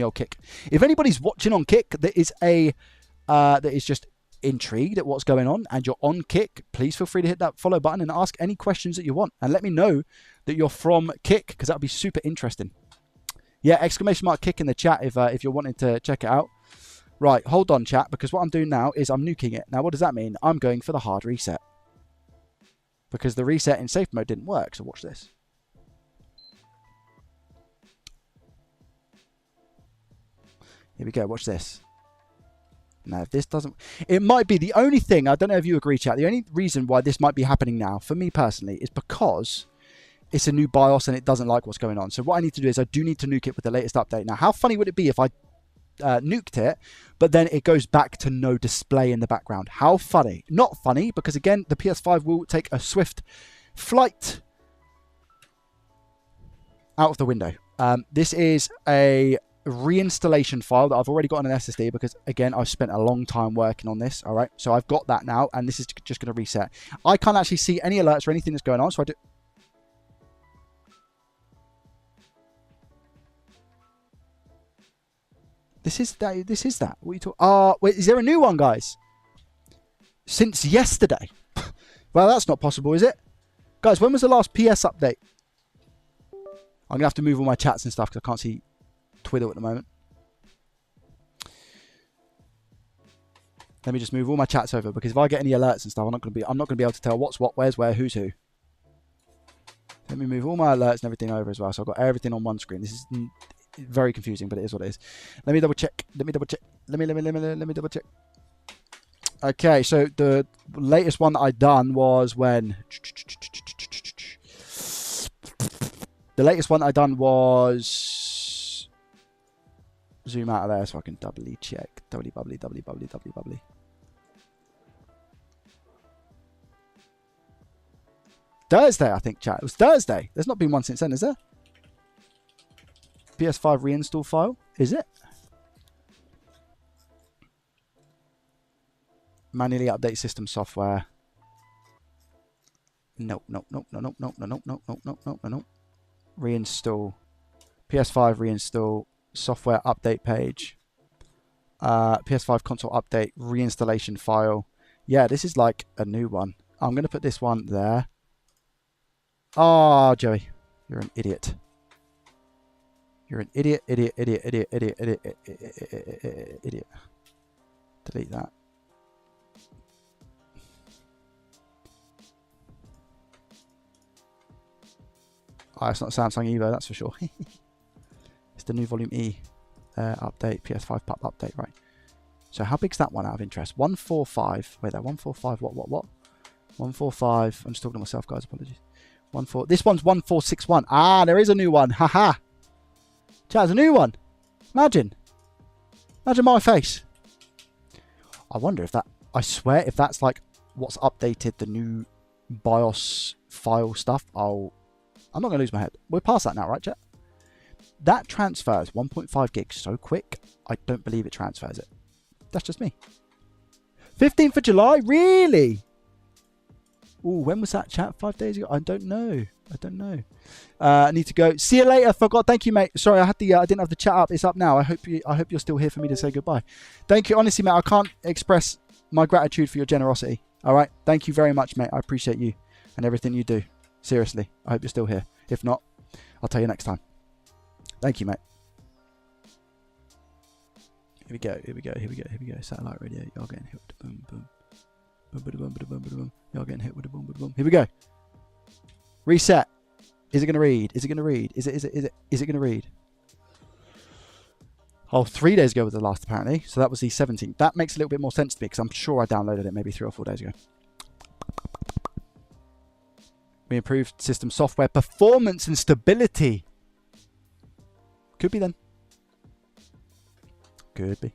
[SPEAKER 1] old kick. If anybody's watching on kick that is just intrigued at what's going on and you're on kick, please feel free to hit that follow button and ask any questions that you want. And let me know that you're from kick, because that would be super interesting. Yeah, exclamation mark kick in the chat if you're wanting to check it out. Right, hold on, chat, because what I'm doing now is I'm nuking it. Now, what does that mean? I'm going for the hard reset. Because the reset in safe mode didn't work, so watch this. Here we go, watch this. Now, if this doesn't... It might be the only thing, I don't know if you agree, chat, the only reason why this might be happening now, for me personally, is because it's a new BIOS and it doesn't like what's going on. So what I need to do is I do need to nuke it with the latest update. Now, how funny would it be if I nuked it, but then it goes back to no display in the background? How funny? Not funny, because again, the PS5 will take a swift flight out of the window. This is a reinstallation file that I've already got on an SSD because, again, I've spent a long time working on this. All right, so I've got that now, and this is just going to reset. I can't actually see any alerts or anything that's going on, so I do... This is that. What are you talking? Wait, is there a new one, guys? Since yesterday? Well, that's not possible, is it? Guys, when was the last PS update? I'm going to have to move all my chats and stuff because I can't see Twiddle at the moment. Let me just move all my chats over, because if I get any alerts and stuff, I'm not going to be able to tell what's what, where's where, who's who. Let me move all my alerts and everything over as well. So I've got everything on one screen. This is very confusing, but it is what it is. Let me double check. Let me double check. Let me double check. Okay, so the latest one that I done was when... The latest one I done was... Zoom out of there so I can doubly check. Doubly bubbly. Thursday, I think, chat. It was Thursday. There's not been one since then, is there? PS5 reinstall file. Is it? Manually update system software. No. Reinstall. PS5 reinstall. Software update page. PS5 console update. Reinstallation file. Yeah, this is like a new one. I'm going to put this one there. Oh, Joey. You're an idiot. You're an idiot. Delete that. Oh, it's not Samsung Evo, that's for sure. It's the new Volume E update, PS5 PUP update, right? So how big's that one out of interest? 145. Wait there, 145. What? 145. I'm just talking to myself, guys. Apologies. This one's 1461. Ah, there is a new one. Haha. Chat, there's a new one. Imagine my face. I wonder if that... I swear, if that's like what's updated the new BIOS file stuff, I'm not going to lose my head. We're past that now, right, chat? That transfers 1.5 gigs so quick, I don't believe it transfers it. That's just me. 15th of July? Really? Ooh, when was that, chat? 5 days ago? I don't know. I need to go. See you later. Forgot. Thank you, mate. Sorry, I didn't have the chat up. It's up now. I hope you're still here for me to say goodbye. Thank you. Honestly, mate, I can't express my gratitude for your generosity. All right. Thank you very much, mate. I appreciate you and everything you do. Seriously. I hope you're still here. If not, I'll tell you next time. Thank you, mate. Here we go. Satellite radio. You're getting hit with the boom, boom. You're getting hit with the boom, boom, boom. Here we go. Reset. Is it going to read? Is it going to read? Oh, 3 days ago was the last, apparently. So that was the 17th. That makes a little bit more sense to me because I'm sure I downloaded it maybe 3 or 4 days ago. We improved system software performance and stability. Could be then. Could be.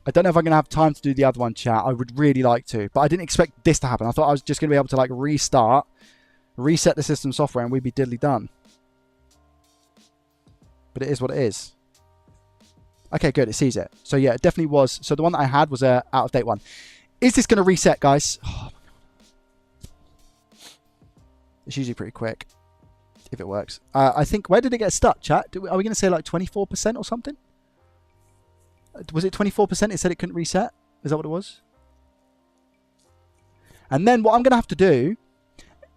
[SPEAKER 1] I don't know if I'm going to have time to do the other one, chat. I would really like to, but I didn't expect this to happen. I thought I was just going to be able to like restart, reset the system software, and we'd be diddly done. But it is what it is. Okay, good. It sees it. So yeah, it definitely was. So the one that I had was a out of date one. Is this going to reset, guys? Oh, my God. It's usually pretty quick if it works. I think, where did it get stuck, chat? Are we going to say like 24% or something? Was it 24%? It said it couldn't reset. Is that what it was? And then what I'm going to have to do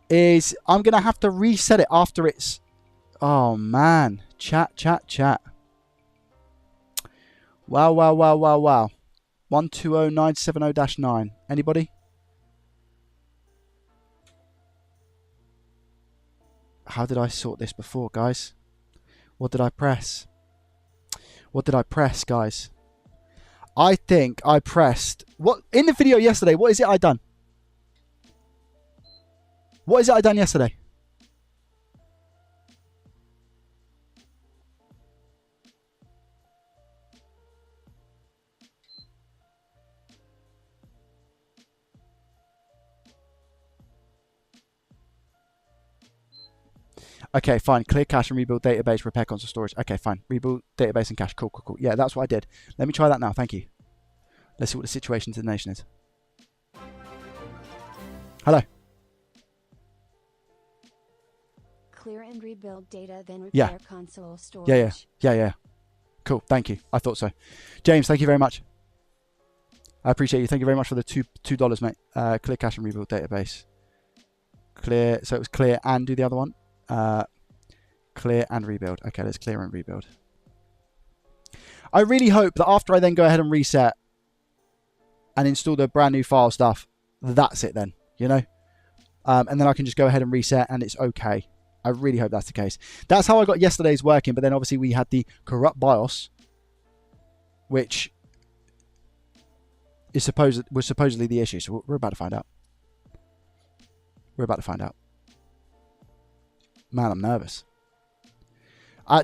[SPEAKER 1] is I'm going to have to reset it after it's... Oh, man. Chat. Wow. 120970-9. Anybody? How did I sort this before, guys? What did I press? Guys? I think I pressed... What in the video yesterday, what is it I done? What is it I done yesterday? Okay, fine. Clear cache and rebuild database, repair console storage. Okay, fine. Rebuild database and cache. Cool. Yeah, that's what I did. Let me try that now. Thank you. Let's see what the situation to the nation is. Hello.
[SPEAKER 3] Clear and rebuild data, then repair console storage.
[SPEAKER 1] Yeah. Cool. Thank you. I thought so. James, thank you very much. I appreciate you. Thank you very much for the $2, mate. Clear cache and rebuild database. Clear. So it was clear and do the other one. Clear and rebuild. Okay, let's clear and rebuild. I really hope that after I then go ahead and reset and install the brand new file stuff, that's it then, you know? And then I can just go ahead and reset and it's okay. I really hope that's the case. That's how I got yesterday's working, but then obviously we had the corrupt BIOS, which was supposedly the issue. So we're about to find out. We're about to find out. Man, I'm nervous.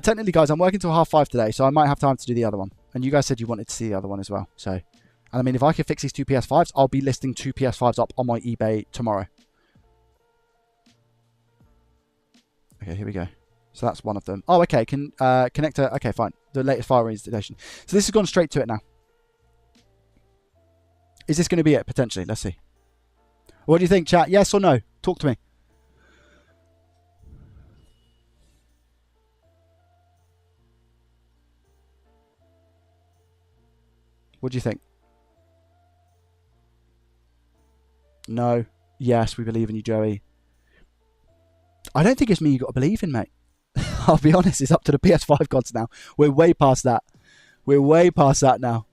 [SPEAKER 1] Technically, guys, I'm working till 5:30 today, so I might have time to do the other one. And you guys said you wanted to see the other one as well. So, and I mean, if I can fix these 2 PS5s, I'll be listing 2 PS5s up on my eBay tomorrow. Okay, here we go. So that's one of them. Oh, okay. Connector. Okay, fine. The latest firewall installation. So this has gone straight to it now. Is this going to be it, potentially? Let's see. What do you think, chat? Yes or no? Talk to me. What do you think? No. Yes, we believe in you, Joey. I don't think it's me you got to believe in, mate. I'll be honest, it's up to the PS5 gods now. We're way past that. We're way past that now.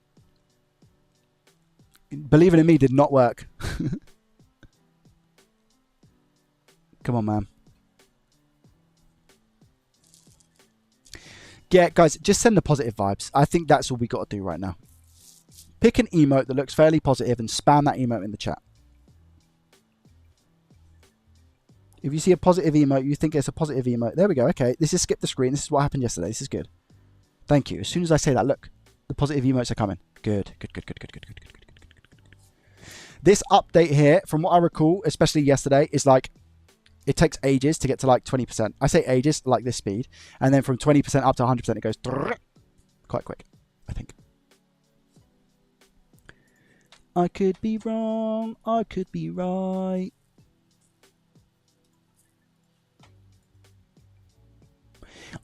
[SPEAKER 1] Believing in me did not work. Come on, man. Yeah, guys, just send the positive vibes. I think that's all we got to do right now. Pick an emote that looks fairly positive and spam that emote in the chat. If you see a positive emote, you think it's a positive emote. There we go. Okay, this is skip the screen. This is what happened yesterday. This is good. Thank you. As soon as I say that, look, the positive emotes are coming. Good. This update here, from what I recall, especially yesterday, is like, it takes ages to get to like 20%. I say ages, like this speed. And then from 20% up to 100%, it goes quite quick, I think. I could be wrong. I could be right.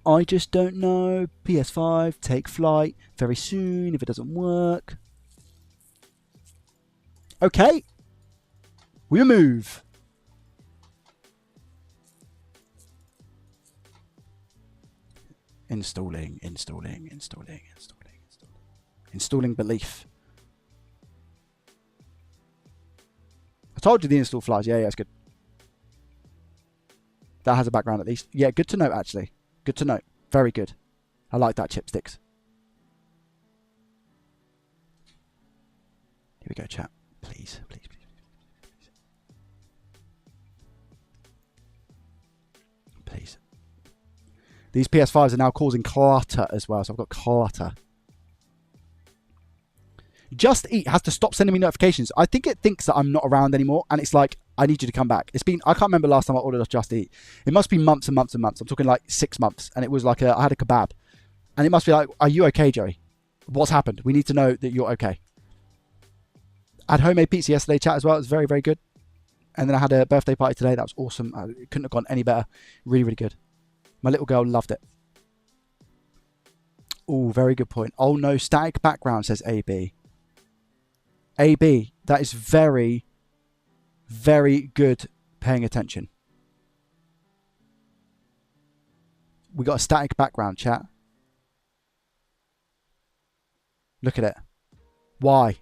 [SPEAKER 1] I just don't know. PS5, take flight very soon if it doesn't work. Okay. We move. Installing belief. I told you the install flies. Yeah, it's good. That has a background at least. Yeah, good to know, actually. Good to know. Very good. I like that, chipsticks. Here we go, chat. Please. Please. These PS5s are now causing clutter as well, so I've got clutter. Just Eat has to stop sending me notifications. I think it thinks that I'm not around anymore, and it's like, I need you to come back. It's been, I can't remember last time I ordered off Just Eat. It must be months and months and months. I'm talking like 6 months, and it was like I had a kebab. And it must be like, are you okay, Joey? What's happened? We need to know that you're okay. I had homemade pizza yesterday, chat, as well. It was very, very good. And then I had a birthday party today. That was awesome. It couldn't have gone any better. Really, really good. My little girl loved it. Oh, very good point. Oh, no, static background, says AB. AB, that is very, very good paying attention. We got a static background, chat. Look at it. Why?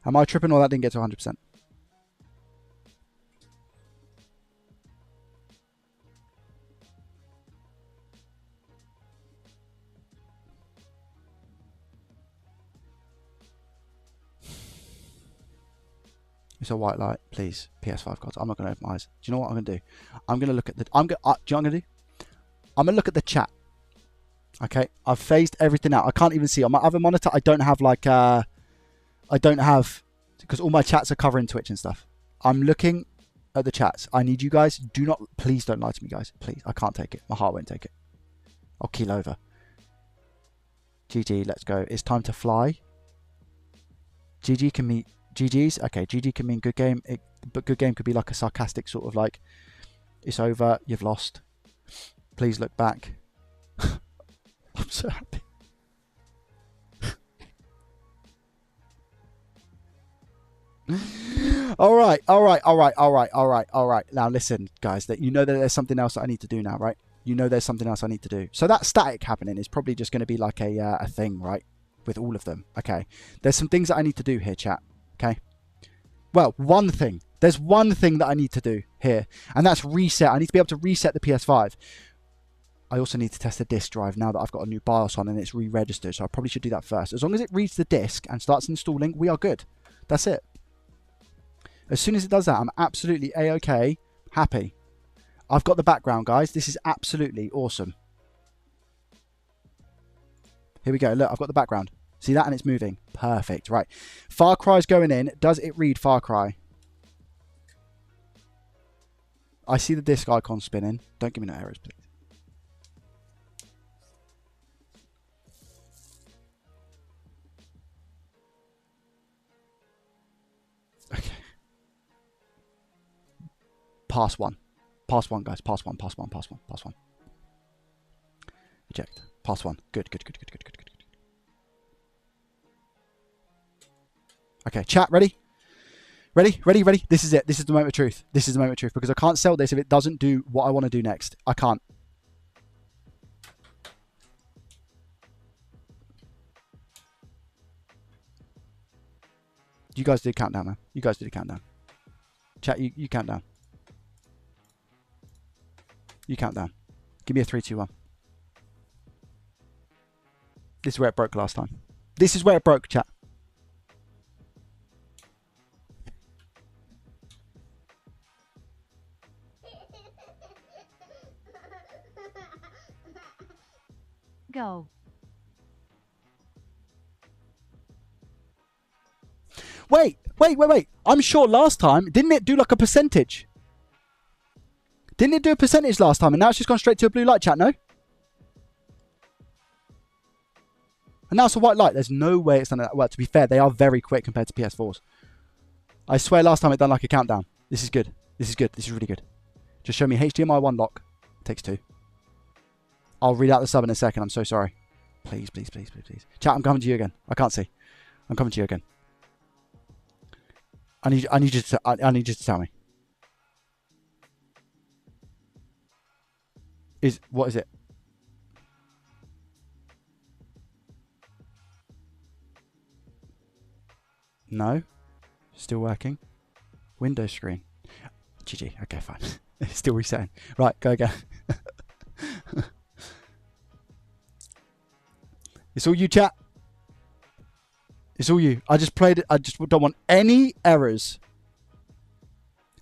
[SPEAKER 1] Am I tripping or that didn't get to 100%? It's a white light, please. PS5 gods. I'm not going to open my eyes. Do you know what I'm going to do? I'm going to look at the... do you know what I'm going to do? I'm going to look at the chat. Okay? I've phased everything out. I can't even see. On my other monitor, I don't have like... I don't have... because all my chats are covering Twitch and stuff. I'm looking at the chats. I need you guys. Do not... please don't lie to me, guys. Please. I can't take it. My heart won't take it. I'll keel over. GG, let's go. It's time to fly. GG can meet... GG's? Okay, GG can mean good game, but good game could be like a sarcastic sort of like, it's over, you've lost. Please look back. I'm so happy. All right, all right, all right, all right, all right, all right. Now listen, guys, that you know that there's something else that I need to do now, right? You know there's something else I need to do. So that static happening is probably just going to be like a thing, right? With all of them. Okay. There's some things that I need to do here, chat. Okay. Well, one thing. There's one thing that I need to do here, and that's reset. I need to be able to reset the PS5. I also need to test the disk drive now that I've got a new BIOS on and it's re-registered, so I probably should do that first. As long as it reads the disk and starts installing, we are good. That's it. As soon as it does that, I'm absolutely A-OK, happy. I've got the background, guys. This is absolutely awesome. Here we go. Look, I've got the background. See that? And it's moving. Perfect. Right. Far Cry's going in. Does it read Far Cry? I see the disk icon spinning. Don't give me no errors, please. Okay. Pass one. Pass one, guys. Pass one, pass one, pass one, pass one. Eject. Pass one. Good, good, good, good, good, good, good, good. Okay, chat, ready? Ready? Ready? Ready? This is it. This is the moment of truth. This is the moment of truth because I can't sell this if it doesn't do what I want to do next. I can't. You guys did countdown, man. You guys did a countdown. Chat, you count down. You count down. Give me a 3, 2, 1. This is where it broke last time. This is where it broke, chat.
[SPEAKER 2] Go.
[SPEAKER 1] Wait. I'm sure last time, didn't it do like a percentage? Didn't it do a percentage last time? And now it's just gone straight to a blue light, chat, no? And now it's a white light. There's no way it's done that. Well, to be fair, they are very quick compared to PS4s. I swear last time it done like a countdown. This is good. This is good. This is really good. Just show me HDMI 1 lock. Takes 2. I'll read out the sub in a second. I'm so sorry. Please, please, please, please, please. Chat, I'm coming to you again. I can't see. I'm coming to you again. I need you to tell me. What is it? No. Still working. Window screen. GG. Okay, fine. Still resetting. Right, go again. It's all you, chat. It's all you. I just played it. I just don't want any errors.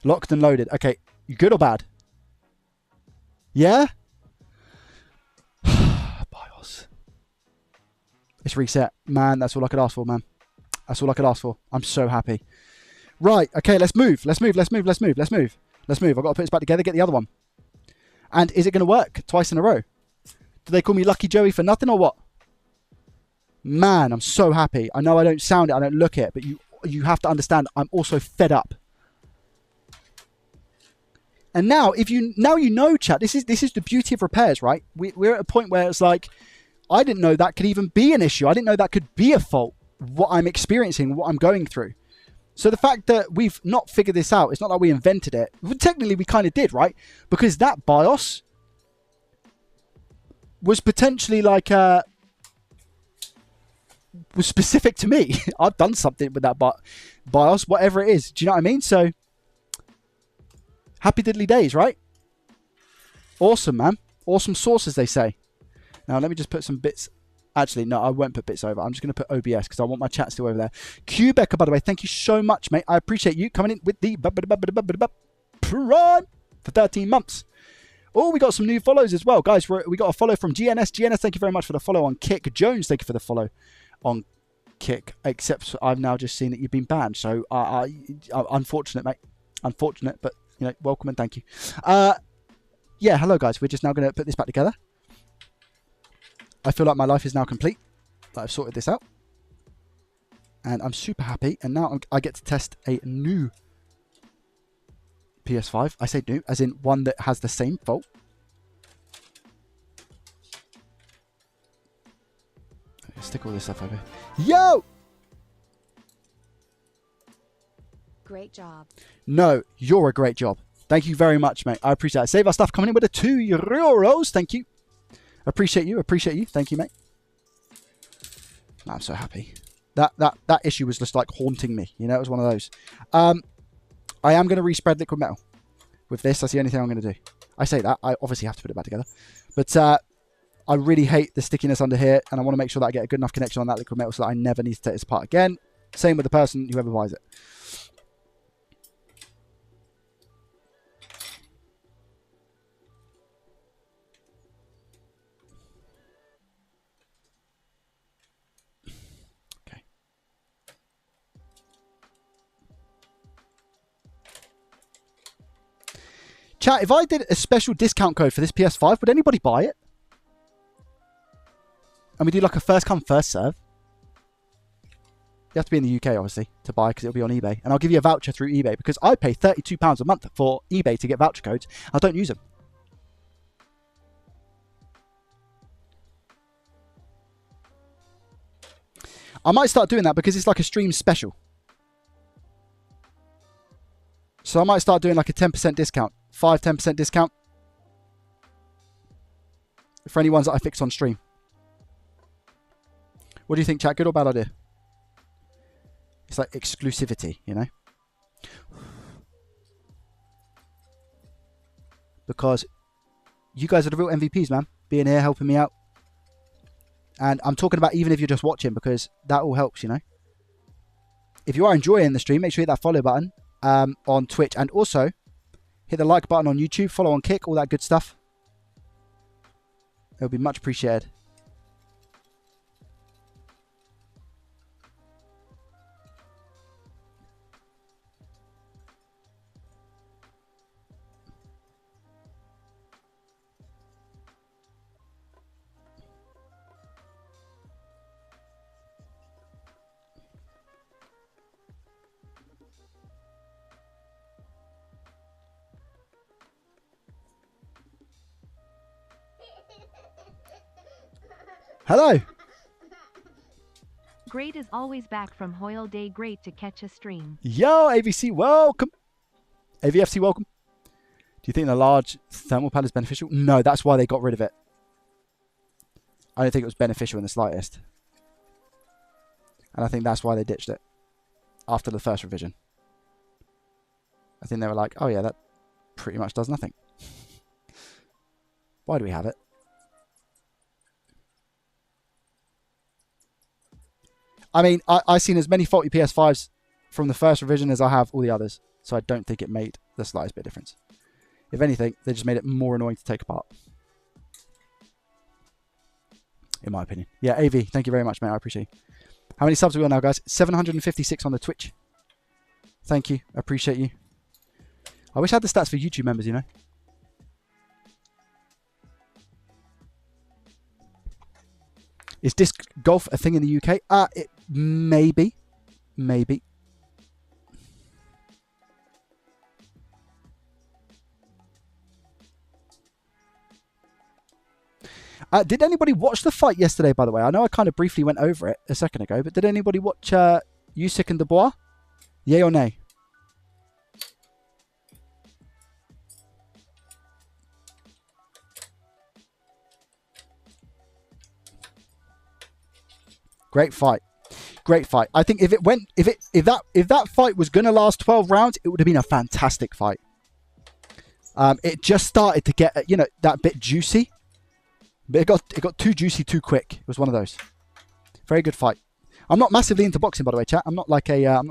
[SPEAKER 1] Locked and loaded. Okay, you good or bad? Yeah? BIOS. It's reset. Man, that's all I could ask for, man. That's all I could ask for. I'm so happy. Right, okay, let's move. Let's move. I've got to put this back together, get the other one. And is it going to work twice in a row? Do they call me Lucky Joey for nothing or what? Man, I'm so happy. I know I don't sound it, I don't look it, but you have to understand I'm also fed up. And now you know, chat, this is the beauty of repairs, right? We're at a point where it's like, I didn't know that could even be an issue. I didn't know that could be a fault, what I'm experiencing, what I'm going through. So the fact that we've not figured this out, it's not like we invented it. Well, technically, we kind of did, right? Because that BIOS was potentially like was specific to me. I've done something with that BIOS, whatever it is. Do you know what I mean? So, happy diddly days, right? Awesome, man. Awesome sauce, as they say. Now, let me just put some bits. Actually, no, I won't put bits over. I'm just going to put OBS because I want my chat still over there. Quebecer, by the way, thank you so much, mate. I appreciate you coming in with the Prime for 13 months. Oh, we got some new follows as well. Guys, we got a follow from GNS. GNS, thank you very much for the follow on Kick. Jones, thank you for the follow on Kick. Except I've now just seen that you've been banned. So, unfortunate, mate. Unfortunate, but, you know, welcome and thank you. Yeah, hello, guys. We're just now going to put this back together. I feel like my life is now complete. That I've sorted this out. And I'm super happy. And now I get to test a new PS5. I say new, as in one that has the same fault. Stick all this stuff over. Yo!
[SPEAKER 3] great job.
[SPEAKER 1] No, you're a great job. Thank you very much, mate. I appreciate it. Save Our Stuff coming in with a €2. Thank you. Appreciate you. Appreciate you. Thank you, mate. I'm so happy. That issue was just like haunting me. You know, it was one of those. I am going to respread liquid metal with this. That's the only thing I'm going to do. I say that. I obviously have to put it back together. But I really hate the stickiness under here, and I want to make sure that I get a good enough connection on that liquid metal so that I never need to take this apart again. Same with the person, whoever buys it. Okay. Chat, if I did a special discount code for this PS5, would anybody buy it? And we do like a first come, first serve. You have to be in the UK, obviously, to buy because it'll be on eBay. And I'll give you a voucher through eBay because I pay £32 a month for eBay to get voucher codes. I don't use them. I might start doing that because it's like a stream special. So I might start doing like a 10% discount. 10% discount. For any ones that I fix on stream. What do you think, chat? Good or bad idea? It's like exclusivity, you know? Because you guys are the real MVPs, man. Being here, helping me out. And I'm talking about even if you're just watching, because that all helps, you know? If you are enjoying the stream, make sure you hit that follow button on Twitch. And also, hit the like button on YouTube, follow on Kick, all that good stuff. It'll be much appreciated. Hello.
[SPEAKER 2] Great is always back from Hoyle Day. Great to catch a stream.
[SPEAKER 1] Yo, AVC, welcome. AVFC, welcome. Do you think the large thermal pad is beneficial? No, that's why they got rid of it. I don't think it was beneficial in the slightest. And I think that's why they ditched it after the first revision. I think they were like, oh yeah, that pretty much does nothing. Why do we have it? I mean, I've seen as many faulty PS5s from the first revision as I have all the others. So I don't think it made the slightest bit of difference. If anything, they just made it more annoying to take apart. In my opinion. Yeah, AV, thank you very much, mate. I appreciate it. How many subs are we on now, guys? 756 on the Twitch. Thank you. I appreciate you. I wish I had the stats for YouTube members, you know. Is disc golf a thing in the UK? It maybe. Maybe. Did anybody watch the fight yesterday, by the way? I know I kind of briefly went over it a second ago, but did anybody watch Usyk and Dubois? Yay or nay? Great fight. Great fight. I think if that fight was gonna last 12 rounds, it would have been a fantastic fight. It just started to get, you know, that bit juicy. But it got too juicy too quick. It was one of those. Very good fight. I'm not massively into boxing, by the way, chat. I'm not like a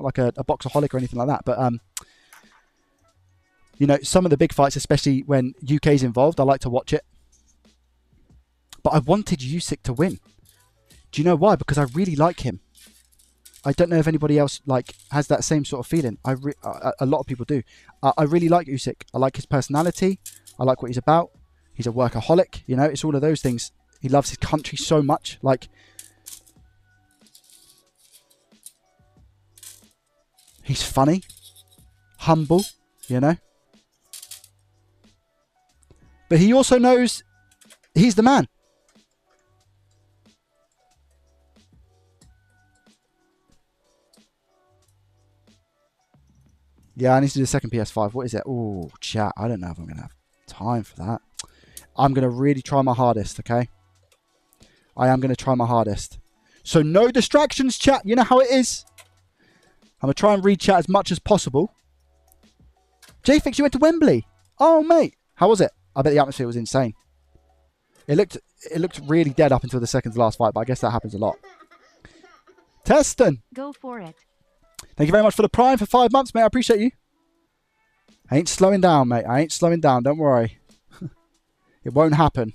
[SPEAKER 1] boxaholic or anything like that. But you know, some of the big fights, especially when UK's involved, I like to watch it. But I wanted Usyk to win. Do you know why? Because I really like him. I don't know if anybody else like has that same sort of feeling. A lot of people do. I really like Usyk. I like his personality. I like what he's about. He's a workaholic. You know, it's all of those things. He loves his country so much. Like, he's funny, humble. You know, but he also knows he's the man. Yeah, I need to do the second PS5. What is it? Oh, chat. I don't know if I'm going to have time for that. I'm going to really try my hardest, okay? I am going to try my hardest. So no distractions, chat. You know how it is. I'm going to try and read chat as much as possible. JFix, you went to Wembley. Oh, mate. How was it? I bet the atmosphere was insane. It looked really dead up until the second to last fight, but I guess that happens a lot. Teston.
[SPEAKER 2] Go for it.
[SPEAKER 1] Thank you very much for the Prime for 5 months, mate. I appreciate you. I ain't slowing down, mate. I ain't slowing down. Don't worry. It won't happen.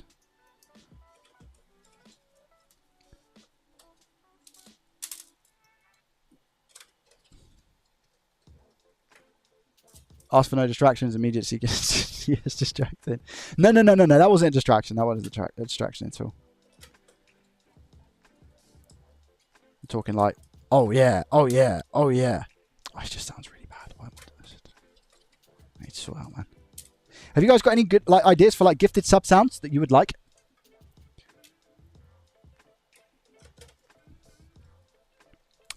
[SPEAKER 1] Ask for no distractions. Immediately gets yes, distracted. No. That wasn't a distraction. That wasn't a distraction at all. I'm talking like, oh yeah. Oh, it just sounds really bad. I need to sort out, man. Have you guys got any good ideas for like gifted sub sounds that you would like?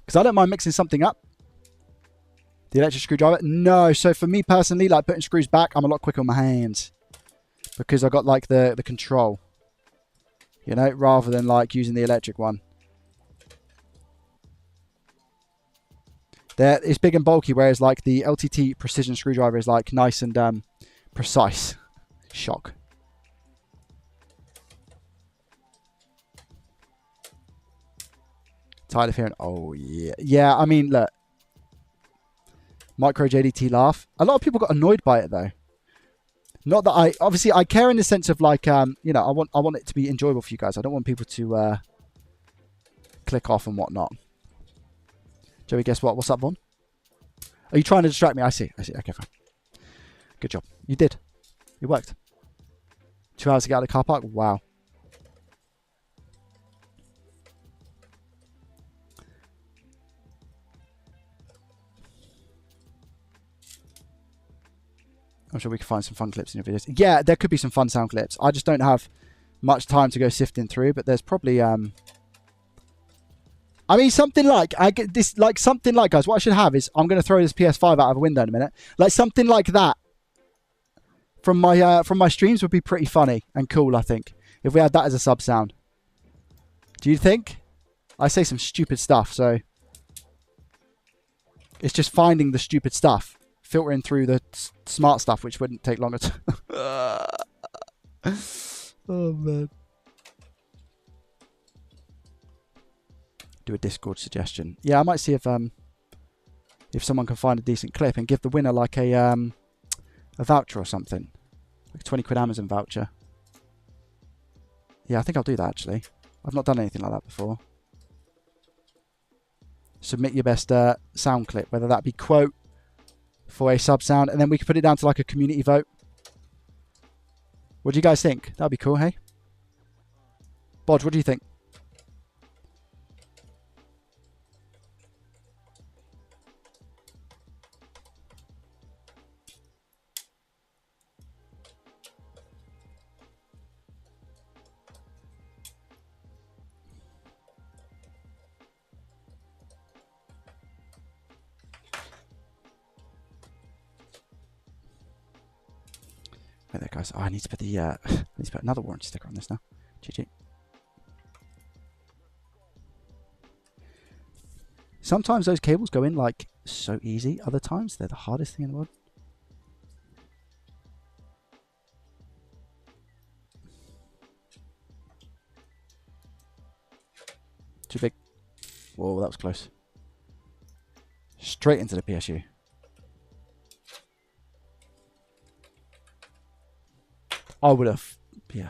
[SPEAKER 1] Because I don't mind mixing something up. The electric screwdriver? No. So for me personally, like putting screws back, I'm a lot quicker on my hands. Because I got like the control. You know, rather than like using the electric one. It's big and bulky, whereas like the LTT precision screwdriver is like nice and precise. Shock. Tired of hearing, oh yeah. Yeah, I mean, look. Micro JDT laugh. A lot of people got annoyed by it though. Not that obviously I care in the sense of like, you know, I want it to be enjoyable for you guys. I don't want people to click off and whatnot. Joey, guess what? What's up, Vaughn? Are you trying to distract me? I see. Okay, fine. Good job. You did. It worked. 2 hours to get out of the car park? Wow. I'm sure we can find some fun clips in your videos. Yeah, there could be some fun sound clips. I just don't have much time to go sifting through, but there's probably I mean, something like, something like, guys, what I should have is, I'm going to throw this PS5 out of a window in a minute. Like, something like that from my streams would be pretty funny and cool, I think, if we had that as a sub sound. Do you think? I say some stupid stuff, so it's just finding the stupid stuff, filtering through the smart stuff, which wouldn't take longer to... Oh, man. Do a Discord suggestion. Yeah, I might see if someone can find a decent clip and give the winner like a voucher or something, like a 20 quid Amazon voucher. Yeah, I think I'll do that actually. I've not done anything like that before. Submit your best sound clip, whether that be quote for a sub sound, and then we can put it down to like a community vote. What do you guys think? That'd be cool, hey? Bodge, what do you think? Wait there, guys. Oh, I need to put the I need to put another warranty sticker on this now. GG. Sometimes those cables go in like so easy. Other times they're the hardest thing in the world. Too big. Whoa, that was close. Straight into the PSU. I would have, yeah.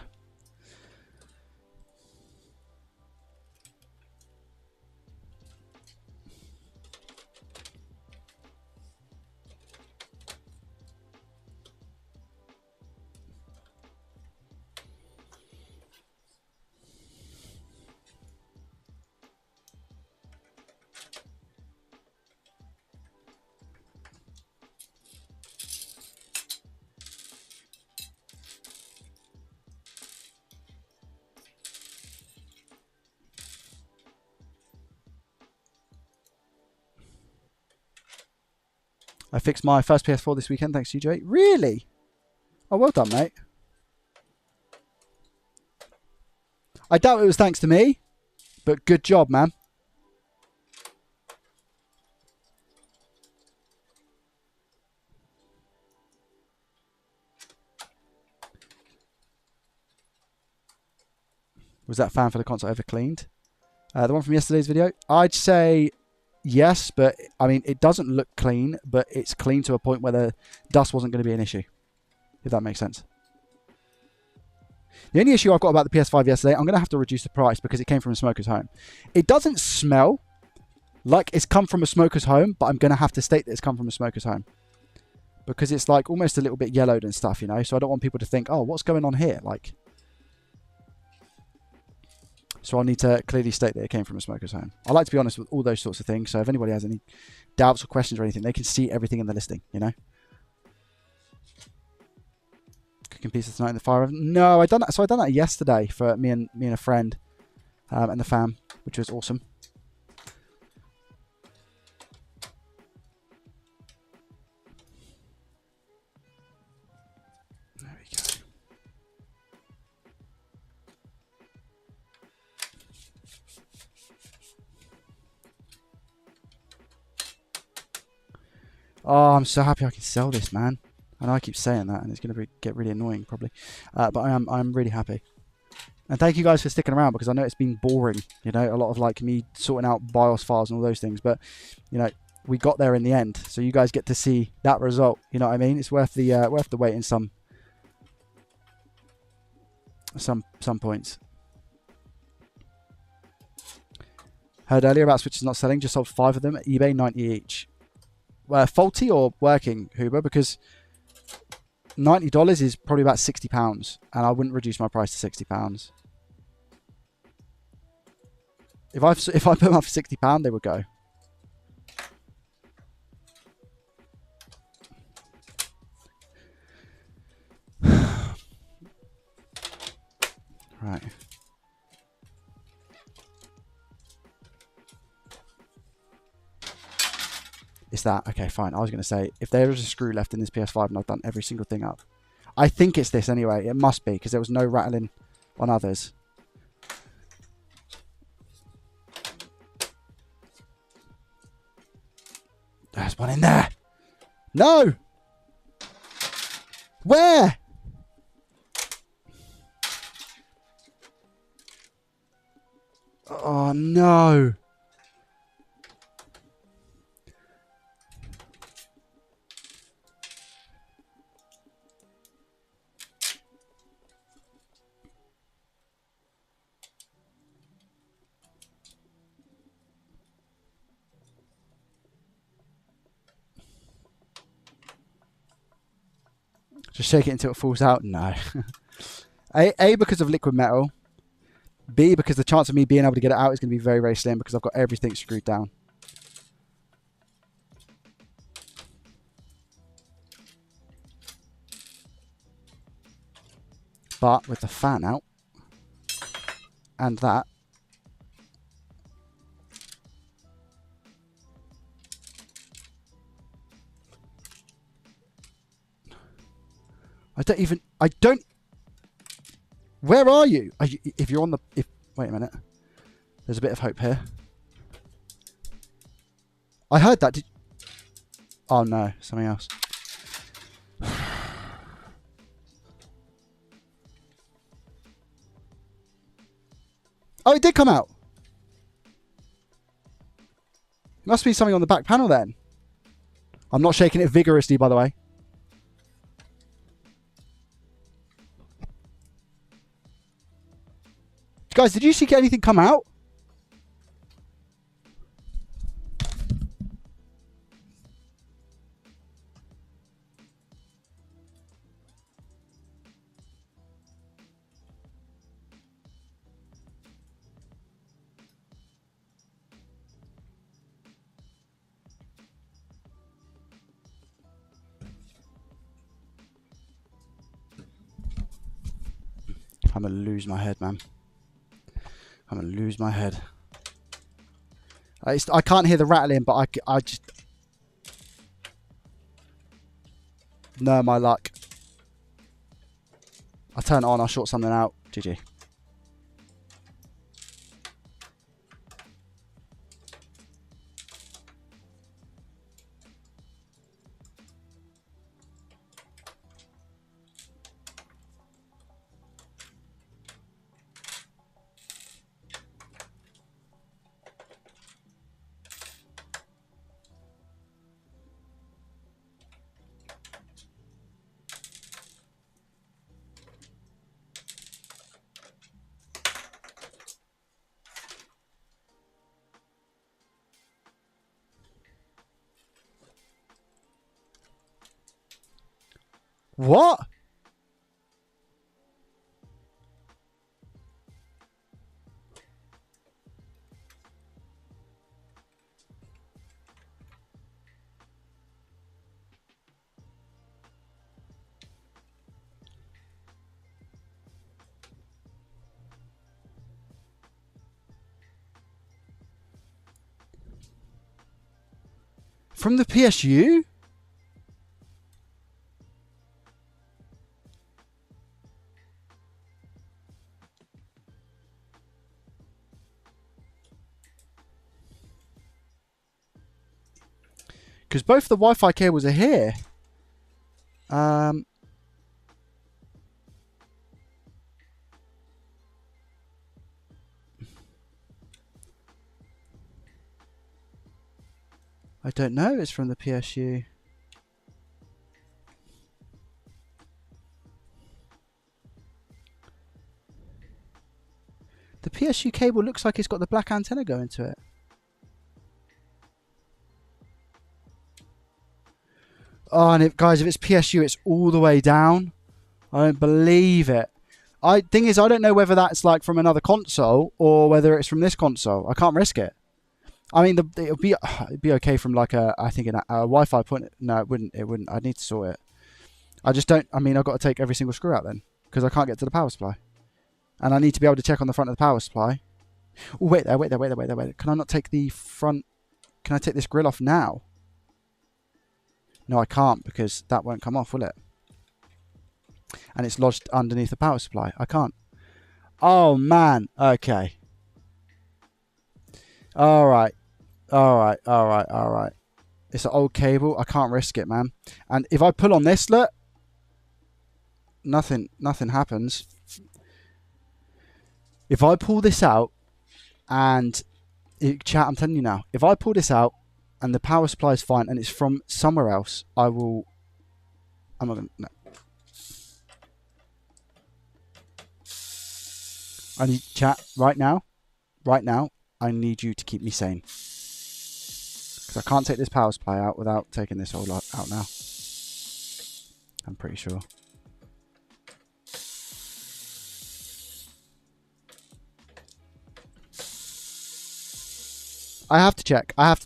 [SPEAKER 1] I fixed my first PS4 this weekend, thanks to you, Jay. Really? Oh, well done, mate. I doubt it was thanks to me, but good job, man. Was that fan for the console ever cleaned? The one from yesterday's video? I'd say yes, but I mean, it doesn't look clean, but it's clean to a point where the dust wasn't going to be an issue, if that makes sense. The only issue I've got about the PS5 yesterday, I'm going to have to reduce the price because it came from a smoker's home. It doesn't smell like it's come from a smoker's home, but I'm going to have to state that it's come from a smoker's home. Because it's like almost a little bit yellowed and stuff, you know, so I don't want people to think, oh, what's going on here? Like, so I'll need to clearly state that it came from a smoker's home. I like to be honest with all those sorts of things, so if anybody has any doubts or questions or anything, they can see everything in the listing, you know. Cooking pizza tonight in the fire oven? No, I done that. So I done that yesterday for me and a friend and the fam, which was awesome. There we go. Oh, I'm so happy I can sell this, man. I know I keep saying that, and it's going to get really annoying probably, but I'm really happy. And thank you guys for sticking around, because I know it's been boring. You know, a lot of like me sorting out BIOS files and all those things, but you know, we got there in the end, so you guys get to see that result. You know what I mean? It's worth the wait in some points. Heard earlier about Switches not selling. Just sold 5 of them at eBay, 90 each. Faulty or working, Huber? Because $90 is probably about £60, and I wouldn't reduce my price to £60. If I put them up for £60, they would go. Right. It's that. Okay, fine. I was going to say, if there is a screw left in this PS5 and I've done every single thing up. I think it's this anyway. It must be, because there was no rattling on others. There's one in there. No! Where? Oh, no. Just shake it until it falls out? No. A, because of liquid metal. B, because the chance of me being able to get it out is going to be very, very slim, because I've got everything screwed down. But with the fan out and that, I don't, where are you? If you're on the, wait a minute. There's a bit of hope here. I heard that. Oh no, something else. Oh, it did come out. It must be something on the back panel then. I'm not shaking it vigorously, by the way. Guys, did you see anything come out? I'm going to lose my head, man. I'm going to lose my head. I can't hear the rattling, but I just... No, my luck. I'll turn it on. I'll short something out. GG. What? From the PSU? Because both the Wi-Fi cables are here. I don't know. It's from the PSU. The PSU cable looks like it's got the black antenna going to it. Oh, and guys, if it's PSU, it's all the way down. I don't believe it. Thing is, I don't know whether that's like from another console or whether it's from this console. I can't risk it. I mean, it'd be okay from like I think a Wi-Fi point. No, it wouldn't. It wouldn't. I'd need to sort it. I just don't. I mean, I've got to take every single screw out then because I can't get to the power supply, and I need to be able to check on the front of the power supply. Oh, wait there. Can I not take the front? Can I take this grill off now? No, I can't because that won't come off, will it? And it's lodged underneath the power supply. I can't. Oh man. Okay. All right. It's an old cable. I can't risk it, man. And if I pull on this, look, nothing happens. If I pull this out, and chat, I'm telling you now, if I pull this out and the power supply is fine and it's from somewhere else, I'm not gonna. No. I need chat right now. I need you to keep me sane. Because I can't take this power supply out without taking this whole lot out now. I'm pretty sure. I have to check. I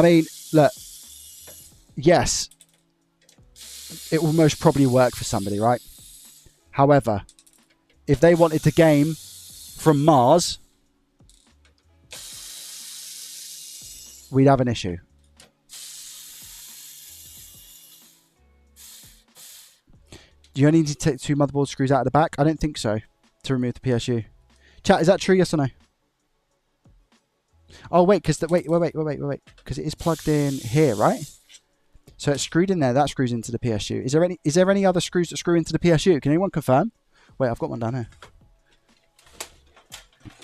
[SPEAKER 1] mean, look. Yes. It will most probably work for somebody, right? However, if they wanted to game from Mars, we'd have an issue. Do you only need to take 2 motherboard screws out of the back? I don't think so, to remove the PSU. Chat, is that true, yes or no? Oh, wait, because wait. Because it is plugged in here, right? So it's screwed in there. That screws into the PSU. Is there any other screws that screw into the PSU? Can anyone confirm? Wait, I've got one down here.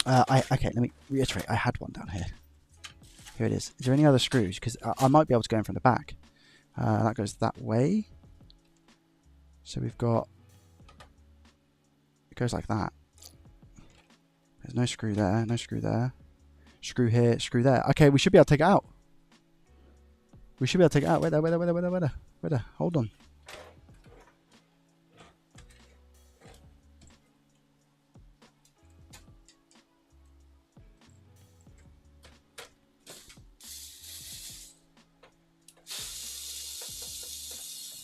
[SPEAKER 1] Okay, let me reiterate. I had one down here. Here it is. Is there any other screws? Because I might be able to go in from the back. That goes that way. So we've got... It goes like that. There's no screw there. No screw there. Screw here. Screw there. Okay, we should be able to take it out. Wait there. Hold on.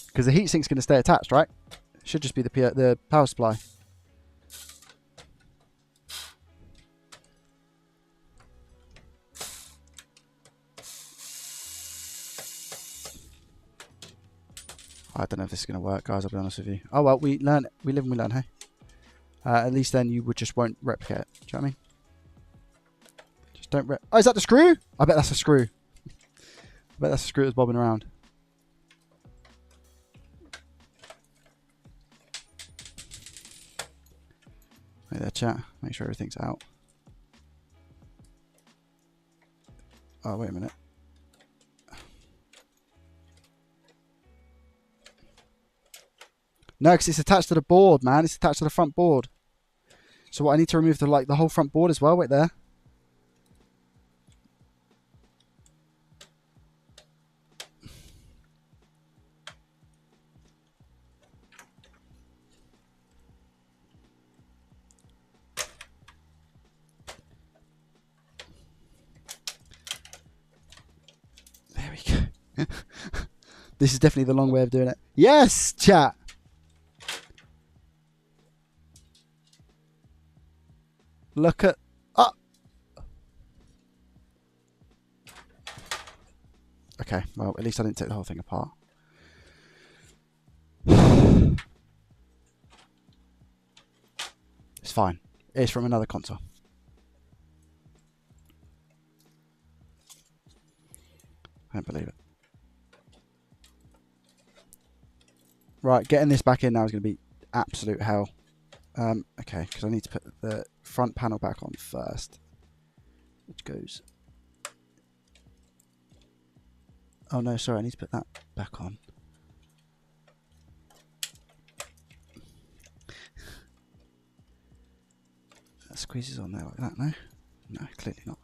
[SPEAKER 1] Because the heatsink's going to stay attached, right? Should just be the power supply. I don't know if this is going to work, guys. I'll be honest with you. Oh, well, we live and we learn, hey? At least then you just won't replicate it. Do you know what I mean? Just don't Oh, is that the screw? I bet that's a screw. I bet that's a screw that's bobbing around. Wait there, chat. Make sure everything's out. Oh, wait a minute. No, because it's attached to the board, man. It's attached to the front board. So what, I need to remove the whole front board as well. Wait there. There we go. This is definitely the long way of doing it. Yes, chat. Look at... Oh! Okay, well, at least I didn't take the whole thing apart. It's fine. It's from another console. I don't believe it. Right, getting this back in now is going to be absolute hell. Okay, because I need to put the front panel back on first. Which goes... Oh no, sorry, I need to put that back on. That squeezes on there like that, no? No, clearly not.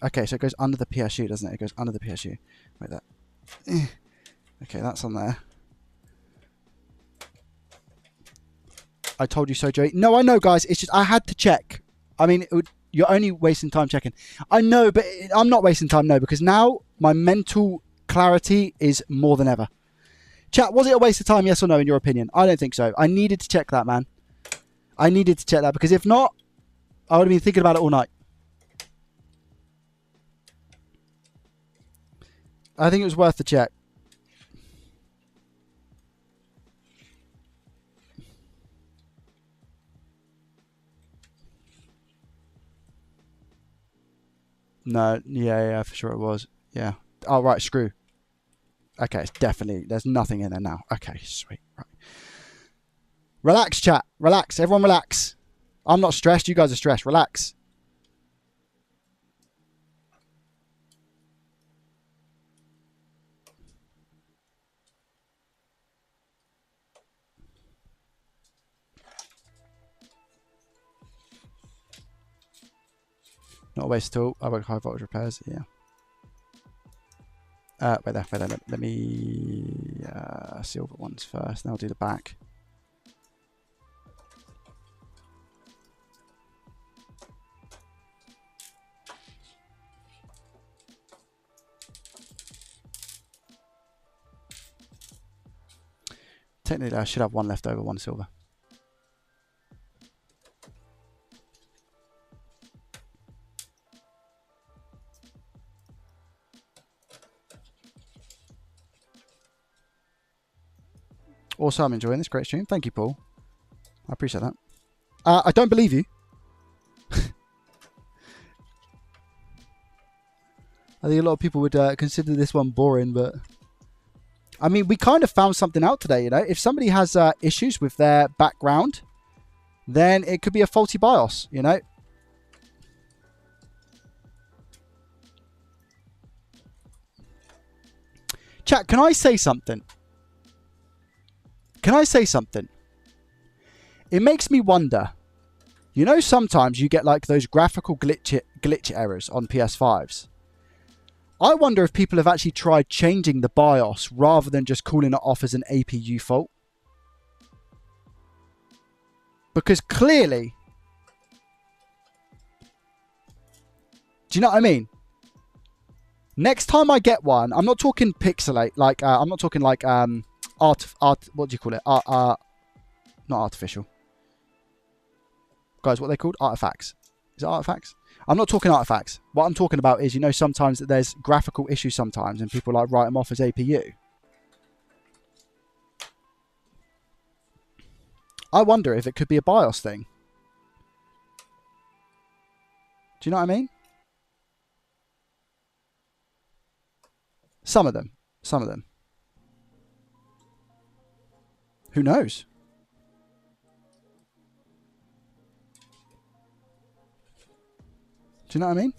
[SPEAKER 1] Okay, so it goes under the PSU, doesn't it? It goes under the PSU. Wait, that. Okay, that's on there. I told you so, Joey. No, I know, guys. It's just I had to check. I mean, you're only wasting time checking. I know, but I'm not wasting time, no, because now my mental clarity is more than ever. Chat, was it a waste of time, yes or no, in your opinion? I don't think so. I needed to check that, man. I needed to check that, because if not, I would have been thinking about it all night. I think it was worth the check. No, yeah, for sure it was. Yeah. Oh, right, screw. Okay, it's definitely, there's nothing in there now. Okay, sweet. Right. Relax, chat. Relax. Everyone relax. I'm not stressed. You guys are stressed. Relax. Not a waste at all. I work high voltage repairs. Yeah. Wait there. Let me silver ones first. Then I'll do the back. Technically, I should have one left over, one silver. Also, I'm enjoying this great stream. Thank you, Paul. I appreciate that. I don't believe you. I think a lot of people would consider this one boring, but... I mean, we kind of found something out today, you know? If somebody has issues with their background, then it could be a faulty BIOS, you know? Chat, can I say something? Can I say something? It makes me wonder. You know, sometimes you get like those graphical glitch errors on PS5s. I wonder if people have actually tried changing the BIOS rather than just calling it off as an APU fault. Because clearly... Do you know what I mean? Next time I get one, I'm not talking pixelate, like, I'm not talking like, what do you call it? Not artificial. Guys, what are they called? Artifacts. Is it artifacts? I'm not talking artifacts. What I'm talking about is, you know, sometimes that there's graphical issues sometimes and people like write them off as APU. I wonder if it could be a BIOS thing. Do you know what I mean? Some of them. Some of them. Who knows? Do you know what I mean?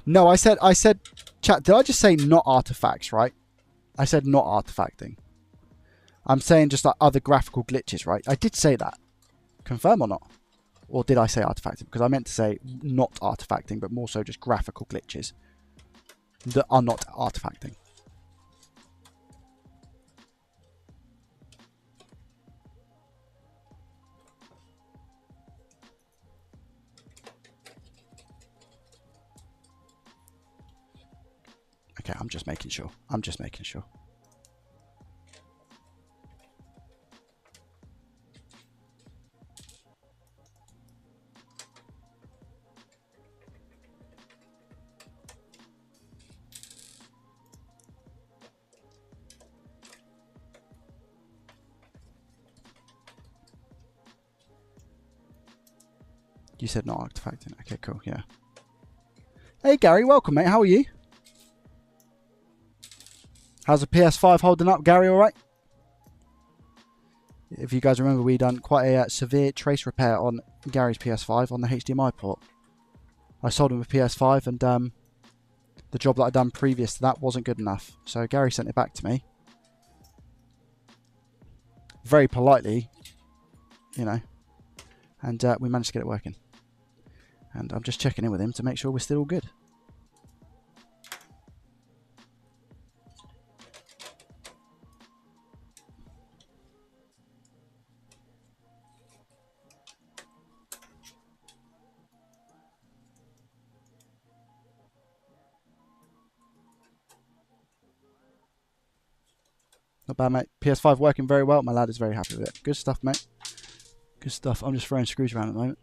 [SPEAKER 1] No, I said, chat, did I just say not artifacts, right? I said not artifacting. I'm saying just like other graphical glitches, right? I did say that. Confirm or not? Or did I say artifacting? Because I meant to say not artifacting, but more so just graphical glitches that are not artifacting. Okay, I'm just making sure. I'm just making sure. You said not artifacting. Okay, cool. Yeah. Hey, Gary. Welcome, mate. How are you? How's the PS5 holding up, Gary? All right? If you guys remember, we done quite a severe trace repair on Gary's PS5 on the HDMI port. I sold him a PS5 and the job that I'd done previous to that wasn't good enough. So Gary sent it back to me. Very politely, you know. And we managed to get it working. And I'm just checking in with him to make sure we're still all good. Not bad, mate. PS5 working very well. My lad is very happy with it. Good stuff, mate. Good stuff. I'm just throwing screws around at the moment.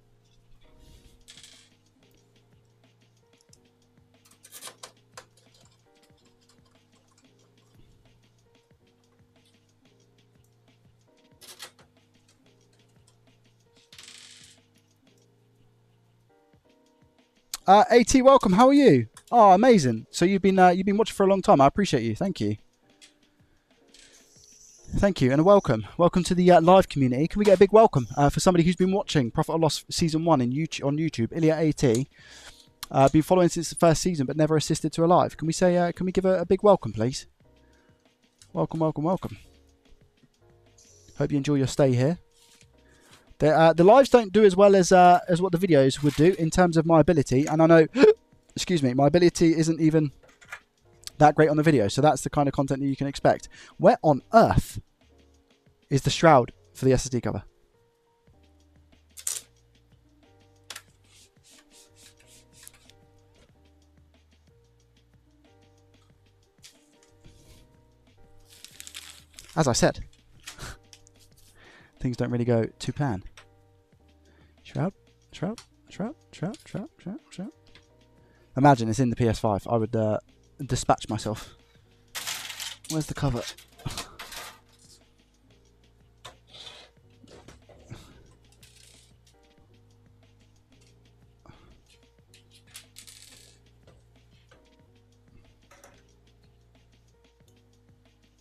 [SPEAKER 1] AT, welcome. How are you? Oh, amazing. So you've been watching for a long time. I appreciate you. Thank you. Thank you, and a welcome. Welcome to the live community. Can we get a big welcome for somebody who's been watching Profit or Loss Season 1 on YouTube, Ilya AT. Been following since the first season, but never assisted to a live. Can we say, can we give a big welcome, please? Welcome, welcome, welcome. Hope you enjoy your stay here. The lives don't do as well as what the videos would do in terms of my ability, and I know, excuse me, my ability isn't even that great on the video, so that's the kind of content that you can expect. Where on earth is the shroud for the SSD cover? As I said, things don't really go to plan. Shroud, shroud, shroud, shroud, shroud, shroud, shroud. Imagine it's in the PS5. I would dispatch myself. Where's the cover?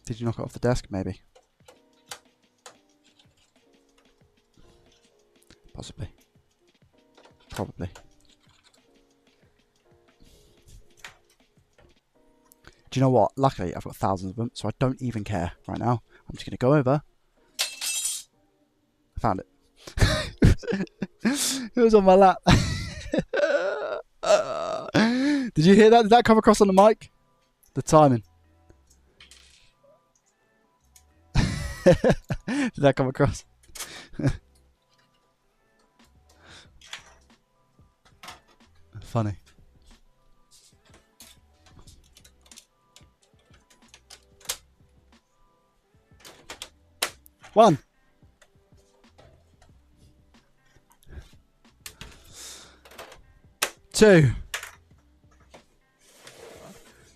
[SPEAKER 1] Did you knock it off the desk? Maybe. Possibly. Probably. Do you know what? Luckily, I've got thousands of them, so I don't even care right now. I'm just going to go over. I found it. It was on my lap. Did you hear that? Did that come across on the mic? The timing. Did that come across? Funny. One. Two.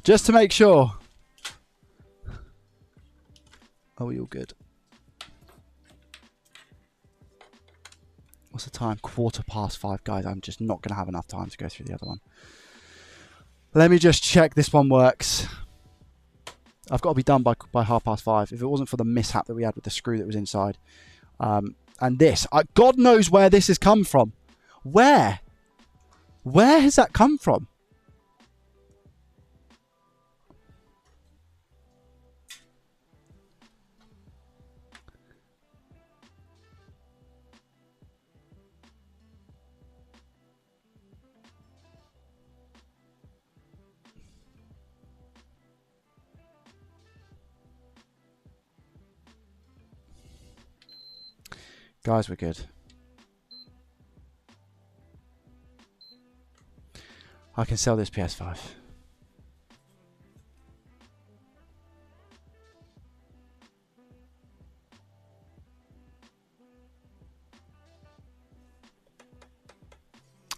[SPEAKER 1] Just to make sure. Are we all good? What's the time? 5:15, guys. I'm just not going to have enough time to go through the other one. Let me just check this one works. I've got to be done by 5:30. If it wasn't for the mishap that we had with the screw that was inside. And this. God knows where this has come from. Where? Where has that come from? Guys, we're good. I can sell this PS5.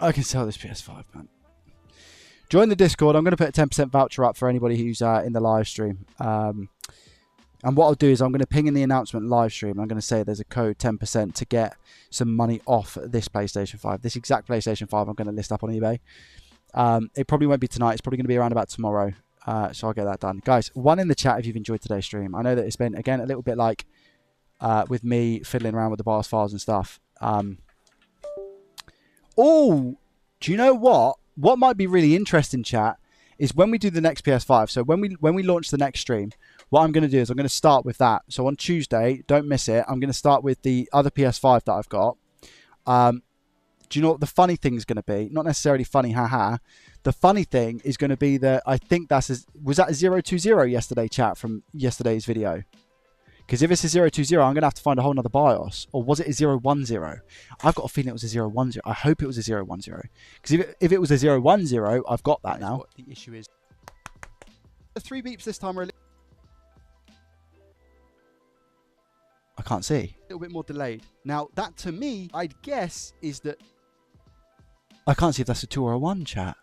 [SPEAKER 1] I can sell this PS5, man. Join the Discord. I'm going to put a 10% voucher up for anybody who's in the live stream. And what I'll do is I'm going to ping in the announcement live stream. I'm going to say there's a code 10% to get some money off this PlayStation 5. This exact PlayStation 5 I'm going to list up on eBay. It probably won't be tonight. It's probably going to be around about tomorrow. So I'll get that done. Guys, one in the chat if you've enjoyed today's stream. I know that it's been, again, a little bit like with me fiddling around with the bars, files and stuff. Oh, do you know what? What might be really interesting, chat, is when we do the next PS5. So when we launch the next stream, what I'm going to do is I'm going to start with that. So on Tuesday, don't miss it. I'm going to start with the other PS5 that I've got. Do you know what the funny thing is going to be? Not necessarily funny, haha. The funny thing is going to be that I think was that a 020 yesterday, chat, from yesterday's video? Because if it's a 020, I'm going to have to find a whole nother BIOS. Or was it a 010? I've got a feeling it was a 010. I hope it was a 010. Because if it was a 010, I've got that now. What the issue is. The 3 beeps this time really. I can't see. A little bit more delayed. Now, that to me, I'd guess, is that... I can't see if that's a 2 or a 1, chat.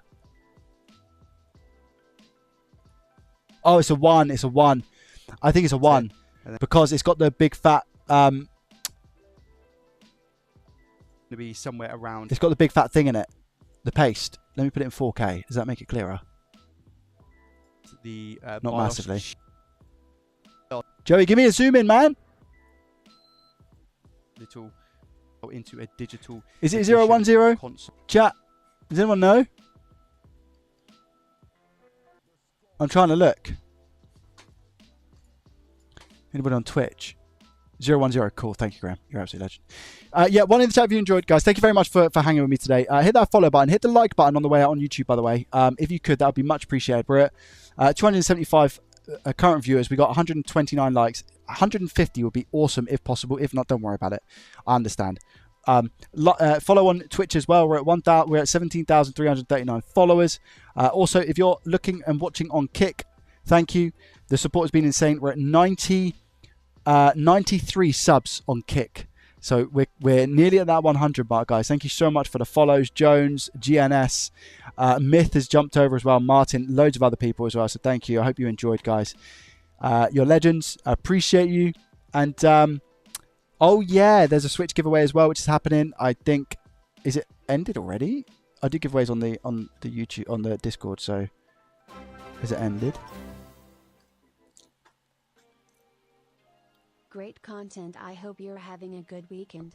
[SPEAKER 1] Oh, it's a 1. It's a 1. I think it's a 1. Because it's got the big fat... to be somewhere around... It's got the big fat thing in it. The paste. Let me put it in 4K. Does that make it clearer? The not massively. Joey, give me a zoom in, man. Little into a digital. Is it 010? Chat. Does anyone know? I'm trying to look. Anybody on Twitch? 010. Cool. Thank you, Graham. You're absolutely legend. Yeah, one in the chat if you enjoyed, guys. Thank you very much for hanging with me today. Hit that follow button. Hit the like button on the way out on YouTube, by the way. If you could, that would be much appreciated. We're at 275 current viewers. We got 129 likes. 150 would be awesome if possible. If not, don't worry about it. I understand. Follow on Twitch as well. We're at 17,339 followers. Also, if you're looking and watching on Kick, thank you. The support has been insane. We're at 93 subs on Kick. So we're nearly at that 100 mark, guys. Thank you so much for the follows. Jones, GNS, Myth has jumped over as well. Martin, loads of other people as well. So thank you. I hope you enjoyed, guys. You're legends. I appreciate you. And oh yeah, there's a Switch giveaway as well, which is happening. I think, is it ended already? I do giveaways on the YouTube, on the Discord. So is it ended?
[SPEAKER 3] Great content. I hope you're having a good weekend.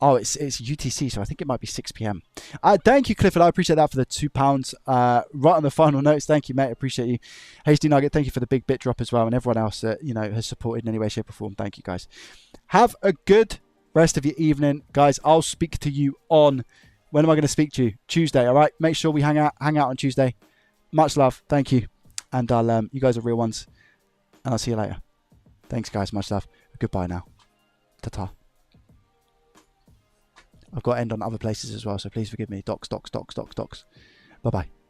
[SPEAKER 1] Oh, it's UTC, so I think it might be 6 p.m. Thank you, Clifford. I appreciate that for the £2. Right on the final notes. Thank you, mate. I appreciate you. Hasty Nugget, thank you for the big bit drop as well, and everyone else that has supported in any way, shape, or form. Thank you, guys. Have a good rest of your evening, guys. I'll speak to you on. When am I going to speak to you? Tuesday. All right. Make sure we hang out on Tuesday. much love. Thank you. And I'll you guys are real ones. And I'll see you later. Thanks, guys. Much love. Goodbye now. Ta-ta. I've got to end on other places as well, so please forgive me. Docs. Bye-bye.